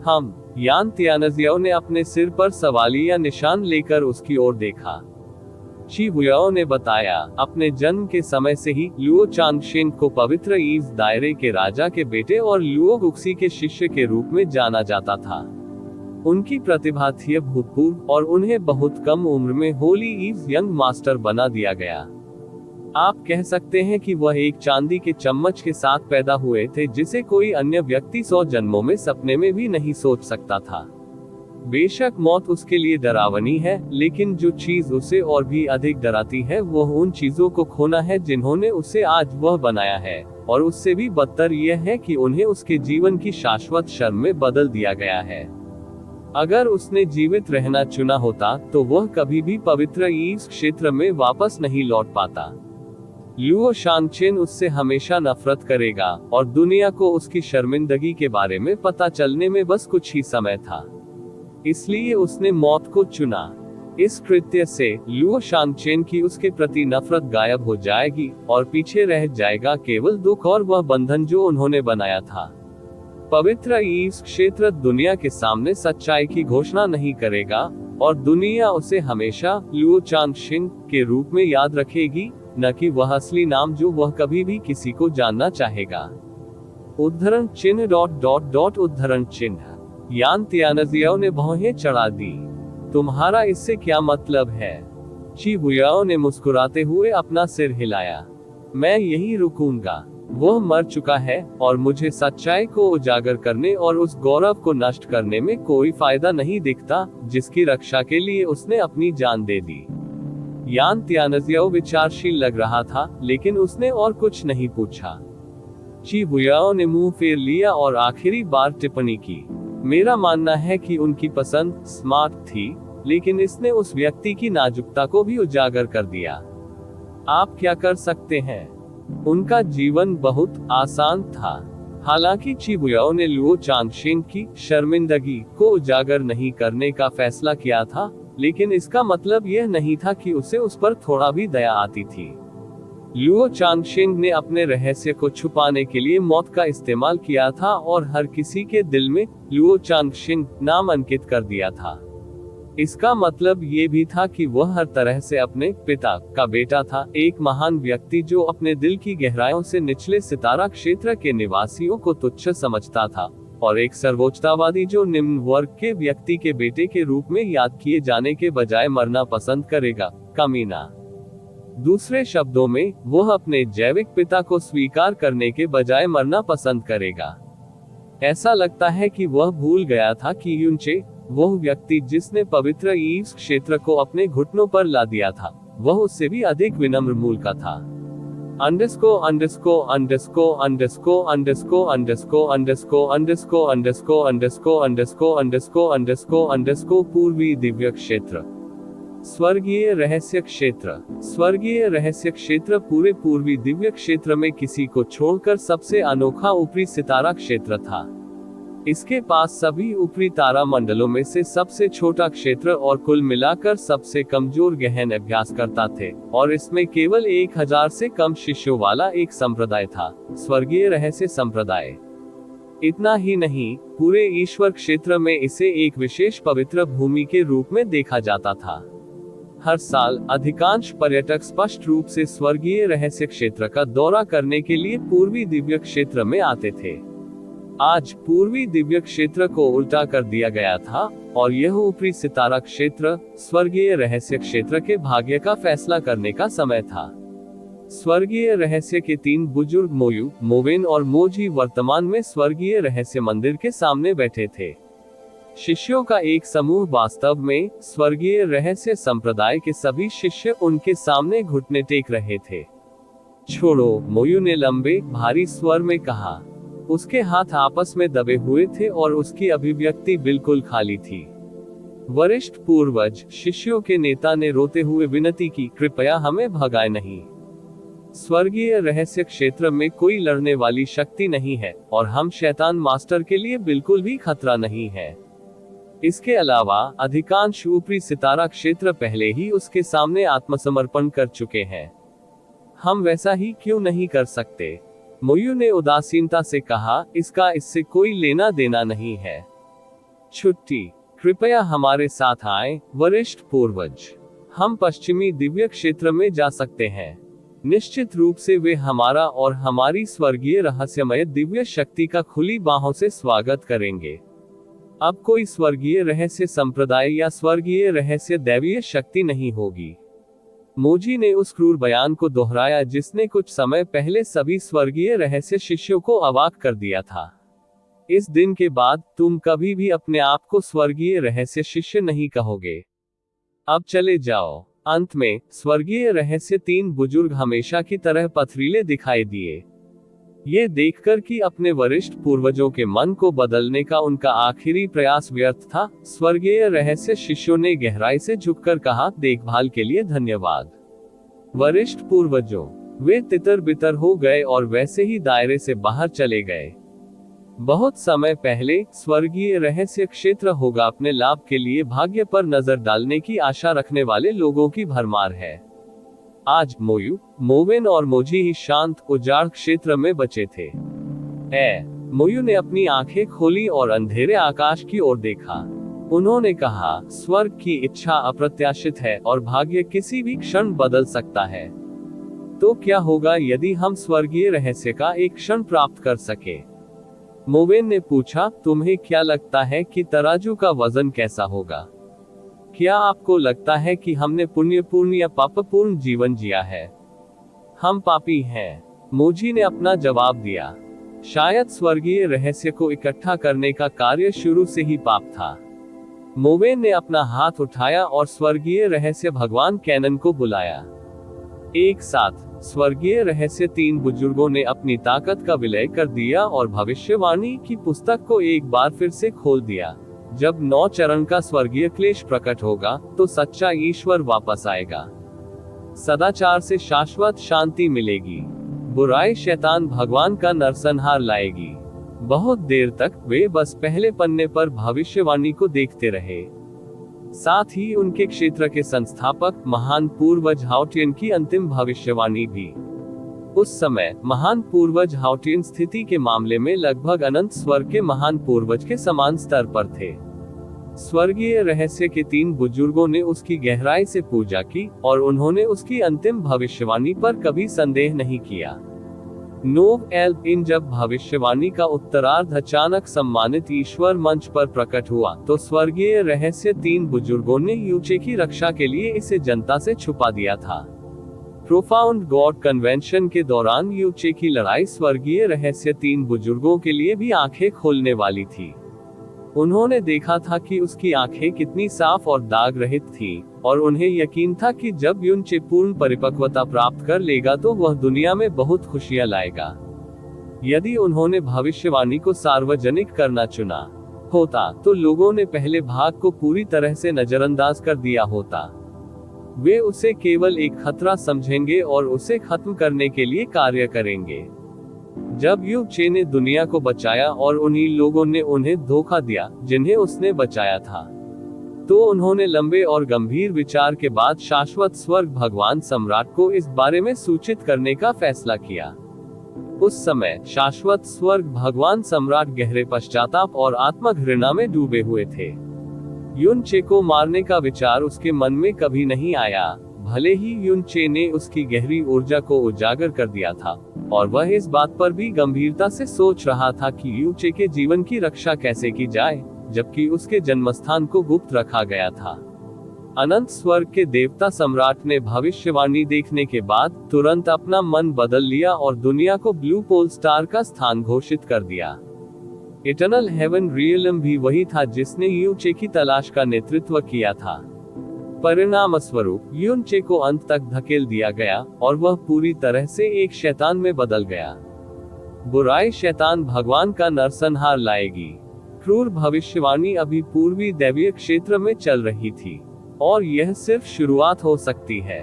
[SPEAKER 1] हम, यान तियानजियाओ ने अपने सिर पर सवालिया निशान लेकर उसकी ओर देखा। चिबुयाओ ने बताया, अपने जन्म के समय से ही लुओ चांगशिंग को पवित्र ईव दायरे के राजा के बेटे और लुओ गुक्सी के शिष्य के रूप में जाना जाता था। उनकी प्रतिभा थी अभूतपूर्व और उन्हें बहुत कम उम्र में होली ईव यंग मास्टर बना दिया गया। आप कह सकते हैं कि वह एक चांदी के चम्मच के साथ पैदा हुए थे जिसे कोई अन्य व्यक्ति 100 जन्मों में सपने में भी नहीं सोच सकता था। बेशक मौत उसके लिए डरावनी है, लेकिन जो चीज उसे और भी अधिक डराती है वह उन चीजों को खोना है जिन्होंने उसे आज वह बनाया है, और उससे भी बदतर यह है कि उन्हें उसके जीवन की शाश्वत शर्म में बदल दिया गया है। अगर उसने जीवित रहना चुना होता तो वह कभी भी पवित्र ईस क्षेत्र में वापस नहीं लौट पाता। लुओ शांगचेन उससे हमेशा नफरत करेगा और दुनिया को उसकी शर्मिंदगी के बारे में पता चलने में बस कुछ ही समय था। इसलिए उसने मौत को चुना। इस कृत्य से लुओ शांगचेन की उसके प्रति नफरत गायब हो जाएगी और पीछे रह जाएगा केवल दुख और वह बंधन जो उन्होंने बनाया था। पवित्र ईस क्षेत्र दुनिया के सामने सच्चाई की घोषणा नहीं करेगा और दुनिया उसे हमेशा लुओ चांगशिन के रूप में याद रखेगी, न कि वह असली नाम जो वह कभी भी किसी को जानना चाहेगा। उद्धरण चिन्ह उद्धरण चिन्ह। यान तियानजियाओ ने भौहें चढ़ा दी। तुम्हारा इससे क्या मतलब है? ची हुयाओ ने मुस्कुराते हुए अपना सिर हिलाया। मैं यही रुकूंगा। वह मर चुका है और मुझे सच्चाई को उजागर करने और उस गौरव को नष्ट करने में कोई फायदा नहीं दिखता जिसकी रक्षा के लिए उसने अपनी जान दे दी। यान तियानजियाओ विचारशील लग रहा था, लेकिन उसने और कुछ नहीं पूछा। ची हुयाओ ने मुंह फेर लिया और आखिरी बार टिप्पणी की। मेरा मानना है कि उनकी पसंद स्मार्ट थी, लेकिन इसने उस व्यक्ति की नाजुकता को भी उजागर कर दिया। आप क्या कर सकते हैं? उनका जीवन बहुत आसान था। हालांकि ची हुयाओ ने लुओ चांगशिन की शर्मिंदगी को उजागर नहीं करने का फैसला किया था, लेकिन इसका मतलब यह नहीं था कि उसे उस पर थोड़ा भी दया आती थी। लुओ चांगशिन ने अपने रहस्य को छुपाने के लिए मौत का इस्तेमाल किया था और हर किसी के दिल में लुओ चांगशिन नाम अंकित कर दिया था। इसका मतलब ये भी था कि वह हर तरह से अपने पिता का बेटा था, एक महान व्यक्ति जो अपने दिल की गहराइयों से निचले सितारा क्षेत्र के निवासियों को तुच्छ समझता था, और एक सर्वोच्चतावादी जो निम्न वर्ग के व्यक्ति के बेटे के रूप में याद किए जाने के बजाय मरना पसंद करेगा, कमीना। दूसरे शब्दों में, वह अपने जैविक पिता को स्वीकार करने के बजाय मरना पसंद करेगा। ऐसा लगता है कि वह भूल गया था कि यूनचे, वह व्यक्ति जिसने पवित्र ईस क्षेत्र को अपने घुटनों पर ला दिया था, वह उससे भी अधिक विनम्र मूल का था। अंडरस्को अंडरस्को अंडरस्को अंडरस्को अंडरस्को अंडरस्को अंडरस्को अंडरस्को अंडरस्को अंडरस्को अंडरस्को अंडरस्को अंडरस्को अंडरस्को पूर्वी दिव्य क्षेत्र। स्वर्गीय रहस्य क्षेत्र। स्वर्गीय रहस्य क्षेत्र पूरे पूर्वी दिव्य क्षेत्र में किसी को छोड़कर सबसे अनोखा ऊपरी सितारा क्षेत्र था। इसके पास सभी ऊपरी तारा मंडलों में से सबसे छोटा क्षेत्र और कुल मिलाकर सबसे कमजोर गहन अभ्यासकर्ता थे, और इसमें केवल 1000 से कम शिष्यों वाला एक संप्रदाय था, स्वर्गीय रहस्य संप्रदाय। इतना ही नहीं, पूरे ईश्वर क्षेत्र में इसे एक विशेष पवित्र भूमि के रूप में देखा जाता था। हर साल अधिकांश पर्यटक स्पष्ट रूप से स्वर्गीय रहस्य क्षेत्र का दौरा करने के लिए पूर्वी दिव्य क्षेत्र में आते थे। आज पूर्वी दिव्य क्षेत्र को उल्टा कर दिया गया था, और यह ऊपरी सितारा क्षेत्र स्वर्गीय रहस्य क्षेत्र के भाग्य का फैसला करने का समय था। स्वर्गीय रहस्य के 3 बुजुर्ग मोयू, मोवेन और मोजी वर्तमान में स्वर्गीय रहस्य मंदिर के सामने बैठे थे। शिष्यों का एक समूह वास्तव में स्वर्गीय रहस्य संप्रदाय के सभी शिष्य उनके सामने घुटने टेक रहे थे। छोड़ो, मोयू ने लंबे भारी स्वर में कहा। उसके हाथ आपस में दबे हुए थे और उसकी अभिव्यक्ति बिल्कुल खाली थी। वरिष्ठ पूर्वज शिष्यों के नेता ने रोते हुए विनती की, कृपया हमें भगाए नहीं। स्वर्गीय रहस्य क्षेत्र में कोई लड़ने वाली शक्ति नहीं है, और हम शैतान मास्टर के लिए बिल्कुल भी खतरा नहीं है। इसके अलावा अधिकांश ऊपरी सितारा क्षेत्र पहले ही उसके सामने आत्मसमर्पण कर चुके हैं। हम वैसा ही क्यों नहीं कर सकते? मोयू ने उदासीनता से कहा, इसका इससे कोई लेना देना नहीं है। छुट्टी, कृपया हमारे साथ आए, वरिष्ठ पूर्वज। हम पश्चिमी दिव्य क्षेत्र में जा सकते हैं। निश्चित रूप से वे हमारा और हमारी स्वर्गीय रहस्यमय दिव्य शक्ति का खुली बाहों से स्वागत करेंगे। अब कोई स्वर्गीय रहस्य संप्रदाय या स्वर्गीय रहस्य दैवीय शक्ति नहीं होगी। मोजी ने उस क्रूर बयान को दोहराया जिसने कुछ समय पहले सभी स्वर्गीय रहस्य शिष्यों को अवाक कर दिया था। इस दिन के बाद तुम कभी भी अपने आप को स्वर्गीय रहस्य शिष्य नहीं कहोगे। अब चले जाओ। अंत में स्वर्गीय रहस्य 3 बुजुर्ग हमेशा की तरह पथरीले दिखाई दिए। ये देखकर कि अपने वरिष्ठ पूर्वजों के मन को बदलने का उनका आखिरी प्रयास व्यर्थ था, स्वर्गीय रहस्य शिष्यों ने गहराई से झुककर कहा, देखभाल के लिए धन्यवाद वरिष्ठ पूर्वजों। वे तितर बितर हो गए और वैसे ही दायरे से बाहर चले गए। बहुत समय पहले स्वर्गीय रहस्य क्षेत्र होगा अपने लाभ के लिए भाग्य पर नजर डालने की आशा रखने वाले लोगों की भरमार है। आज मोयू, मोवेन और मोजी ही शांत उजाड़ क्षेत्र में बचे थे। मोयू ने अपनी आंखें खोली और अंधेरे आकाश की ओर देखा। उन्होंने कहा, स्वर्ग की इच्छा अप्रत्याशित है और भाग्य किसी भी क्षण बदल सकता है। तो क्या होगा यदि हम स्वर्गीय रहस्य का एक क्षण प्राप्त कर सके? मोवेन ने पूछा, तुम्हें क्या लगता है कि तराजू का वजन कैसा होगा? क्या आपको लगता है कि हमने पुण्यपूर्ण या पापपूर्ण जीवन जिया है? हम पापी हैं। मोजी ने अपना जवाब दिया। शायद स्वर्गीय रहस्य को इकट्ठा करने का कार्य शुरू से ही पाप था। मोवेन ने अपना हाथ उठाया और स्वर्गीय रहस्य भगवान कैनन को बुलाया। एक साथ स्वर्गीय रहस्य तीन बुजुर्गों ने अपनी ताकत का विलय कर दिया और भविष्यवाणी की पुस्तक को एक बार फिर से खोल दिया। जब 9 चरण का स्वर्गीय क्लेश प्रकट होगा तो सच्चा ईश्वर वापस आएगा। सदाचार से शाश्वत शांति मिलेगी। बुराई शैतान भगवान का नरसंहार लाएगी। बहुत देर तक वे बस पहले पन्ने पर भविष्यवाणी को देखते रहे। साथ ही उनके क्षेत्र के संस्थापक महान पूर्वज हाउटियन की अंतिम भविष्यवाणी भी। उस समय महान पूर्वज हाउटियन स्थिति के मामले में लगभग अनंत स्वर्ग के महान पूर्वज के समान स्तर पर थे। स्वर्गीय रहस्य के तीन बुजुर्गों ने उसकी गहराई से पूजा की और उन्होंने उसकी अंतिम भविष्यवाणी पर कभी संदेह नहीं किया। नोव एल्प इन जब भविष्यवाणी का उत्तरार्ध अचानक सम्मानित ईश्वर मंच पर प्रकट हुआ तो स्वर्गीय रहस्य तीन बुजुर्गों ने यूचे की रक्षा के लिए इसे जनता से छुपा दिया था। प्रोफाउंड गॉड कन्वेंशन के दौरान यूचे की लड़ाई स्वर्गीय रहस्य तीन बुजुर्गों के लिए भी आंखें खोलने वाली थी। उन्होंने देखा था कि उसकी आंखें कितनी साफ और दाग रहित थीं, और उन्हें यकीन था कि जब यूचे पूर्ण परिपक्वता प्राप्त कर लेगा तो वह दुनिया में बहुत खुशियां लाएगा। यदि उन्होंने भविष्यवाणी को सार्वजनिक करना चुना होता तो लोगों ने पहले भाग को पूरी तरह से नजरअंदाज कर दिया होता। वे उसे केवल एक खतरा समझेंगे और उसे खत्म करने के लिए कार्य करेंगे। जब यूचे ने दुनिया को बचाया और उन्हीं लोगों ने उन्हें धोखा दिया जिन्हें उसने बचाया था, तो उन्होंने लंबे और गंभीर विचार के बाद शाश्वत स्वर्ग भगवान सम्राट को इस बारे में सूचित करने का फैसला किया। उस समय शाश्वत स्वर्ग भगवान सम्राट गहरे पश्चाताप और आत्मघृणा में डूबे हुए थे। यूचे को मारने का विचार उसके मन में कभी नहीं आया, भले ही यूचे ने उसकी गहरी ऊर्जा को उजागर कर दिया था और वह इस बात पर भी गंभीरता से सोच रहा था कि यूचे के जीवन की रक्षा कैसे की जाए, जबकि उसके जन्मस्थान को गुप्त रखा गया था। अनंत स्वर्ग के देवता सम्राट ने भविष्यवाणी देखने के बाद तुरंत अपना मन बदल लिया और दुनिया को ब्लू पोल स्टार का स्थान घोषित कर दिया। इटर्नल हेवन रियलम भी वही था जिसने यूचे की तलाश का नेतृत्व किया था। परिणाम स्वरूप यूचे को अंत तक धकेल दिया गया और वह पूरी तरह से एक शैतान में बदल गया। बुराई शैतान भगवान का नरसंहार लाएगी। क्रूर भविष्यवाणी अभी पूर्वी दैवीय क्षेत्र में चल रही थी और यह सिर्फ शुरुआत हो सकती है।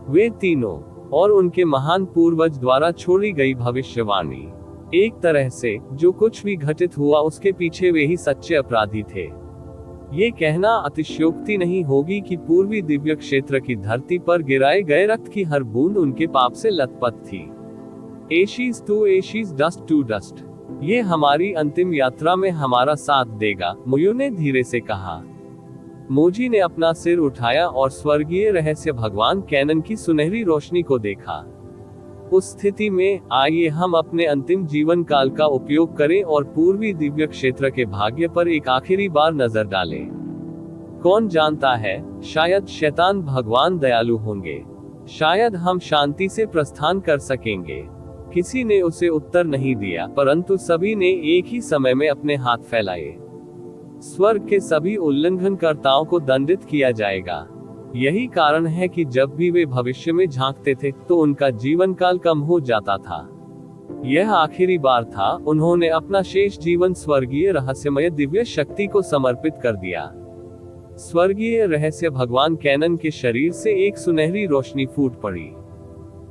[SPEAKER 1] वे तीनों और उनके महान पूर्वज द्वारा छोड़ी गई भविष्यवाणी, एक तरह से जो कुछ भी घटित हुआ उसके पीछे वे ही सच्चे अपराधी थे। ये कहना अतिशयोक्ति नहीं होगी कि पूर्वी दिव्य क्षेत्र की धरती पर गिराए गए रक्त की हर बूंद उनके पाप से लथपथ थी। एशीज टू एशीज, डस्ट टू डस्ट। ये हमारी अंतिम यात्रा में हमारा साथ देगा, मोयू ने धीरे से कहा। मोजी ने अपना सिर उठाया और स्वर्गीय रहस्य भगवान कैनन की सुनहरी रोशनी को देखा। उस स्थिति में आइए हम अपने अंतिम जीवन काल का उपयोग करें और पूर्वी दिव्य क्षेत्र के भाग्य पर एक आखिरी बार नजर डालें। कौन जानता है, शायद शैतान भगवान दयालु होंगे, शायद हम शांति से प्रस्थान कर सकेंगे। किसी ने उसे उत्तर नहीं दिया, परंतु सभी ने एक ही समय में अपने हाथ फैलाए। स्वर्ग के सभी उल्लंघनकर्ताओं को दंडित किया जाएगा। यही कारण है कि जब भी वे भविष्य में झांकते थे तो उनका जीवन काल कम हो जाता था। यह आखिरी बार था। उन्होंने अपना शेष जीवन स्वर्गीय रहस्यमय दिव्य शक्ति को समर्पित कर दिया। स्वर्गीय रहस्य भगवान कैनन के शरीर से एक सुनहरी रोशनी फूट पड़ी।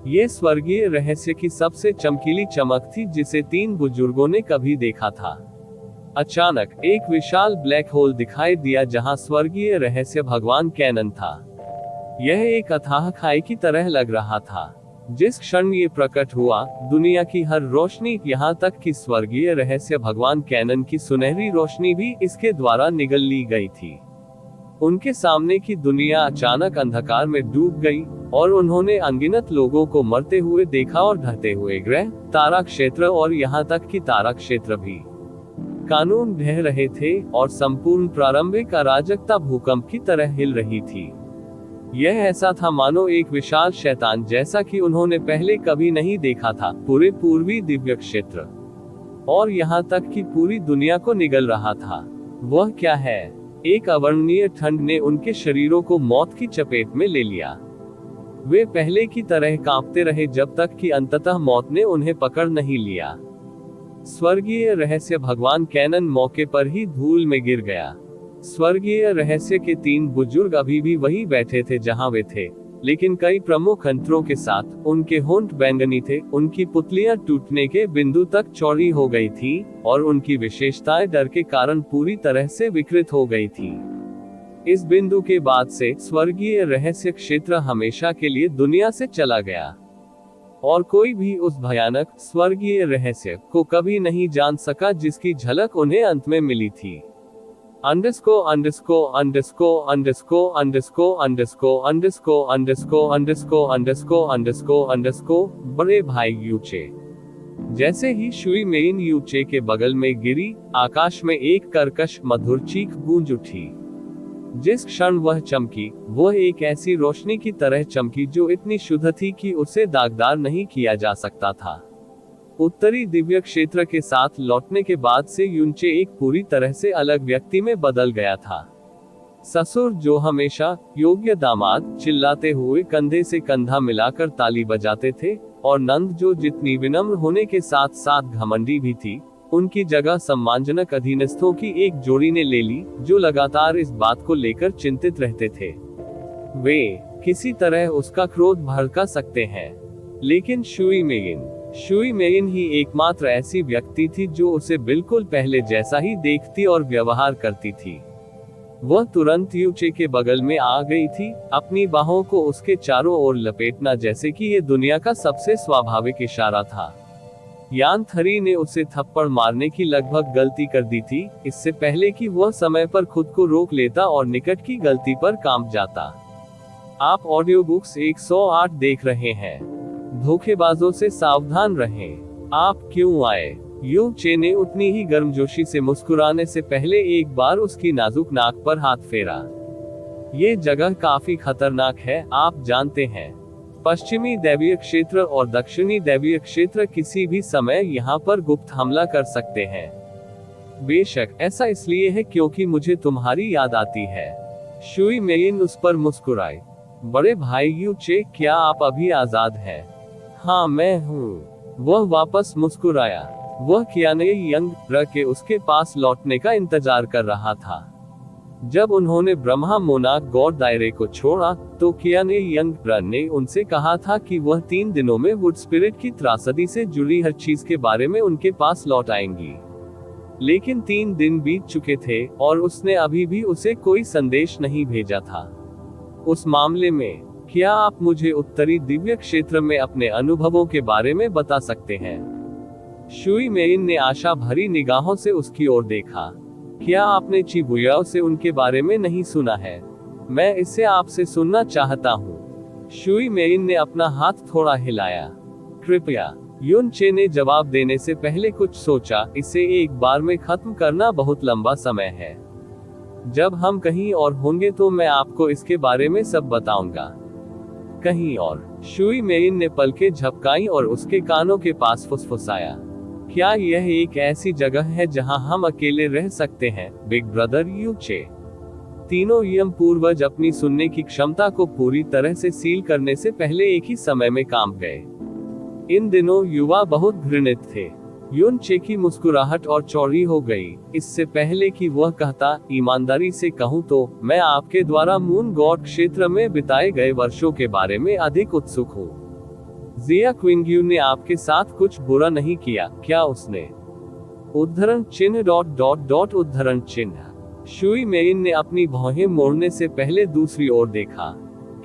[SPEAKER 1] ये स्वर्गीय रहस्य की सबसे चमकीली चमक थी जिसे 3 बुजुर्गों ने कभी देखा था। अचानक एक विशाल ब्लैक होल दिखाई दिया जहां स्वर्गीय रहस्य भगवान कैनन था। यह एक अथाह खाई की तरह लग रहा था। जिस क्षण ये प्रकट हुआ, दुनिया की हर रोशनी, यहाँ तक कि स्वर्गीय रहस्य भगवान कैनन की सुनहरी रोशनी भी इसके द्वारा निगल ली गई थी। उनके सामने की दुनिया अचानक अंधकार में डूब गई और उन्होंने अनगिनत लोगों को मरते हुए देखा और ढहते हुए ग्रह, तारा क्षेत्र और यहाँ तक कि तारा क्षेत्र भी कानून ढह रहे थे और संपूर्ण प्रारंभिक अराजकता भूकंप की तरह हिल रही थी। यह ऐसा था मानो एक विशाल शैतान जैसा कि उन्होंने पहले कभी नहीं देखा था, पूरे पूर्वी दिव्य क्षेत्र और यहाँ तक कि पूरी दुनिया को निगल रहा था। वह क्या है? एक अवर्णनीय ठंड ने उनके शरीरों को मौत की चपेट में ले लिया। वे पहले की तरह कांपते रहे जब तक कि अंततः मौत ने उन्हें पकड़ नहीं लिया। स्वर्गीय रहस्य भगवान कैनन मौके पर ही धूल में गिर गया। स्वर्गीय रहस्य के 3 बुजुर्ग अभी भी वहीं बैठे थे जहां वे थे, लेकिन कई प्रमुख अंतरों के साथ। उनके होंठ बैंगनी थे, उनकी पुतलियां टूटने के बिंदु तक चौड़ी हो गई थी और उनकी विशेषताएं डर के कारण पूरी तरह से विकृत हो गई थी। इस बिंदु के बाद से स्वर्गीय रहस्य क्षेत्र हमेशा के लिए दुनिया से चला गया और कोई भी उस भयानक स्वर्गीय रहस्य को कभी नहीं जान सका जिसकी झलक उन्हें अंत में मिली थी। अंडरस्को अंडरस्को अंडरस्को अंडरस्को अंडरस्को अंडरस्को अंडरस्को अंडरस्को अंडरस्को अंडरस्को अंडरस्को अंडरस्को बड़े भाई यूचे। जैसे ही शुई मेइन यूचे के बगल में गिरी, आकाश में एक कर्कश मधुर चीख गूंज उठी। जिस क्षण वह चमकी, वह एक ऐसी रोशनी की तरह चमकी जो इतनी शुद्ध थी कि उसे दागदार नहीं किया जा सकता था। उत्तरी दिव्य क्षेत्र के साथ लौटने के बाद से यूचे एक पूरी तरह से अलग व्यक्ति में बदल गया था। ससुर जो हमेशा योग्य दामाद चिल्लाते हुए कंधे से कंधा मिलाकर ताली बजाते थे, और नंद जो जितनी विनम्र होने के साथ साथ घमंडी भी थी, उनकी जगह सम्मानजनक अधीनस्थों की एक जोड़ी ने ले ली जो लगातार इस बात को लेकर चिंतित रहते थे वे किसी तरह उसका क्रोध भड़का सकते हैं। लेकिन शुई मेइन ही एकमात्र ऐसी व्यक्ति थी जो उसे बिल्कुल पहले जैसा ही देखती और व्यवहार करती थी। वह तुरंत यूचे के बगल में आ गई थी, अपनी बाहों को उसके चारों ओर लपेटना जैसे कि ये दुनिया का सबसे स्वाभाविक इशारा था। यान थरी ने उसे थप्पड़ मारने की लगभग गलती कर दी थी, इससे पहले कि वह समय पर खुद को रोक लेता और निकट की गलती पर कांप जाता। आप ऑडियो बुक्स 108 देख रहे हैं। धोखेबाजों से सावधान रहें। आप क्यों आए? यूचे ने उतनी ही गर्मजोशी से मुस्कुराने से पहले एक बार उसकी नाजुक नाक पर हाथ फेरा। ये जगह काफी खतरनाक है, आप जानते हैं। पश्चिमी दैवीय क्षेत्र और दक्षिणी दैवीय क्षेत्र किसी भी समय यहाँ पर गुप्त हमला कर सकते हैं। बेशक ऐसा इसलिए है क्योंकि मुझे तुम्हारी याद आती है। शुई मेइन उस पर मुस्कुराई। बड़े भाई यूचे, क्या आप अभी आजाद हैं? हाँ मैं हूँ। वह वापस मुस्कुराया। वह कियाने यंग र के उसके पास लौटने का इंतजार कर रहा था। जब उन्होंने ब्रह्मा मोनाक गौर दायरे को छोड़ा, तो कियाने यंग र ने उनसे कहा था कि वह 3 दिनों में वुड स्पिरिट की त्रासदी से जुड़ी हर चीज के बारे में उनके पास लौट आएंगी। लेकिन 3 दिन बीत चुके थे और उसने अभी भी उसे कोई संदेश नहीं भेजा था। उस मामले में क्या आप मुझे उत्तरी दिव्य क्षेत्र में अपने अनुभवों के बारे में बता सकते हैं? शुई मेइन ने आशा भरी निगाहों से उसकी ओर देखा। क्या आपने चिबुयाओ से उनके बारे में नहीं सुना है? मैं इसे आपसे सुनना चाहता हूँ। शुई मेइन ने अपना हाथ थोड़ा हिलाया। कृपया। यूचे ने जवाब देने से पहले कुछ सोचा, इसे एक बार में खत्म करना बहुत लंबा समय है। जब हम कहीं और होंगे तो मैं आपको इसके बारे में सब बताऊंगा। कहीं और? शुई मेइन ने पलकें झपकाई और उसके कानों के पास फुसफुसाया। क्या यह एक ऐसी जगह है जहां हम अकेले रह सकते हैं, बिग ब्रदर यूचे? तीनों यम पूर्वज अपनी सुनने की क्षमता को पूरी तरह से सील करने से पहले एक ही समय में कांप गए। इन दिनों युवा बहुत घृणित थे। युन चे की मुस्कुराहट और चौड़ी हो गई। इससे पहले कि वह कहता, ईमानदारी से कहूँ तो मैं आपके द्वारा मून गॉड क्षेत्र में बिताए गए वर्षों के बारे में अधिक उत्सुक हूँ। जिया क्विंग्यू ने आपके साथ कुछ बुरा नहीं किया, क्या उसने? उद्धरण चिन्ह उद्धरण चिन्ह। शुई मेइन ने अपनी भौहें मोड़ने से पहले दूसरी ओर देखा।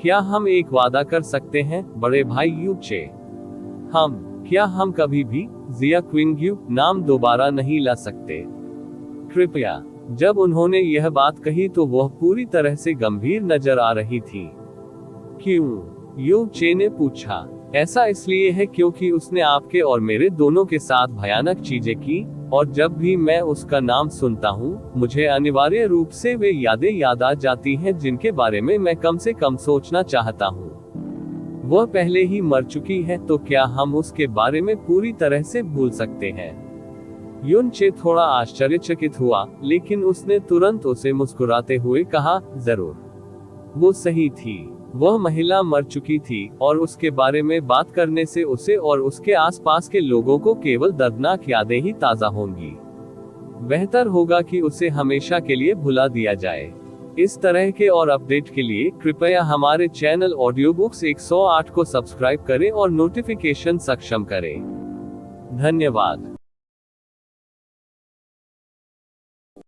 [SPEAKER 1] क्या हम एक वादा कर सकते हैं, बड़े भाई यू चे? क्या हम कभी भी जिया क्विंग्यू नाम दोबारा नहीं ला सकते? कृपया। जब उन्होंने यह बात कही तो वह पूरी तरह से गंभीर नजर आ रही थी। क्यों? यू चे ने पूछा। ऐसा इसलिए है क्योंकि उसने आपके और मेरे दोनों के साथ भयानक चीजें की, और जब भी मैं उसका नाम सुनता हूँ, मुझे अनिवार्य रूप से वे यादें याद आ जाती हैं जिनके बारे में मैं कम से कम सोचना चाहता हूँ। वह पहले ही मर चुकी है, तो क्या हम उसके बारे में पूरी तरह से भूल सकते हैं? युन चे थोड़ा आश्चर्यचकित हुआ, लेकिन उसने तुरंत उसे मुस्कुराते हुए कहा, जरूर। वो सही थी। वह महिला मर चुकी थी, और उसके बारे में बात करने से उसे और उसके आसपास के लोगों को केवल दर्दनाक यादें ही ताजा होंगी। बेहतर होगा कि उसे हमेशा के लिए भुला दिया जाए। इस तरह के और अपडेट के लिए कृपया हमारे चैनल ऑडियो बुक्स 108 को सब्सक्राइब करें और नोटिफिकेशन सक्षम करें। धन्यवाद।